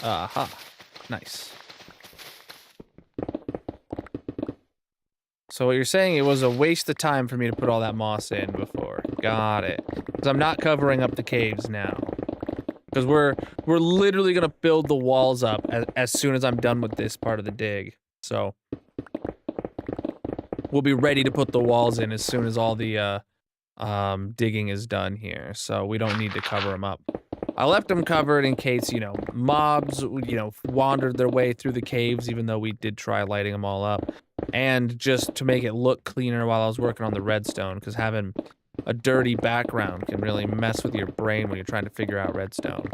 A: Aha. Nice. So what you're saying, it was a waste of time for me to put all that moss in before. Got it. Because I'm not covering up the caves now. Because we're literally going to build the walls up as soon as I'm done with this part of the dig. So we'll be ready to put the walls in as soon as all the digging is done here. So we don't need to cover them up. I left them covered in case, you know, mobs, you know, wandered their way through the caves, even though we did try lighting them all up. And just to make it look cleaner while I was working on the redstone, because having a dirty background can really mess with your brain when you're trying to figure out redstone.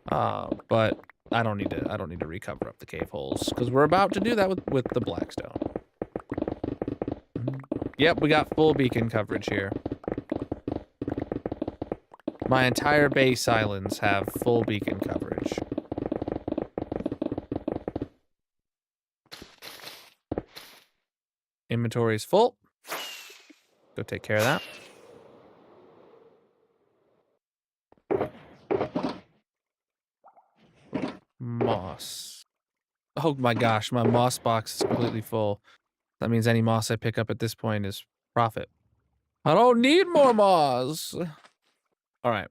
A: But I don't need to recover up the cave holes, because we're about to do that with the blackstone. Yep, we got full beacon coverage here. My entire base islands have full beacon coverage. Inventory is full. Go take care of that. Moss. Oh my gosh, my moss box is completely full. That means any moss I pick up at this point is profit. I don't need more moss. All right.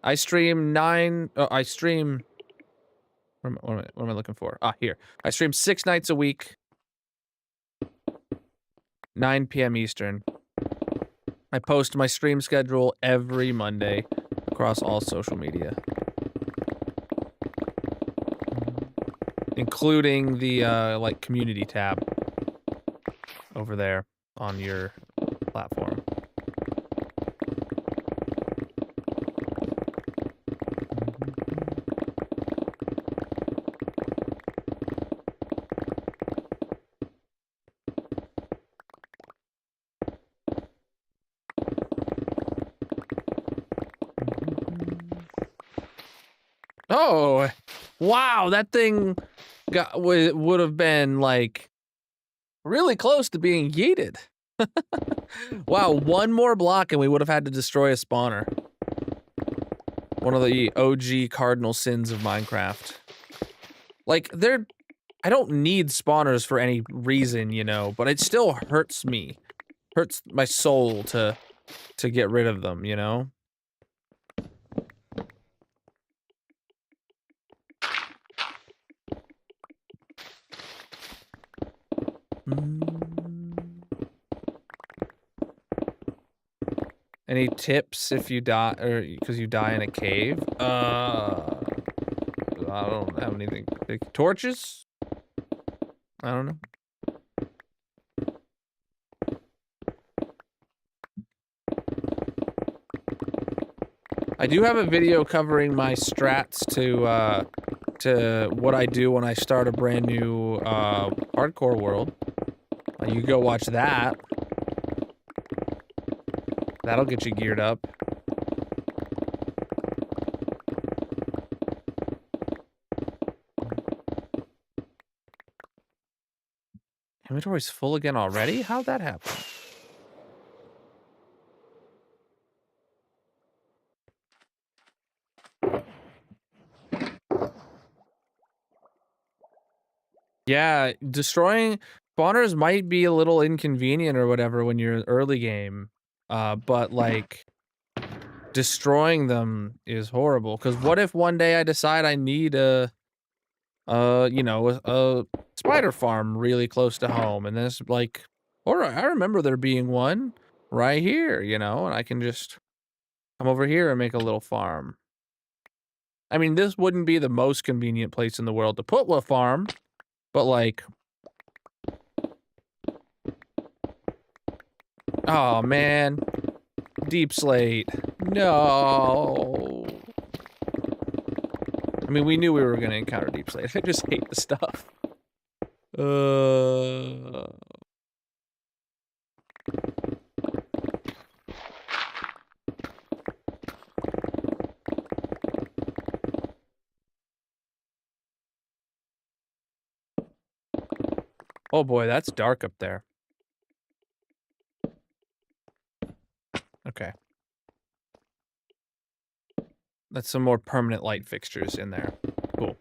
A: I stream I stream. What am I looking for? Ah, here. I stream 6 nights a week. 9 p.m. Eastern. I post my stream schedule every Monday across all social media. Including the, like, community tab over there on your platform. Oh, wow, that thing would have been, like, really close to being yeeted. Wow, one more block and we would have had to destroy a spawner. One of the OG cardinal sins of Minecraft. Like, I don't need spawners for any reason, you know, but it still hurts me. Hurts my soul to get rid of them, you know? Any tips if you die, or because you die in a cave? I don't have anything. Like, torches? I don't know. I do have a video covering my strats to what I do when I start a brand new hardcore world. You go watch that. That'll get you geared up. Inventory's full again already? How'd that happen? Yeah, destroying spawners might be a little inconvenient or whatever when you're early game, but like destroying them is horrible. Because what if one day I decide I need you know, a spider farm really close to home, and then it's like, all right, I remember there being one right here, you know, and I can just come over here and make a little farm. I mean, this wouldn't be the most convenient place in the world to put a farm, but like, oh man, deep slate, no. I mean, we knew we were gonna encounter deep slate. I just hate the stuff. Oh boy, that's dark up there. Okay. That's some more permanent light fixtures in there. Cool.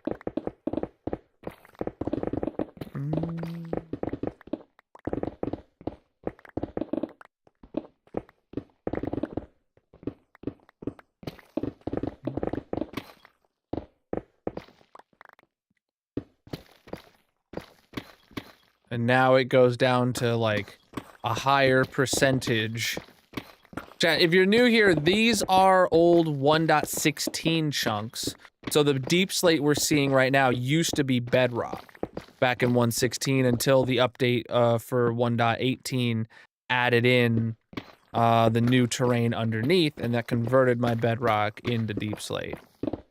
A: And now it goes down to like a higher percentage. Chat, if you're new here, these are old 1.16 chunks. So the deep slate we're seeing right now used to be bedrock back in 1.16 until the update for 1.18 added in the new terrain underneath, and that converted my bedrock into deep slate.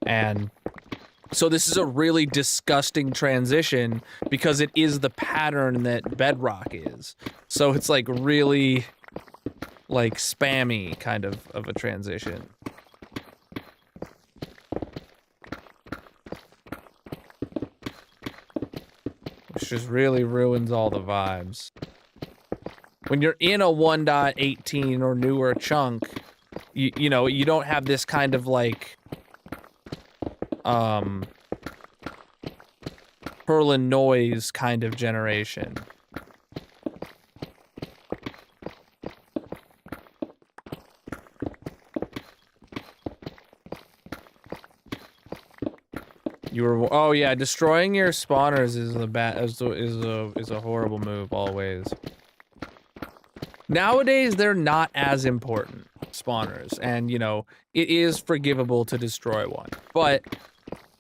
A: And so this is a really disgusting transition because it is the pattern that bedrock is. So it's like really like spammy kind of a transition. Which just really ruins all the vibes. When you're in a 1.18 or newer chunk, you know, you don't have this kind of like Perlin noise kind of generation. Oh yeah, destroying your spawners is a horrible move always. Nowadays they're not as important, spawners, and you know, it is forgivable to destroy one. But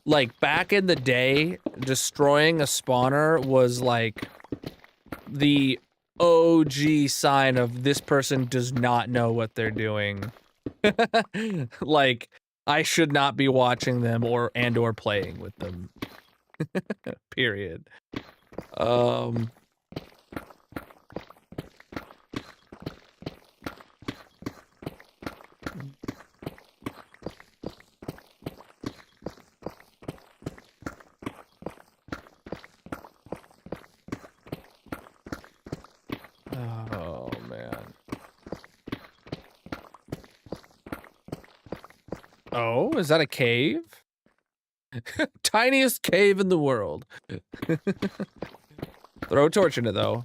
A: like back in the day, destroying a spawner was like the OG sign of this person does not know what they're doing. Like, I should not be watching them or playing with them. Period. Oh man. Oh, is that a cave? Tiniest cave in the world. Throw a torch in it, though.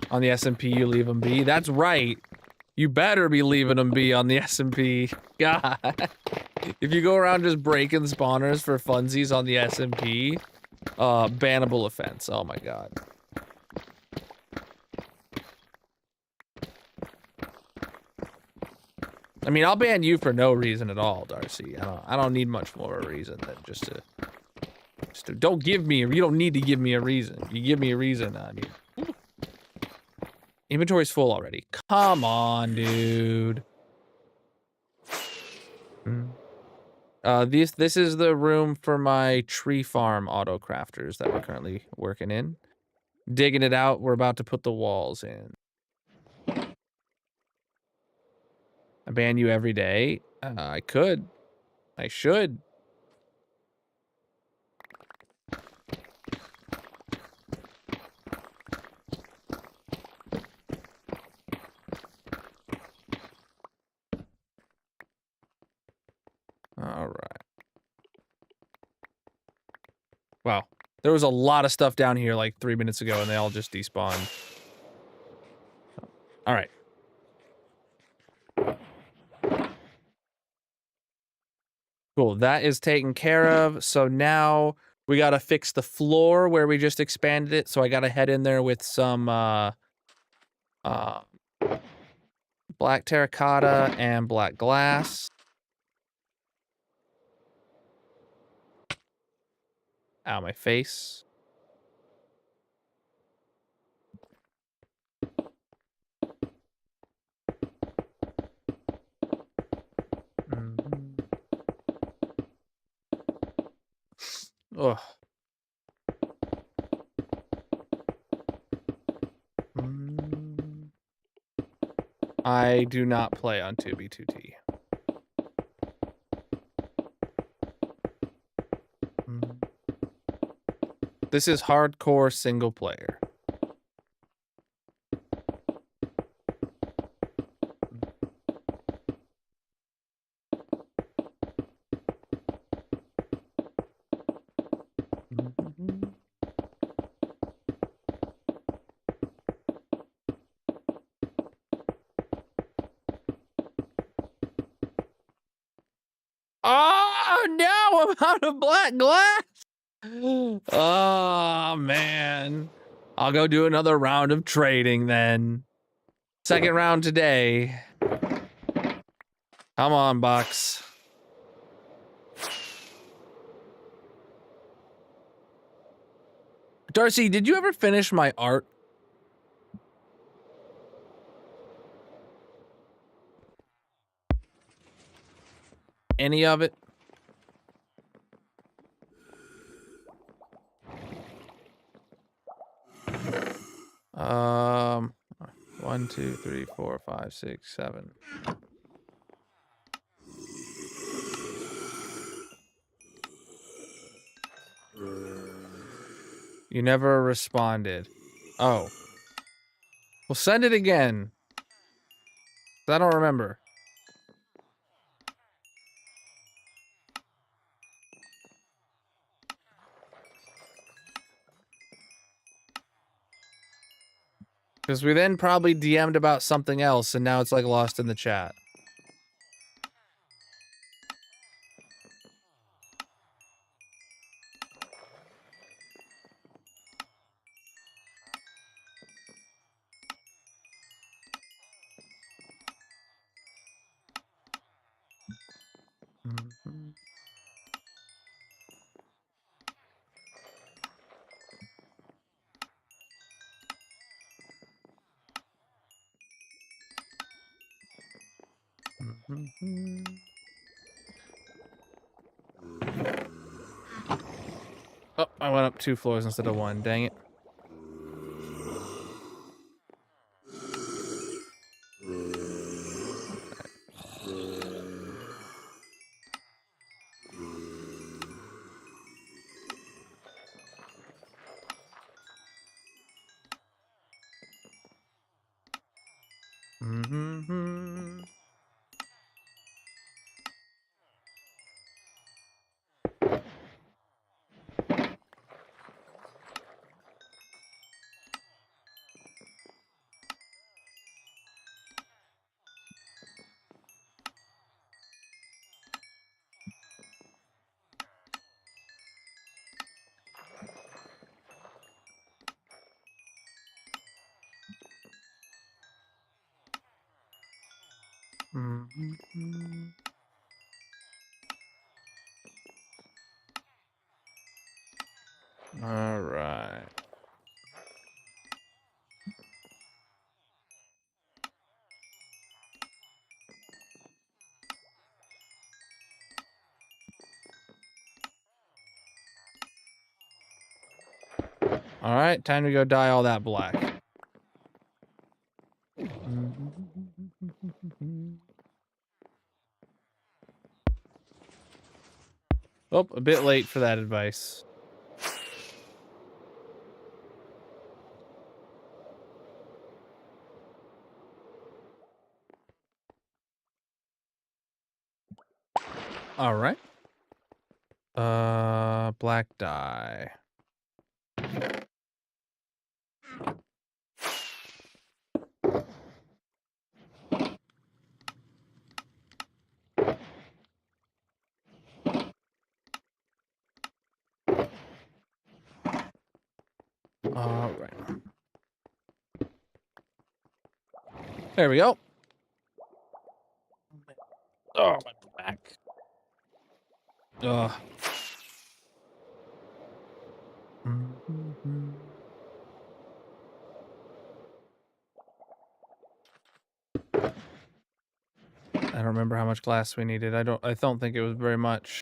A: On the SMP, you leave them be. That's right. You better be leaving them be on the SMP. God. If you go around just breaking spawners for funsies on the SMP, bannable offense. Oh my god. I mean, I'll ban you for no reason at all, Darcy. I don't need much more of a reason than just to don't give me. You don't need to give me a reason. You give me a reason. I mean, Inventory's full already. Come on, dude. This is the room for my tree farm auto crafters that we're currently working in. Digging it out. We're about to put the walls in. I ban you every day. I could. I should. All right. Wow. There was a lot of stuff down here like 3 minutes ago and they all just despawned. All right. Cool. That is taken care of. So now we got to fix the floor where we just expanded it. So I got to head in there with some black terracotta and black glass. Ow, my face. Ugh. I do not play on 2B2T. This is hardcore single player. Oh, no, I'm out of black glass. Oh, man. I'll go do another round of trading then. Second round today. Come on, Bucks. Darcy, did you ever finish my art? Any of it? Um, 1, 2, 3, 4, 5, 6, 7. You never responded. Oh. Well, send it again. I don't remember. Because we then probably DM'd about something else, and now it's like lost in the chat. Oh, I went up 2 floors instead of 1. Dang it. All right. All right, time to go dye all that black. Oh, a bit late for that advice. All right. Black dye. All right. There we go. Oh, my back. Ugh. I don't remember how much glass we needed. I don't think it was very much.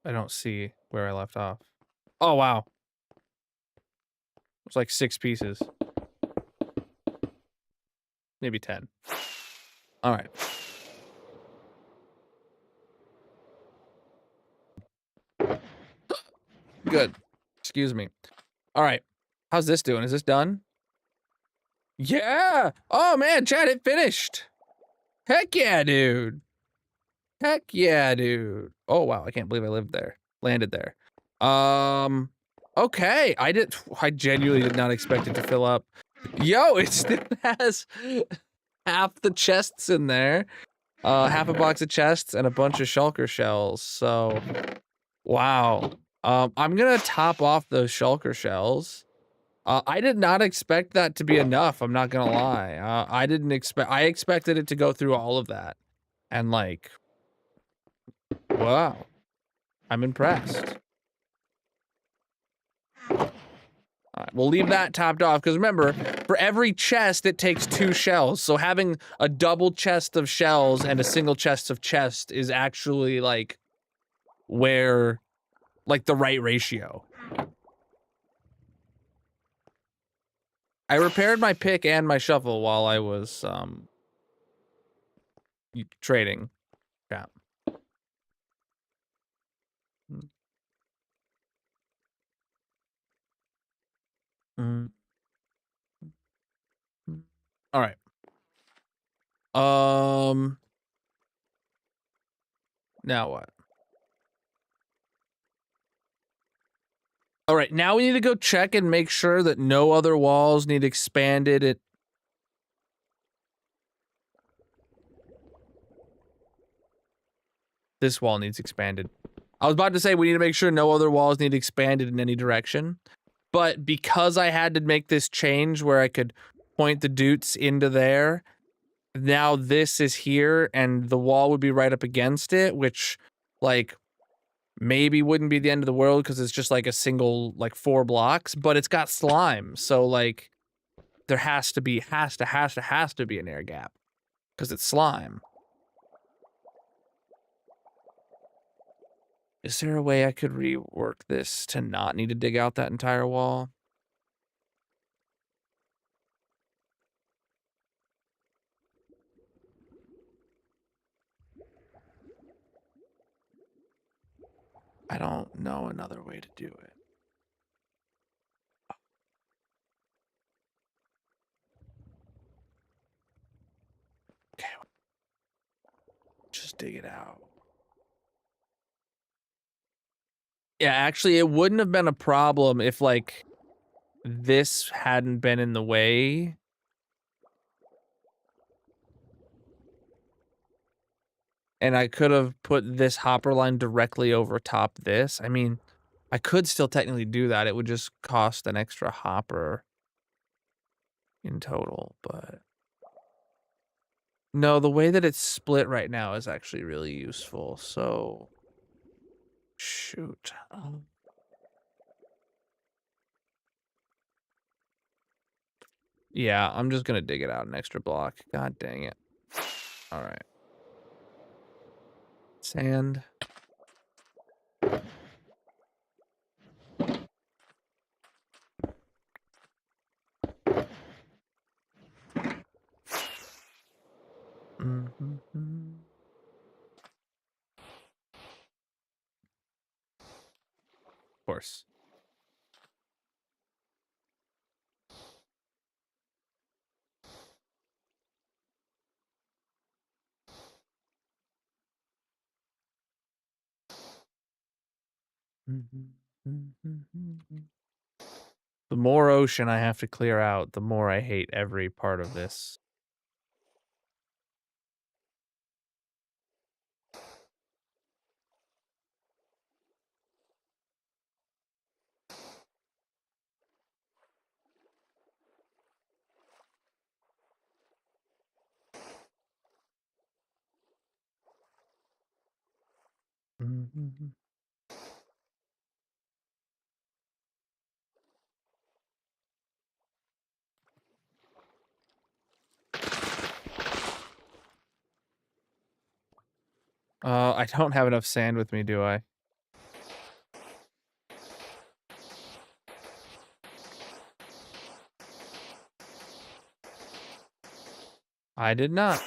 A: I don't see where I left off. Oh, wow. It was like 6 pieces. Maybe 10. All right. Good. Excuse me. All right. How's this doing? Is this done? Yeah. Oh, man, Chad, it finished. Heck yeah, dude. Heck yeah, dude. Oh, wow. I can't believe I landed there. Okay. I genuinely did not expect it to fill up. Yo, it still has half the chests in there. Half a box of chests and a bunch of shulker shells. So, wow. I'm gonna top off those shulker shells. I did not expect that to be enough. I'm not gonna lie. I expected it to go through all of that. And like, wow. I'm impressed. All right, we'll leave that topped off because remember, for every chest, it takes 2 shells. So having a double chest of shells and a single chest of chest is actually like where, like the right ratio. I repaired my pick and my shovel while I was trading. Yeah. Mm. All right. Now what? All right, now we need to go check and make sure that no other walls need expanded. This wall needs expanded. I was about to say we need to make sure no other walls need expanded in any direction. But because I had to make this change where I could point the doots into there, now this is here and the wall would be right up against it, which like maybe wouldn't be the end of the world because it's just like a single like 4 blocks, but it's got slime. So like there has to be an air gap because it's slime. Is there a way I could rework this to not need to dig out that entire wall? I don't know another way to do it. Okay. Just dig it out. Yeah, actually, it wouldn't have been a problem if, like, this hadn't been in the way. And I could have put this hopper line directly over top this. I mean, I could still technically do that. It would just cost an extra hopper in total, but... No, the way that it's split right now is actually really useful, so... Shoot. Yeah, I'm just gonna dig it out an extra block. God dang it. All right. Sand. course. The more ocean I have to clear out, the more I hate every part of this. I don't have enough sand with me, do I? I did not.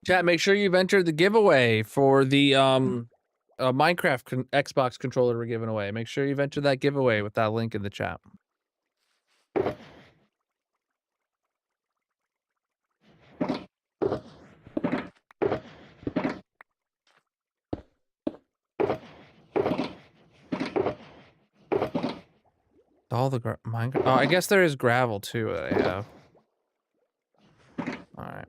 A: Chat, make sure you've entered the giveaway for the Minecraft Xbox controller we're giving away. Make sure you've entered that giveaway with that link in the chat. All the Minecraft. Oh, I guess there is gravel too. That I have. All right.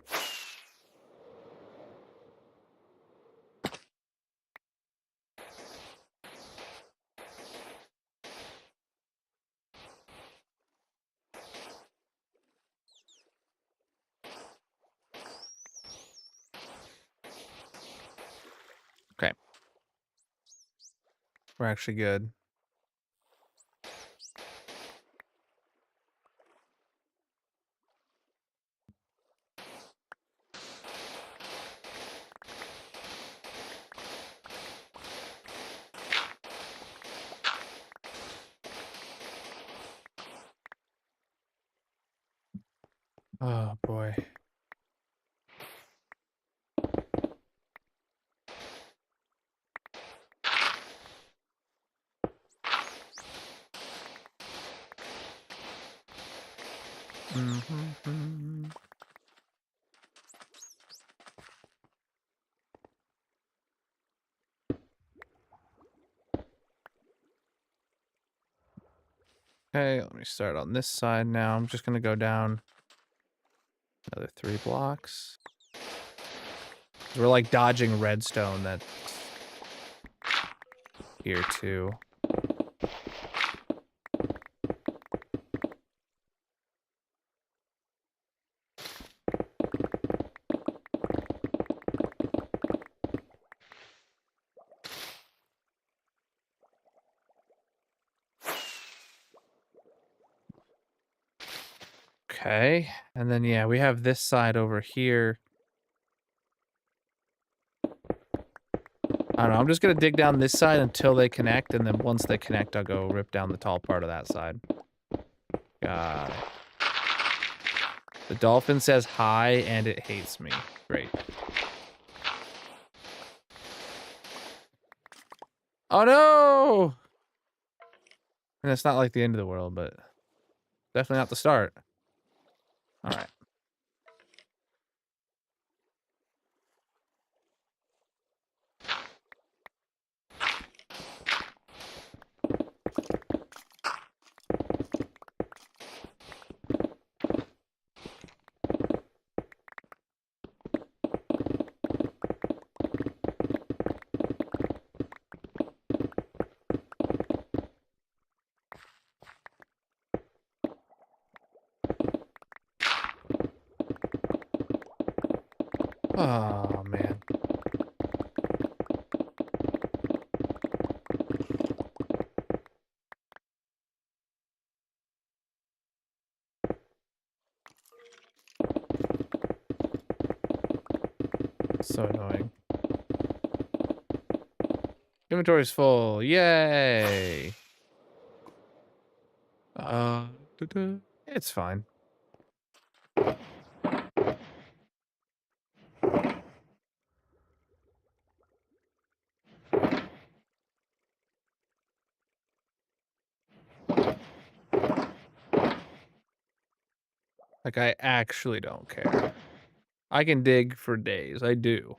A: Okay. We're actually good. Oh boy. Okay, let me start on this side now. I'm just gonna go down another 3 blocks. We're like dodging redstone that's here too. Okay, and then yeah, we have this side over here. I don't know, I'm just gonna dig down this side until they connect, and then once they connect, I'll go rip down the tall part of that side. Got it. The dolphin says hi, and it hates me. Great. Oh no! And it's not like the end of the world, but definitely not the start. All right. Oh man. So annoying. Inventory's full. Yay. Uh, It's fine. Like, I actually don't care. I can dig for days. I do.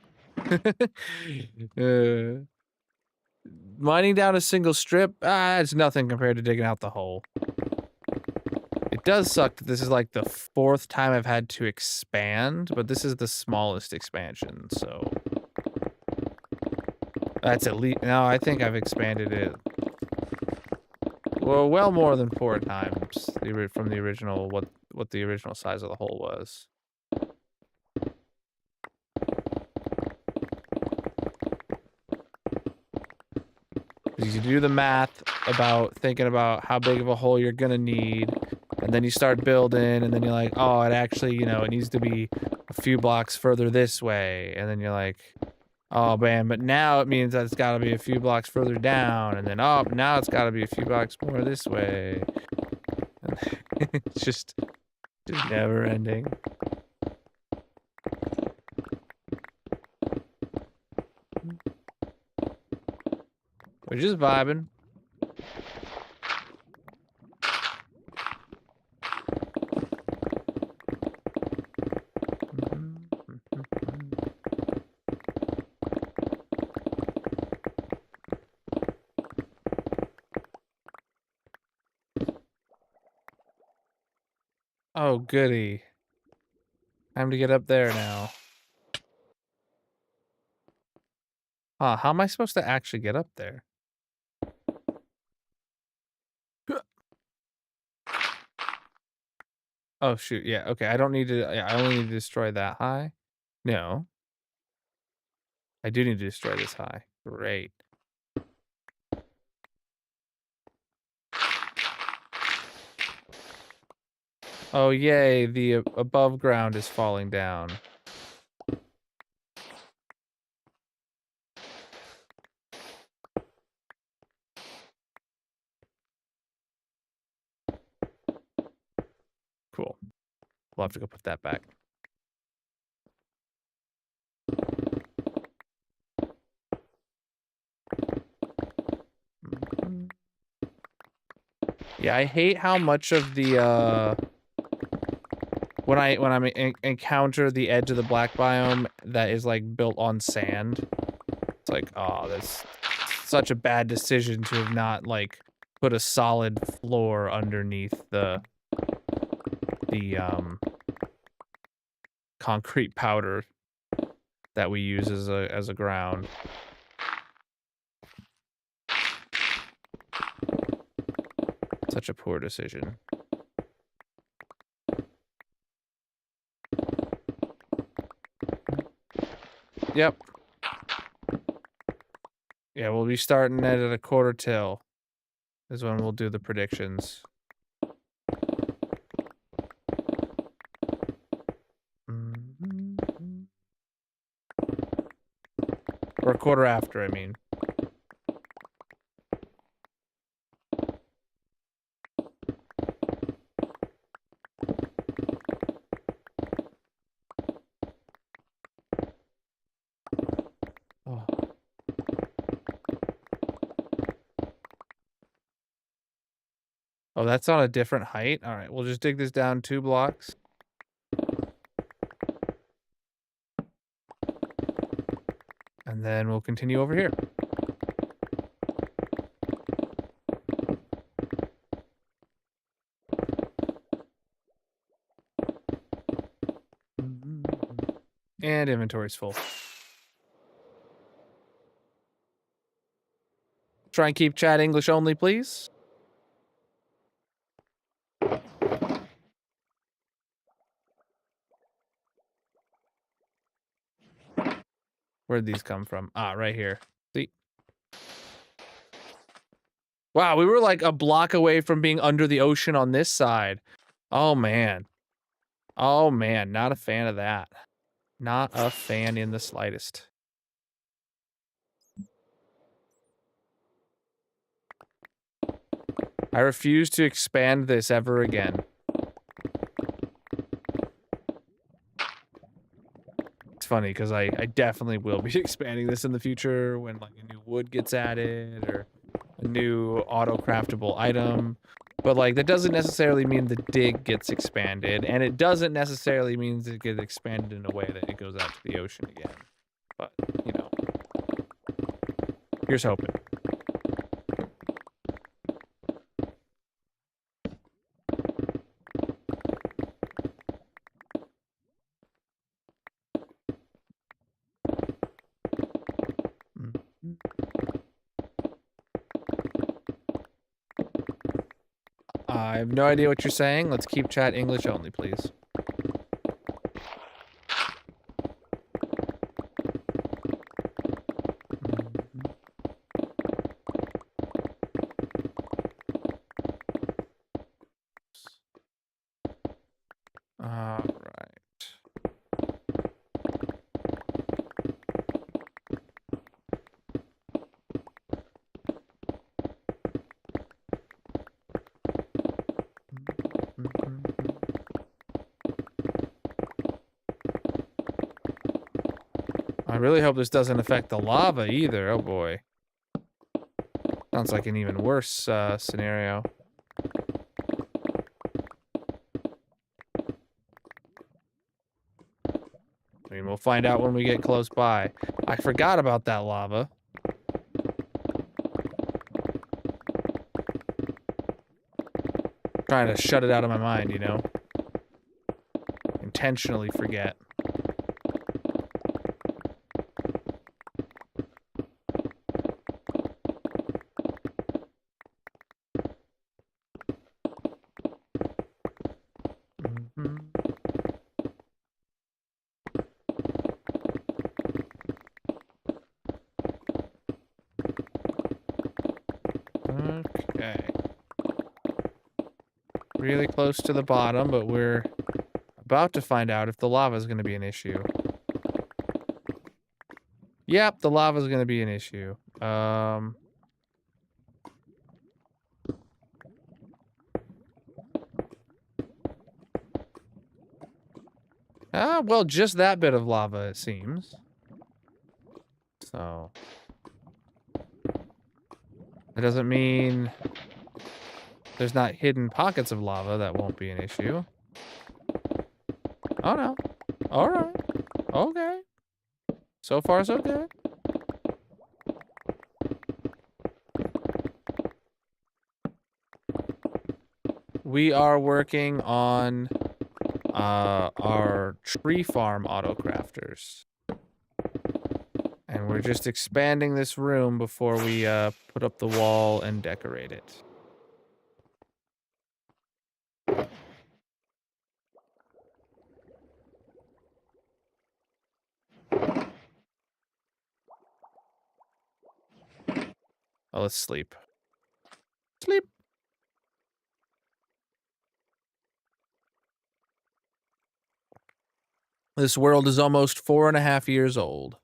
A: uh, Mining down a single strip, it's nothing compared to digging out the hole. It does suck that this is like the 4th time I've had to expand, but this is the smallest expansion, so that's at least. No, I think I've expanded it well more than 4 times from the original what the original size of the hole was. Because you do the math about thinking about how big of a hole you're gonna need, and then you start building, and then you're like, oh, it actually, it needs to be a few blocks further this way, and then you're like, oh man, but now it means that it's gotta be a few blocks further down, and then oh, now it's gotta be a few blocks more this way. It's just never ending. We're just vibing. Oh, goody. Time to get up there now. Huh, how am I supposed to actually get up there? Oh, shoot, yeah, okay, I don't need to, yeah, I only need to destroy that high? No. I do need to destroy this high. Great. Oh, yay, the above ground is falling down. Cool. We'll have to go put that back. Yeah, I hate how much of the, when I encounter the edge of the black biome that is, like, built on sand, it's like, oh, that's such a bad decision to have not, like, put a solid floor underneath the concrete powder that we use as a ground. Such a poor decision. Yep. Yeah, we'll be starting it at a quarter till is when we'll do the predictions. Or a quarter after, I mean. Oh. Oh, that's on a different height? Alright, we'll just dig this down 2 blocks. And then we'll continue over here. And inventory's full. Try and keep chat English only, please. Where'd these come from? Ah, right here. See? Wow, we were like a block away from being under the ocean on this side. Oh, man. Oh, man. Not a fan of that. Not a fan in the slightest. I refuse to expand this ever again. It's funny because I definitely will be expanding this in the future when like a new wood gets added or a new auto-craftable item. But, like, that doesn't necessarily mean the dig gets expanded, and it doesn't necessarily mean it gets expanded in a way that it goes out to the ocean again. But, you know, here's hoping. I have no idea what you're saying. Let's keep chat English only, please. All right. I really hope this doesn't affect the lava either. Oh boy. Sounds like an even worse scenario. I mean, we'll find out when we get close by. I forgot about that lava. Trying to shut it out of my mind, you know? Intentionally forget. Okay. Really close to the bottom, but we're about to find out if the lava is going to be an issue. Yep, the lava is going to be an issue. Well, just that bit of lava, it seems. So. That doesn't mean there's not hidden pockets of lava that won't be an issue. Oh, no. All right. Okay. So far, so good. We are working on our tree farm autocrafters. And we're just expanding this room before we put up the wall and decorate it. Oh, let's sleep. Sleep. This world is almost 4.5 years old.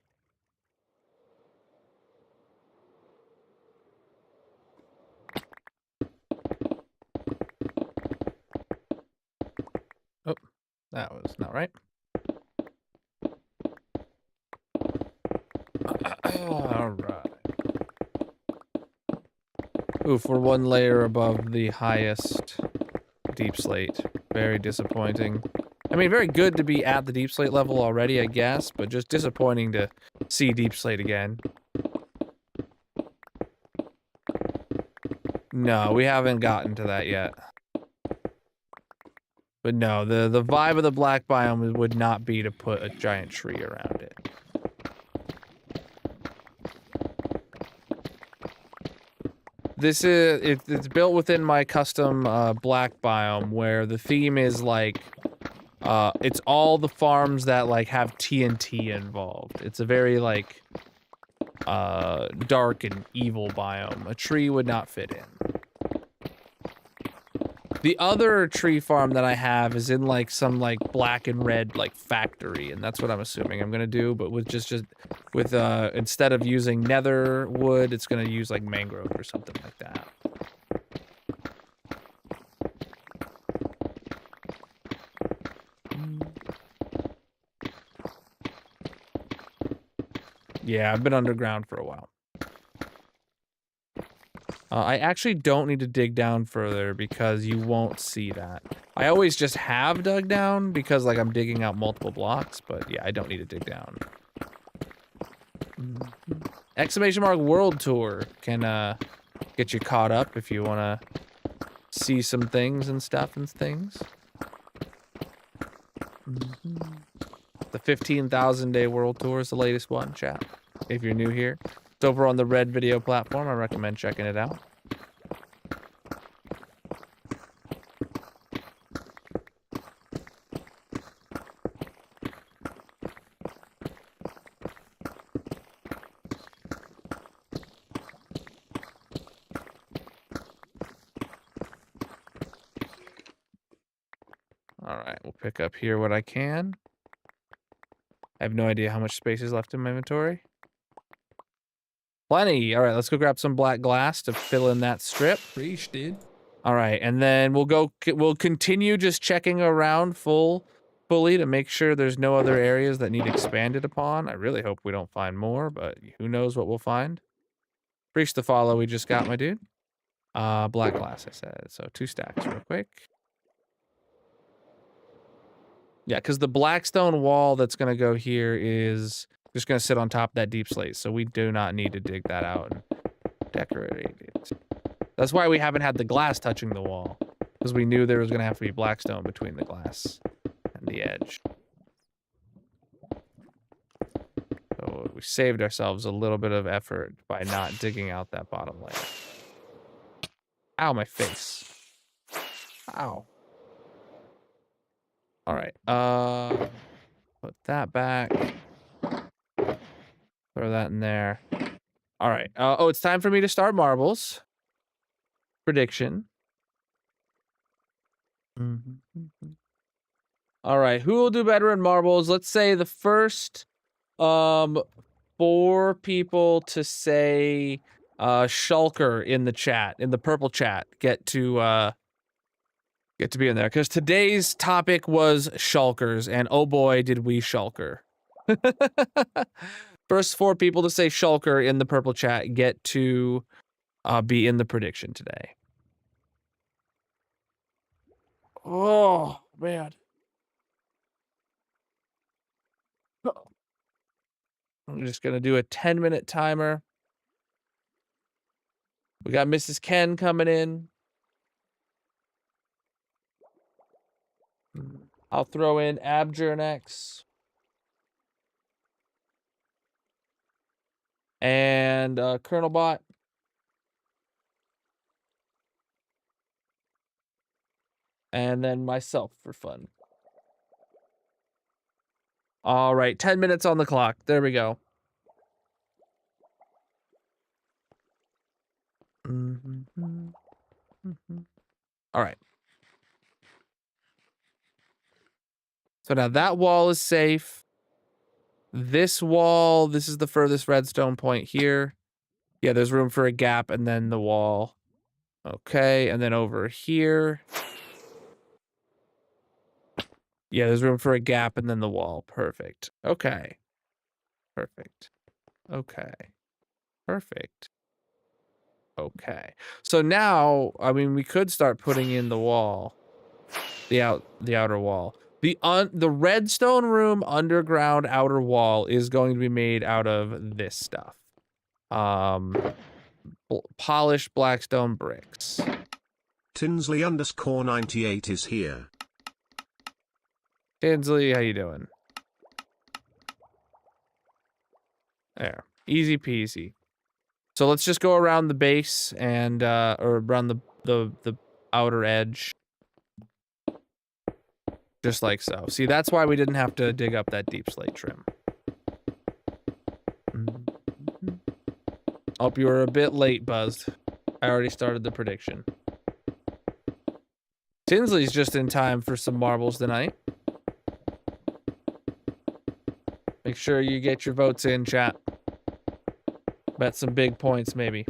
A: Oh, that was not right. All right. Oof, we're one layer above the highest deep slate. Very disappointing. I mean, very good to be at the deep slate level already, I guess, but just disappointing to see deep slate again. No, we haven't gotten to that yet. But no, the vibe of the black biome would not be to put a giant tree around it. This is it's built within my custom black biome where the theme is like it's all the farms that like have TNT involved. It's a very like dark and evil biome. A tree would not fit in. The other tree farm that I have is in like some like black and red like factory, and that's what I'm assuming I'm gonna do, but with just with instead of using nether wood, it's gonna use like mangrove or something like that. Yeah, I've been underground for a while. I actually don't need to dig down further because you won't see that. I always just have dug down because like I'm digging out multiple blocks, but yeah, I don't need to dig down. Exclamation mark world tour can get you caught up if you want to see some things and stuff and things. The 15,000 day world tour is the latest one, chat. If you're new here, it's over on the Red Video platform. I recommend checking it out. All right, we'll pick up here what I can. I have no idea how much space is left in my inventory. Plenty. All right, let's go grab some black glass to fill in that strip.
C: Preach, dude.
A: All right, and then we'll continue just checking around fully to make sure there's no other areas that need expanded upon. I really hope we don't find more, but who knows what we'll find. Preach the follow we just got, my dude. Black glass, I said. So 2 stacks real quick. Yeah, because the blackstone wall that's going to go here is just going to sit on top of that deep slate, so we do not need to dig that out and decorate it. That's why we haven't had the glass touching the wall, because we knew there was going to have to be blackstone between the glass and the edge. So we saved ourselves a little bit of effort by not digging out that bottom layer. Ow, my face. Ow. All right, put that back. Throw that in there. All right. Oh, it's time for me to start marbles. Prediction. All right. Who will do better in marbles? Let's say the first 4 people to say Shulker in the chat, in the purple chat, get to be in there. Because today's topic was shulkers, and oh boy, did we shulker. First 4 people to say Shulker in the purple chat get to be in the prediction today. Oh, man. I'm just going to do a 10-minute timer. We got Mrs. Ken coming in. I'll throw in Abjur next. And Colonel Bot. And then myself for fun. All right, 10 minutes on the clock. There we go. All right. So now that wall is safe. This wall, this is the furthest redstone point here. Yeah, there's room for a gap and then the wall. Okay, and then over here. Yeah, there's room for a gap and then the wall. Perfect. Okay. Perfect. Okay. Perfect. Okay. So now, I mean, we could start putting in the wall. The outer wall. The redstone room underground outer wall is going to be made out of this stuff. Polished blackstone bricks.
B: Tinsley _98 is here.
A: Tinsley, how you doing? There. Easy peasy. So let's just go around the base and or around the outer edge. Just like so. See, that's why we didn't have to dig up that deep slate trim. Hope you were a bit late, Buzzed. I already started the prediction. Tinsley's just in time for some marbles tonight. Make sure you get your votes in, chat. Bet some big points, maybe.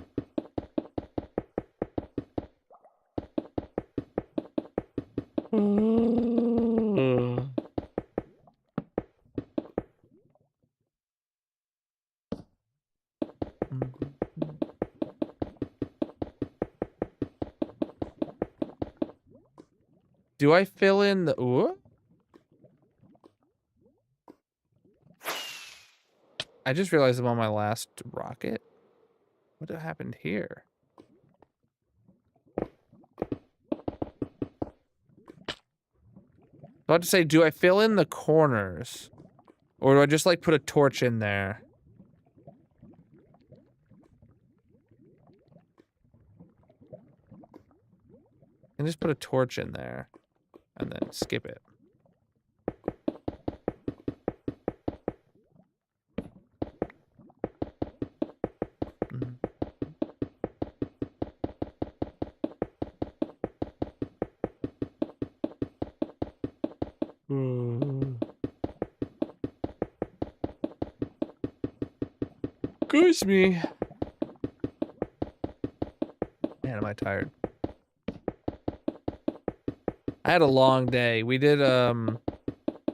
A: Do I fill in the... Ooh? I just realized I'm on my last rocket. What happened here? I have to say, do I fill in the corners? Or do I just, like, put a torch in there? And just put a torch in there. And then skip it. Mm-hmm. Goose me. Man, am I tired. I had a long day. We did, I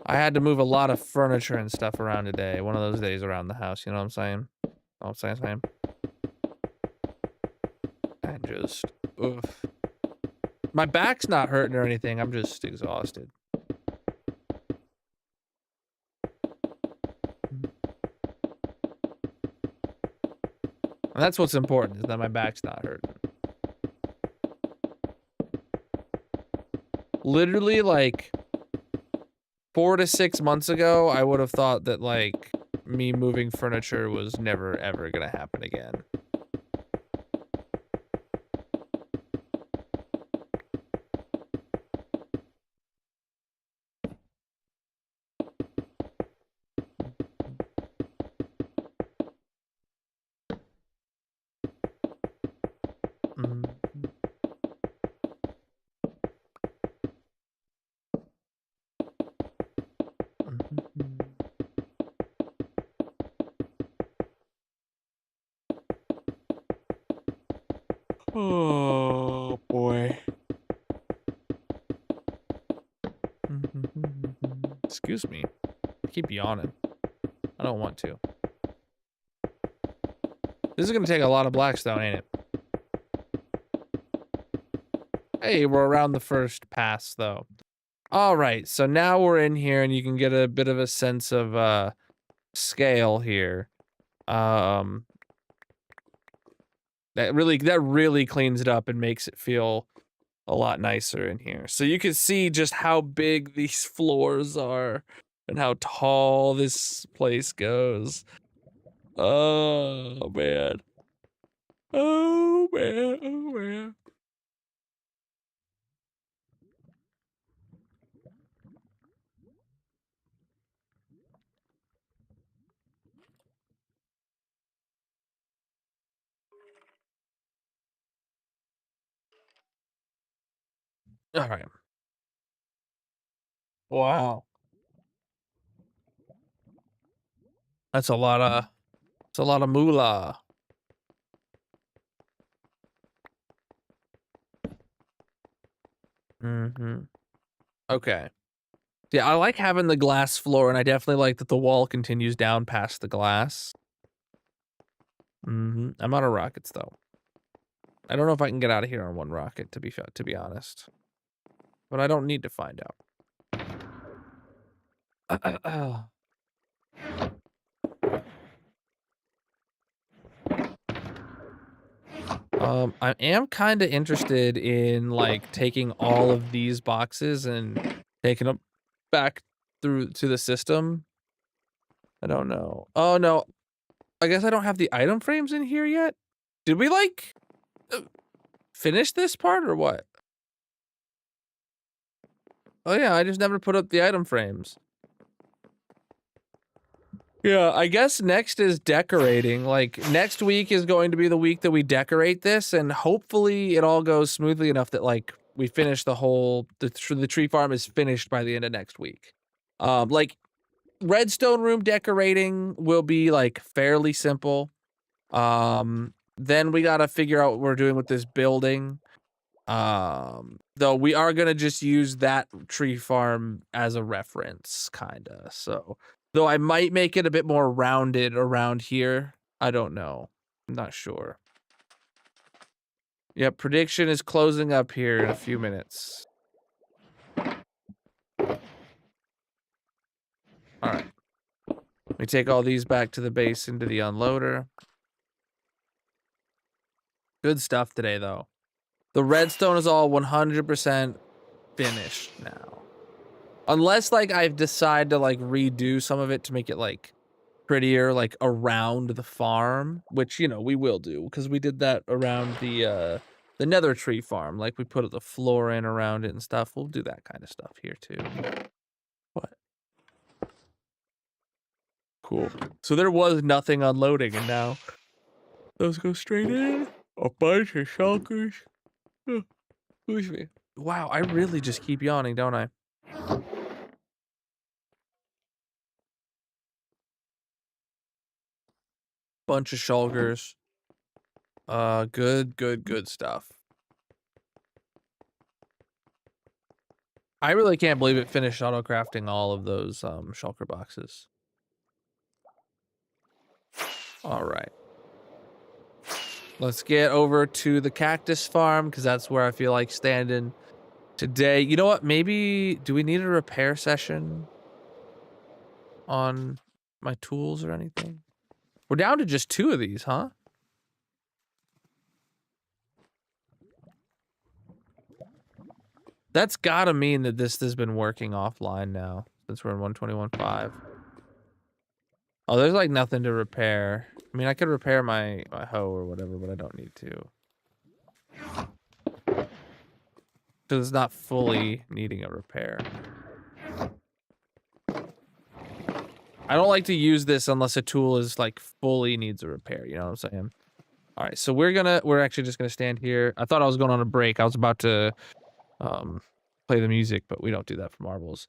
A: had to move a lot of furniture and stuff around today. One of those days around the house, you know what I'm saying? Know what I'm saying? And just, oof. My back's not hurting or anything. I'm just exhausted. And that's what's important, is that my back's not hurting. Literally, like, 4 to 6 months ago, I would have thought that, like, me moving furniture was never, ever gonna happen again. Mm. Oh, boy. Excuse me. I keep yawning. I don't want to. This is gonna take a lot of blackstone, ain't it? Hey, we're around the first pass, though. All right, so now we're in here, and you can get a bit of a sense of scale here. That really cleans it up and makes it feel a lot nicer in here. So you can see just how big these floors are and how tall this place goes. Oh man. Oh man. Oh man. All right. Wow. That's a lot of moolah. Okay. Yeah, I like having the glass floor, and I definitely like that the wall continues down past the glass. I'm out of rockets, though. I don't know if I can get out of here on one rocket, to be honest. But I don't need to find out. I am kind of interested in, like, taking all of these boxes and taking them back through to the system. I don't know. Oh, no. I guess I don't have the item frames in here yet? Did we, like, finish this part or what? Oh, yeah, I just never put up the item frames. Yeah, I guess next is decorating. Like, next week is going to be the week that we decorate this, and hopefully it all goes smoothly enough that, like, we finish the tree farm is finished by the end of next week. Like, redstone room decorating will be, like, fairly simple. Then we gotta figure out what we're doing with this building. Though we are gonna just use that tree farm as a reference, kinda, so. Though I might make it a bit more rounded around here. I don't know. I'm not sure. Yep, prediction is closing up here in a few minutes. All right. We take all these back to the base into the unloader. Good stuff today, though. The redstone is all 100% finished now. Unless, like, I've decided to, like, redo some of it to make it, like, prettier, like, around the farm. Which, you know, we will do. Because we did that around the nether tree farm. Like, we put the floor in around it and stuff. We'll do that kind of stuff here, too. What? Cool. So there was nothing unloading, and now those go straight in. A bunch of shulkers. Excuse me. Wow, I really just keep yawning, don't I? Bunch of shulkers. Good stuff. I really can't believe it finished auto-crafting all of those shulker boxes. All right. Let's get over to the cactus farm, because that's where I feel like standing today. You know what? Maybe, do we need a repair session on my tools or anything? We're down to just 2 of these, huh? That's gotta mean that this has been working offline now, since we're in 121.5. Oh, there's like nothing to repair. I mean, I could repair my hoe or whatever, but I don't need to. Because it's not fully needing a repair. I don't like to use this unless a tool is like fully needs a repair, you know what I'm saying? All right, so we're actually just gonna stand here. I thought I was going on a break. I was about to play the music, but we don't do that for marbles.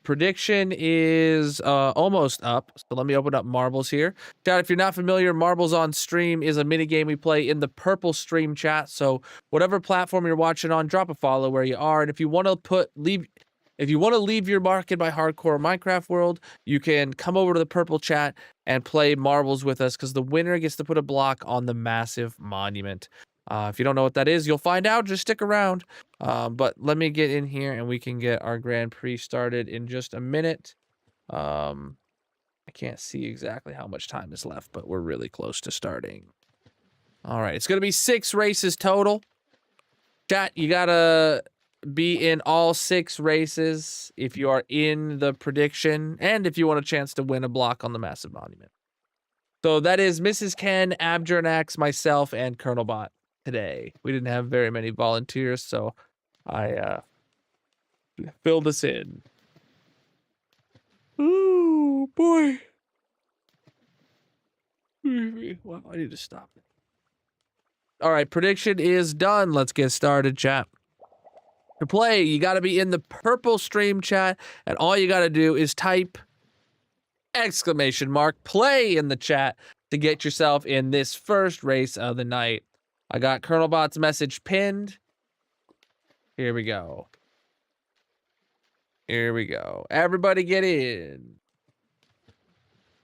A: Prediction is almost up, so let me open up marbles here. Chat, if you're not familiar, Marbles on Stream is a mini game we play in the purple stream chat. So whatever platform you're watching on, drop a follow where you are, and if you want to leave your mark in my hardcore Minecraft world, you can come over to the purple chat and play marbles with us, because the winner gets to put a block on the massive monument. If you don't know what that is, you'll find out. Just stick around. But let me get in here and we can get our Grand Prix started in just a minute. I can't see exactly how much time is left, but we're really close to starting. All right, it's going to be 6 races total. Chat, you got to be in all 6 races if you are in the prediction and if you want a chance to win a block on the massive monument. So that is Mrs. Ken, Abjernax, myself, and Colonel Bot today. We didn't have very many volunteers, so I filled us in. Oh boy. Wow, I need to stop it. All right, prediction is done. Let's get started, chat. To play, you got to be in the purple stream chat, and all you got to do is type !play in the chat to get yourself in this first race of the night. I got Colonel Bot's message pinned. Here we go. Here we go. Everybody get in.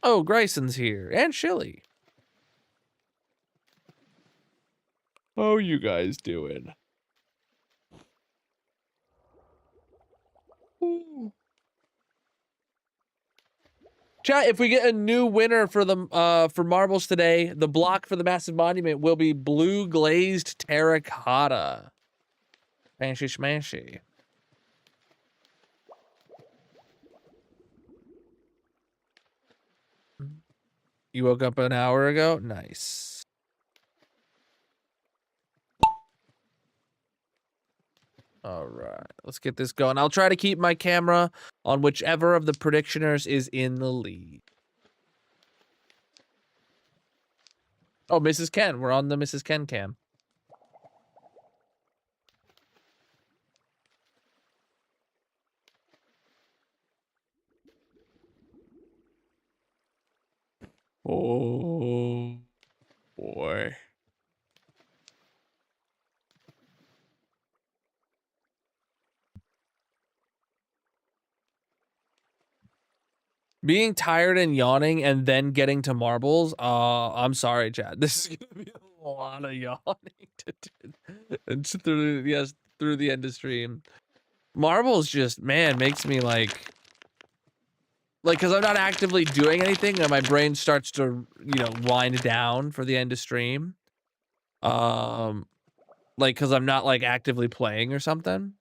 A: Oh, Grayson's here. And Shilly. How you guys doing? Ooh. Chat, if we get a new winner for the for marbles today, the block for the massive monument will be blue glazed terracotta. Fancy schmancy. You woke up an hour ago? Nice. All right, let's get this going. I'll try to keep my camera on whichever of the predictioners is in the lead. Oh, Mrs. Ken. We're on the Mrs. Ken cam. Oh, boy. Being tired and yawning and then getting to marbles, I'm sorry, Chad. This is gonna be a lot of yawning through the end of stream. Marbles just, man, makes me like like, because I'm not actively doing anything, and my brain starts to, wind down for the end of stream. Like, because I'm not, like, actively playing or something.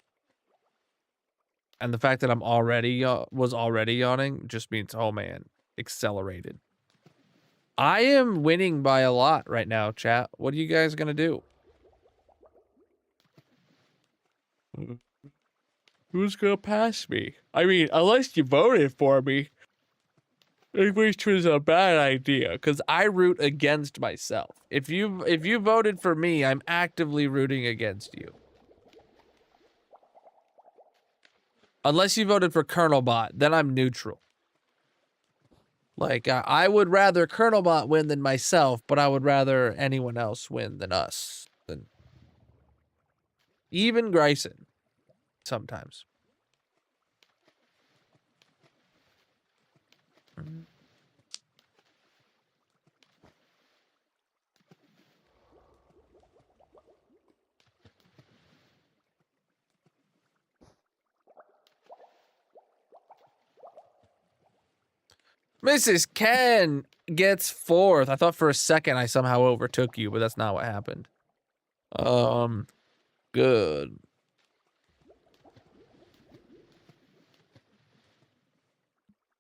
A: And the fact that I'm was already yawning just means, oh man, accelerated. I am winning by a lot right now, chat. What are you guys gonna do? Who's gonna pass me? I mean, unless you voted for me, which was a bad idea, because I root against myself. If you voted for me, I'm actively rooting against you. Unless you voted for Colonel Bot, then I'm neutral. Like, I would rather Colonel Bot win than myself, but I would rather anyone else win than us. Even Grayson, sometimes. Mrs. Ken gets 4th. I thought for a second I somehow overtook you, but that's not what happened. Good.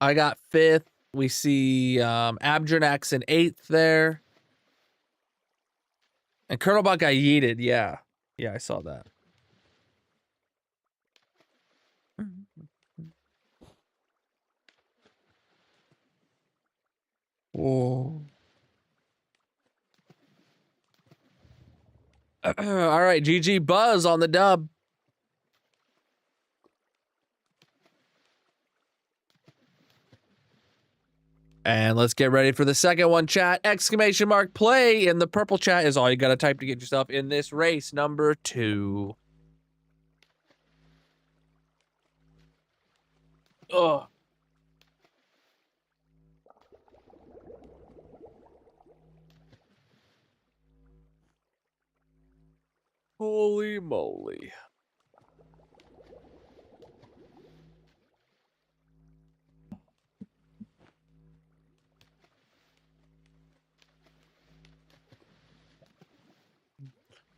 A: I got 5th. We see Abdranax in 8th there. And Colonel Bot got yeeted, yeah. Yeah, I saw that. Whoa. All right, GG Buzz on the dub. And let's get ready for the second one, chat. Exclamation mark play in the purple chat is all you gotta type to get yourself in this race number 2. Ugh. Holy moly.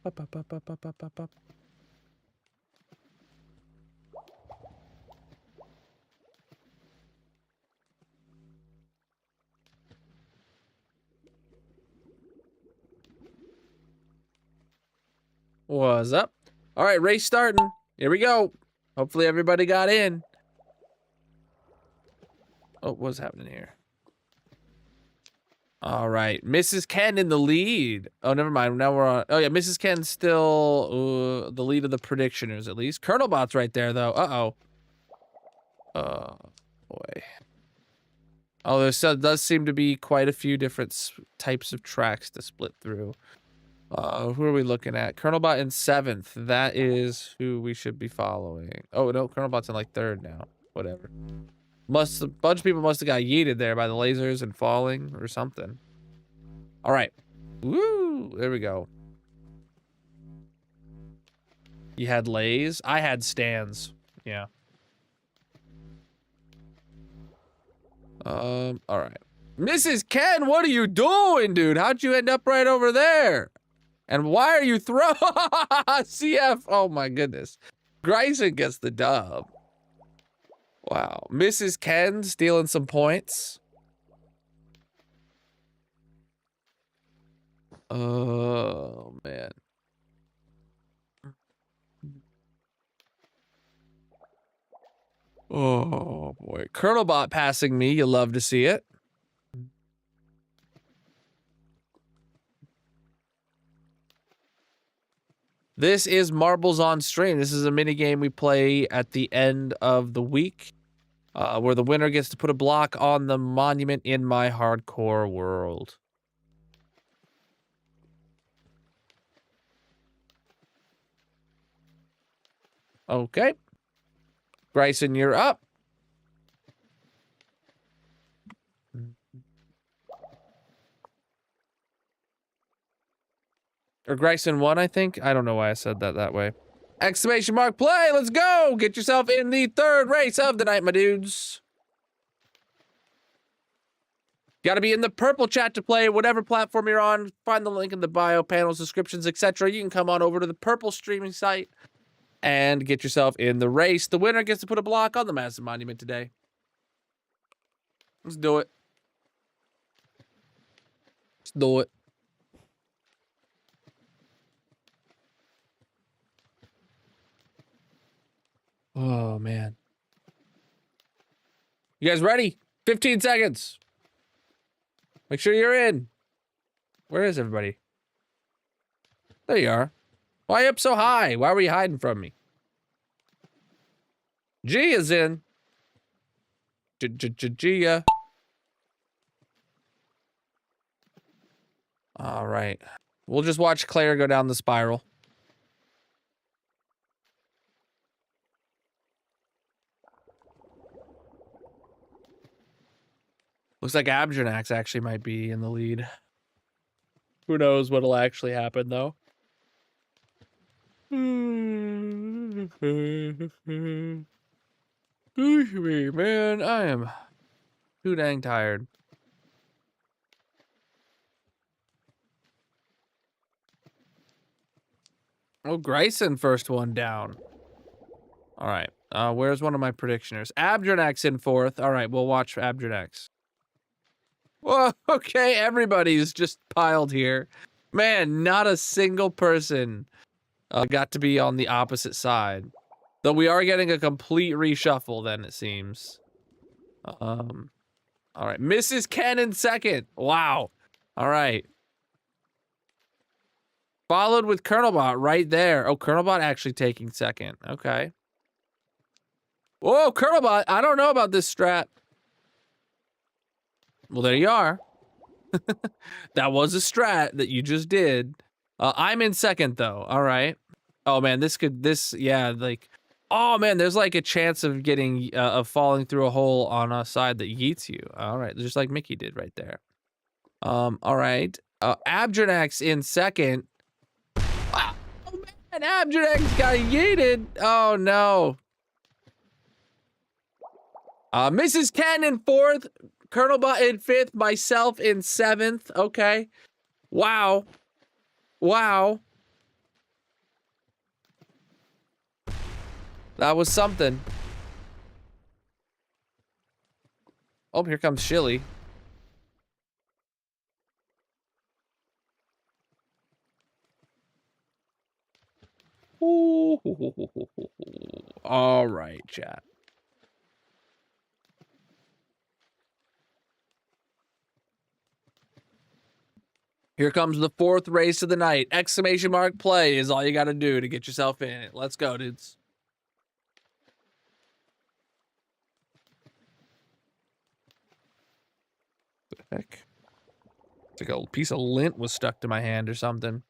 A: Up, up, up, up, up, up, up, up. What's up? All right, race starting. Here we go. Hopefully everybody got in. Oh, what's happening here? All right, Mrs. Ken in the lead. Oh, never mind. Now we're on. Oh yeah, Mrs. Ken's still the lead of the predictioners at least. Colonel Bot's right there though. Oh boy. Oh, there does seem to be quite a few different types of tracks to split through. Who are we looking at? Colonel Bot in 7th. That is who we should be following. Oh no, Colonel Bot's in like 3rd now. Whatever. A bunch of people must have got yeeted there by the lasers and falling or something. All right. Woo! There we go. You had lays? I had stands. Yeah. All right. Mrs. Ken, what are you doing, dude? How'd you end up right over there? And why are you throwing CF? Oh my goodness. Grayson gets the dub. Wow. Mrs. Ken stealing some points. Oh man. Oh boy. Colonel Bot passing me. You love to see it. This is Marbles on Stream. This is a mini game we play at the end of the week, where the winner gets to put a block on the monument in my hardcore world. Okay. Grayson, you're up. Or Grayson won, I think. I don't know why I said that way. Exclamation mark play. Let's go. Get yourself in the 3rd race of the night, my dudes. Got to be in the purple chat to play, whatever platform you're on. Find the link in the bio, panels, descriptions, etc. You can come on over to the purple streaming site and get yourself in the race. The winner gets to put a block on the massive monument today. Let's do it. Let's do it. Oh, man. You guys ready? 15 seconds. Make sure you're in. Where is everybody? There you are. Why are you up so high? Why were you hiding from me? G is in. Gia. All right. We'll just watch Claire go down the spiral. Looks like Abjanax actually might be in the lead. Who knows what'll actually happen, though. Excuse me, man. I am too dang tired. Oh, Grayson, first one down. All right. Where's one of my predictioners? Abjanax in fourth. All right, we'll watch Abjanax. Whoa, okay, everybody's just piled here. Man, not a single person got to be on the opposite side. Though we are getting a complete reshuffle then, it seems. All right, Mrs. Ken in second. Wow. All right. Followed with Colonelbot right there. Oh, Colonelbot actually taking second. Okay. Whoa, Colonelbot. I don't know about this strat. Well, there you are. That was a strat that you just did. I'm in second, though. All right. Oh, man, yeah, like... Oh, man, there's like a chance of getting, of falling through a hole on a side that yeets you. All right, just like Mickey did right there. All right. Abjanax in second. Oh, man, Abjanax got yeeted. Oh, no. Mrs. Ken in fourth. Colonelbot in fifth. Myself in seventh. Okay. Wow. Wow. That was something. Oh, here comes Shilly. Ooh. All right, chat. Here comes the fourth race of the night. Exclamation mark play is all you got to do to get yourself in it. Let's go, dudes. What the heck? It's like a piece of lint was stuck to my hand or something.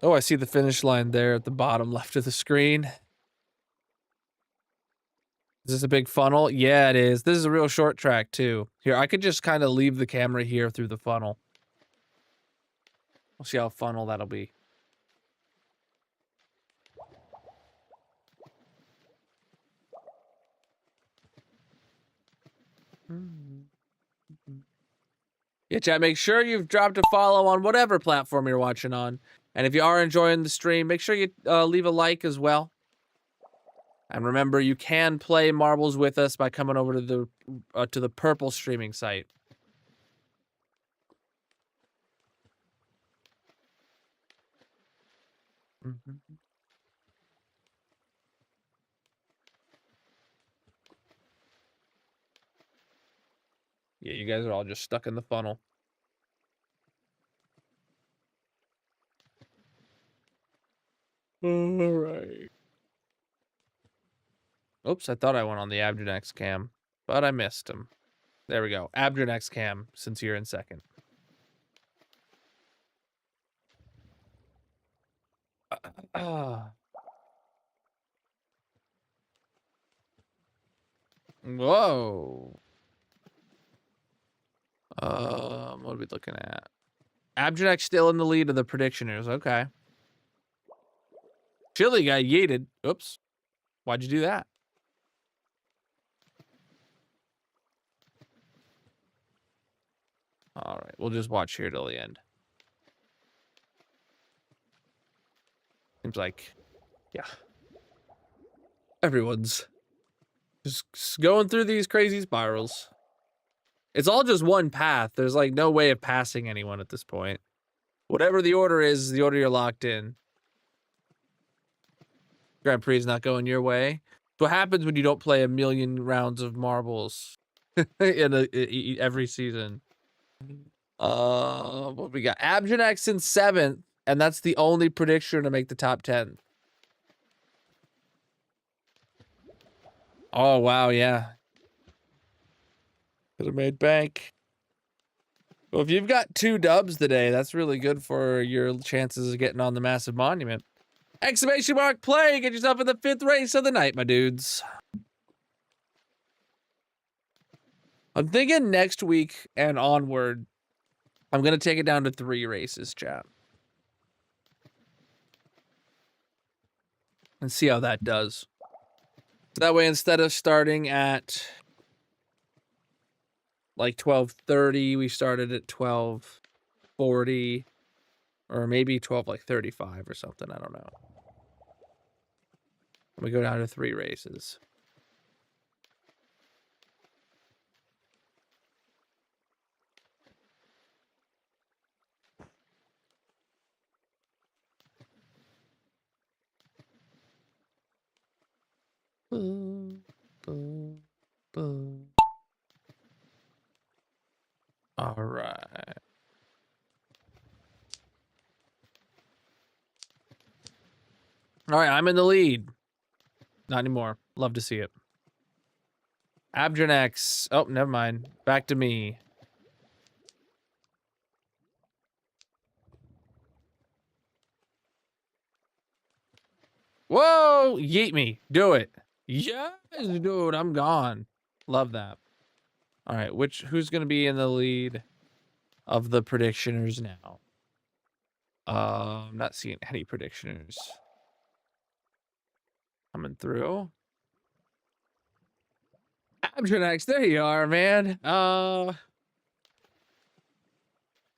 A: Oh, I see the finish line there at the bottom left of the screen. Is this a big funnel? Yeah, it is. This is a real short track, too. Here, I could just kind of leave the camera here through the funnel. We'll see how funnel that'll be. Yeah, chat, make sure you've dropped a follow on whatever platform you're watching on. And if you are enjoying the stream, make sure you leave a like as well. And remember, you can play marbles with us by coming over to the purple streaming site. Yeah, you guys are all just stuck in the funnel. All right. Oops, I thought I went on the Abjanax cam, but I missed him. There we go. Abjanax cam, since you're in second. Whoa. What are we looking at? Abjanax still in the lead of the predictioners. Okay. Chili got yeeted. Oops. Why'd you do that? All right, we'll just watch here till the end. Seems like, yeah. Everyone's just going through these crazy spirals. It's all just one path. There's like no way of passing anyone at this point. Whatever the order is the order you're locked in. Grand Prix is not going your way. What happens when you don't play a million rounds of marbles in every season? What we got? Abjanax in 7th, and that's the only prediction to make the top 10. Oh wow, yeah. Could have made bank. Well, if you've got 2 dubs today, that's really good for your chances of getting on the massive monument. Exclamation mark play! Get yourself in the 5th race of the night, my dudes. I'm thinking next week and onward, I'm gonna take it down to 3 races, chat. And see how that does. So that way, instead of starting at like 12:30, we started at 12:40, or maybe 12:35 or something. I don't know. We go down to 3 races. Boom, boom, boom. All right. All right, I'm in the lead. Not anymore. Love to see it. Abjanax. Oh, never mind. Back to me. Whoa! Yeet me. Do it. Yes, dude. I'm gone. Love that. All right, who's gonna be in the lead of the predictioners now? I'm not seeing any predictioners coming through. Abjanax, there you are, man. I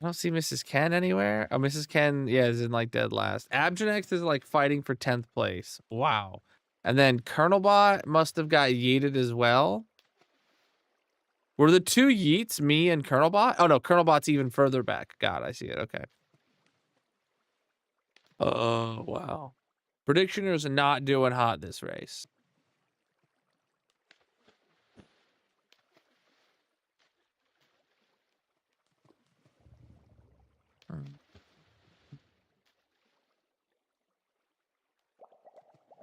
A: don't see Mrs. Ken anywhere. Oh, Mrs. Ken, yeah, is in like dead last. Abjanax is like fighting for 10th place. Wow. And then Colonelbot must have got yeeted as well. Were the 2 yeets me and Colonelbot? Oh no, Colonelbot's even further back. God, I see it. Okay. Oh, wow. Predictioners are not doing hot this race.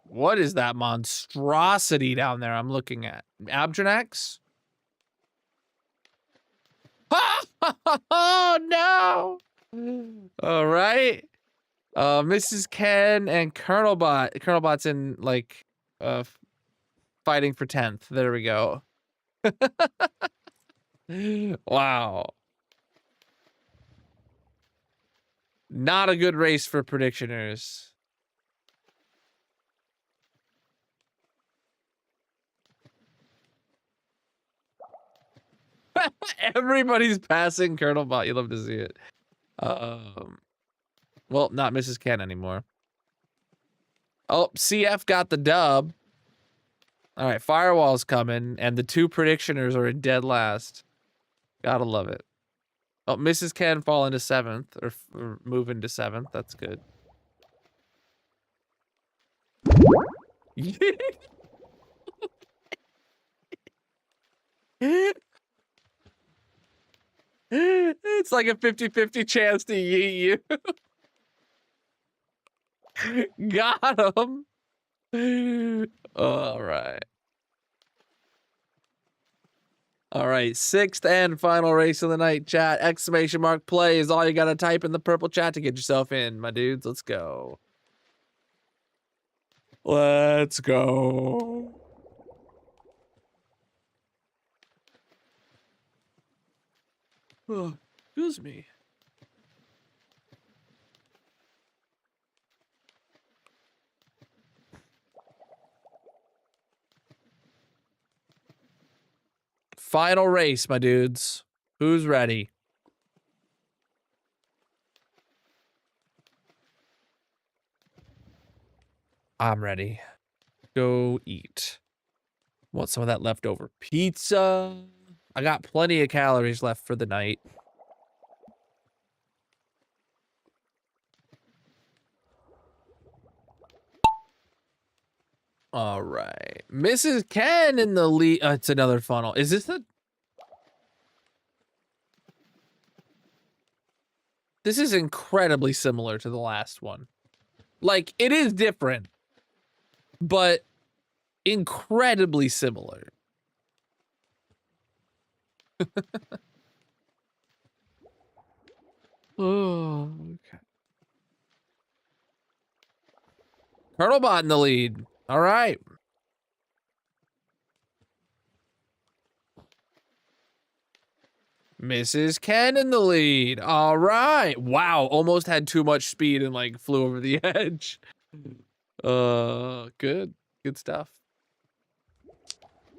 A: What is that monstrosity down there I'm looking at? Abjanax? Oh, no! All right. Mrs. Ken and Colonelbot. Colonelbot's in, like, fighting for 10th. There we go. Wow. Not a good race for predictioners. Everybody's passing Colonelbot. You love to see it. Well, not Mrs. Ken anymore. Oh, CF got the dub. All right, Firewall's coming, and the 2 predictioners are in dead last. Gotta love it. Oh, Mrs. Ken fall into 7th, or move into 7th. That's good. It's like a 50-50 chance to yeet you. Got him. All right. All right, 6th and final race of the night, chat. Exclamation mark play is all you gotta type in the purple chat to get yourself in, my dudes. Let's go. Let's go. Oh, excuse me. Final race, my dudes. Who's ready? I'm ready. Go eat. Want some of that leftover pizza? I got plenty of calories left for the night. All right. Mrs. Ken in the lead. It's another funnel. Is this the... This is incredibly similar to the last one. Like, it is different, but incredibly similar. Oh, okay. Colonel Bot in the lead. All right. Mrs. Ken in the lead. All right. Wow. Almost had too much speed and like flew over the edge. Good. Good stuff.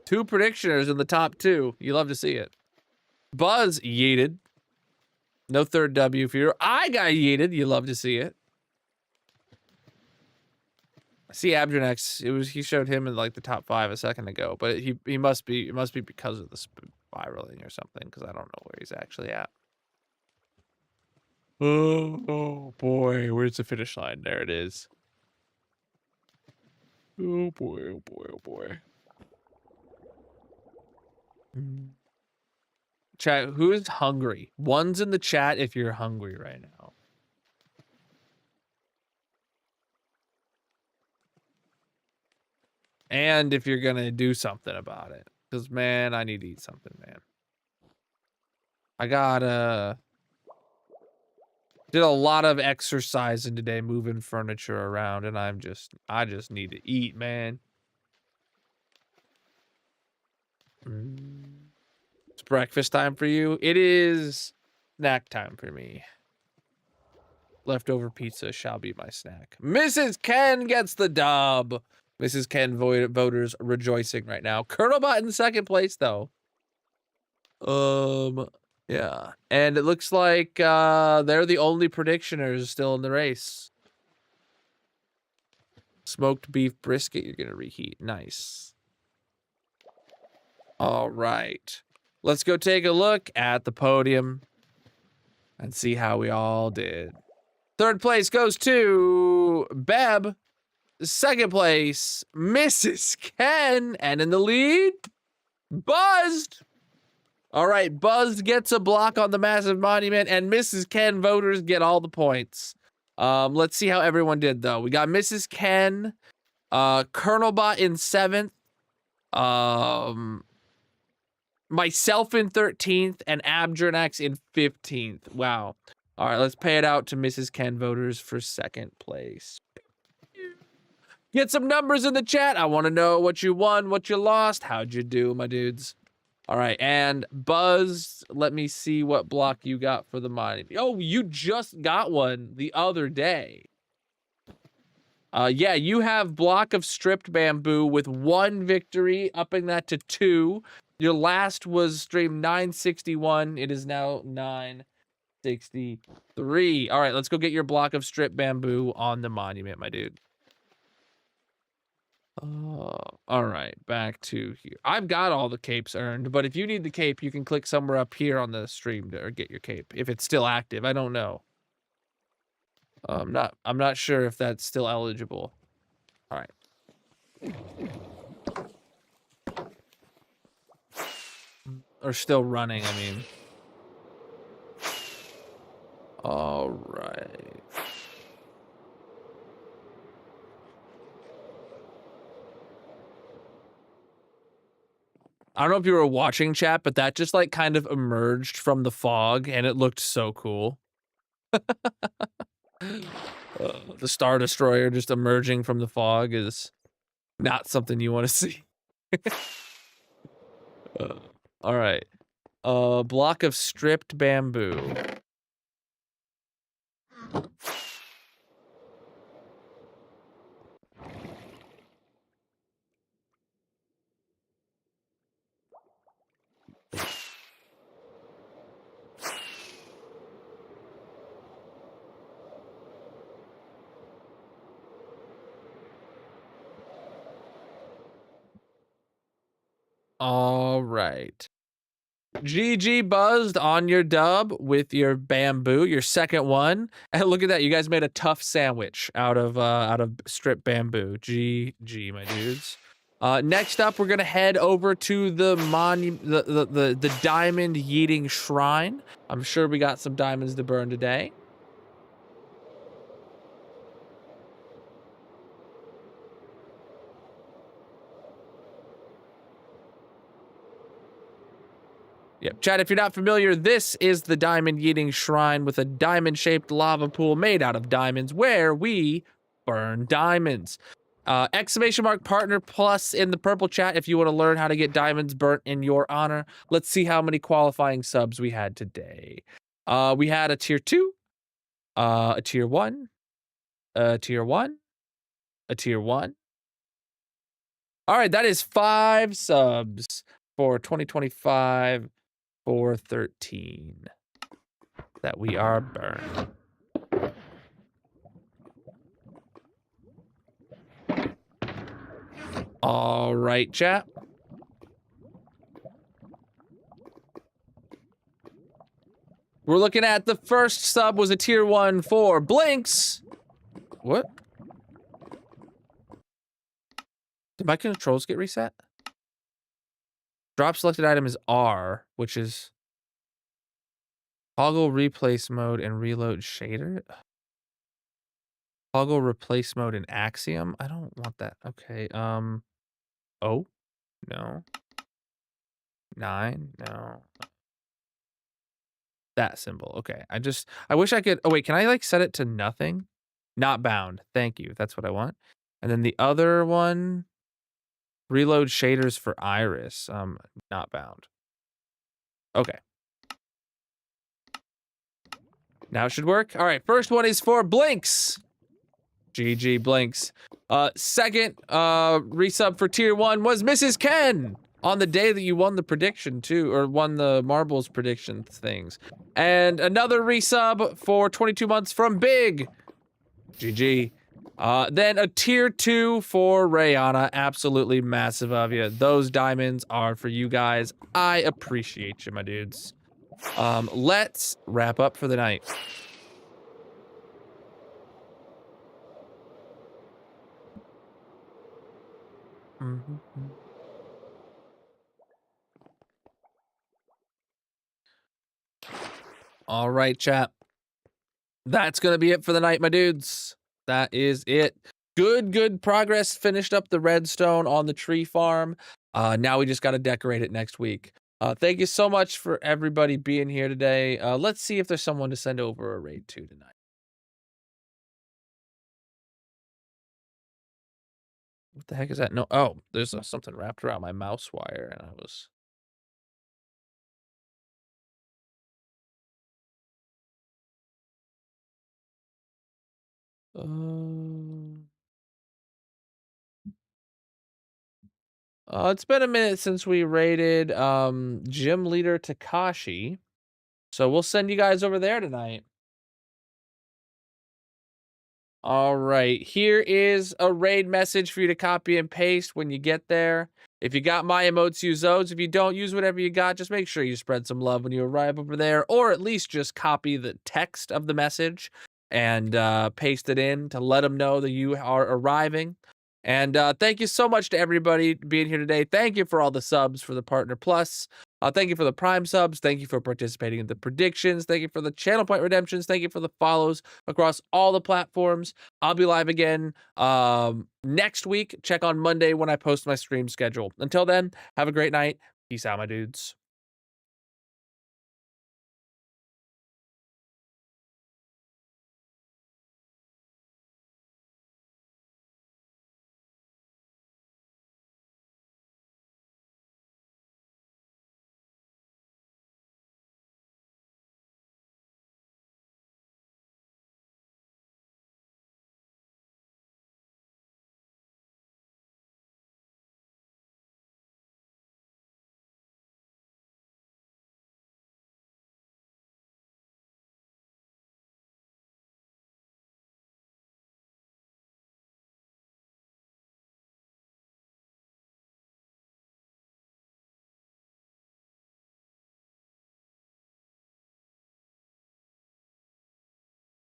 A: 2 predictioners in the top 2. You love to see it. Buzz yeeted. No third W for you. I got yeeted. You love to see it. I see Abdrenex. He showed him in like the top 5 a second ago, but he must be, it must be because of the spiraling or something, because I don't know where he's actually at. Oh boy, where's the finish line? There it is. Oh boy, oh boy, oh boy. Chat, who is hungry? One's in the chat if you're hungry right now. And if you're gonna do something about it. Because, man, I need to eat something, man. I got, did a lot of exercising today, moving furniture around, and I just need to eat, man. It's breakfast time for you. It is snack time for me. Leftover pizza shall be my snack. Mrs. Ken gets the dub. Mrs. Ken voters rejoicing right now. Colonel Bot in second place, though. Yeah. And it looks like they're the only predictioners still in the race. Smoked beef brisket, you're going to reheat. Nice. All right. Let's go take a look at the podium and see how we all did. Third place goes to Beb. Second place, Mrs. Ken. And in the lead, Buzzed. All right, Buzzed gets a block on the massive monument, and Mrs. Ken voters get all the points. Let's see how everyone did, though. We got Mrs. Ken, Colonel Bot in 7th, myself in 13th, and Abdrenex in 15th. Wow. All right, let's pay it out to Mrs. Ken voters for second place. Get some numbers in the chat. I want to know what you won, what you lost. How'd you do, my dudes? All right, and Buzz, let me see what block you got for the monument. Oh, you just got one the other day. Yeah, you have block of stripped bamboo with 1 victory, upping that to 2. Your last was stream 961. It is now 963. All right, let's go get your block of stripped bamboo on the monument, my dude. All right, back to here. I've got all the capes earned, but if you need the cape, you can click somewhere up here on the stream to get your cape if it's still active. I don't know. I'm not sure if that's still eligible. All right. Or still running, I mean. All right. I don't know if you were watching, chat, but that just like kind of emerged from the fog and it looked so cool. The Star Destroyer just emerging from the fog is not something you want to see. All right. Block of stripped bamboo. All right. GG buzzed on your dub with your bamboo, your second one. And look at that, you guys made a tough sandwich out of strip bamboo. GG, my dudes. Next up, we're gonna head over to the diamond yeeting shrine. I'm sure we got some diamonds to burn today. Yep. Chat, if you're not familiar, this is the diamond yeeting shrine with a diamond-shaped lava pool made out of diamonds where we burn diamonds. Exclamation mark partner plus in the purple chat if you want to learn how to get diamonds burnt in your honor. Let's see how many qualifying subs we had today. We had a tier 2, a tier 1, a tier 1, a tier 1. All right, that is 5 subs for 2025. 413 that we are burned. All right, chat. We're looking at the first sub was a tier 1 for Blinks. What? Did my controls get reset? Drop selected item is R, which is toggle replace mode and reload shader. Toggle replace mode in Axiom. I don't want that. Okay. Oh, no. 9, no. That symbol. Okay. I wish I could. Oh wait, can I like set it to nothing? Not bound. Thank you. That's what I want. And then the other one, reload shaders for iris. Not bound. Okay. Now it should work. All right, first one is for Blinks. GG Blinks. Second resub for tier 1 was Mrs. Ken on the day that you won the prediction too, or won the marbles prediction things. And another resub for 22 months from Big. GG. Then a tier 2 for Rayana. Absolutely massive of you. Those diamonds are for you guys. I appreciate you, my dudes. Let's wrap up for the night. All right, chat. That's gonna be it for the night, my dudes. That is it. Good progress. Finished up the redstone on the tree farm. Now we just got to decorate it next week. Thank you so much for everybody being here today. Let's see if there's someone to send over a raid to tonight. What the heck is that? No, oh, there's something wrapped around my mouse wire, and I was. It's been a minute since we raided gym leader Takashi, so we'll send you guys over there tonight. All right, here is a raid message for you to copy and paste when you get there. If you got my emotes, use those. If you don't, use whatever you got. Just make sure you spread some love when you arrive over there, or at least just copy the text of the message and paste it in to let them know that you are arriving. And thank you so much to everybody being here today. Thank you for all the subs for the Partner Plus. Thank you for the Prime subs. Thank you for participating in the predictions. Thank you for the channel point redemptions. Thank you for the follows across all the platforms. I'll be live again next week. Check on Monday when I post my stream schedule. Until then, have a great night. Peace out, my dudes.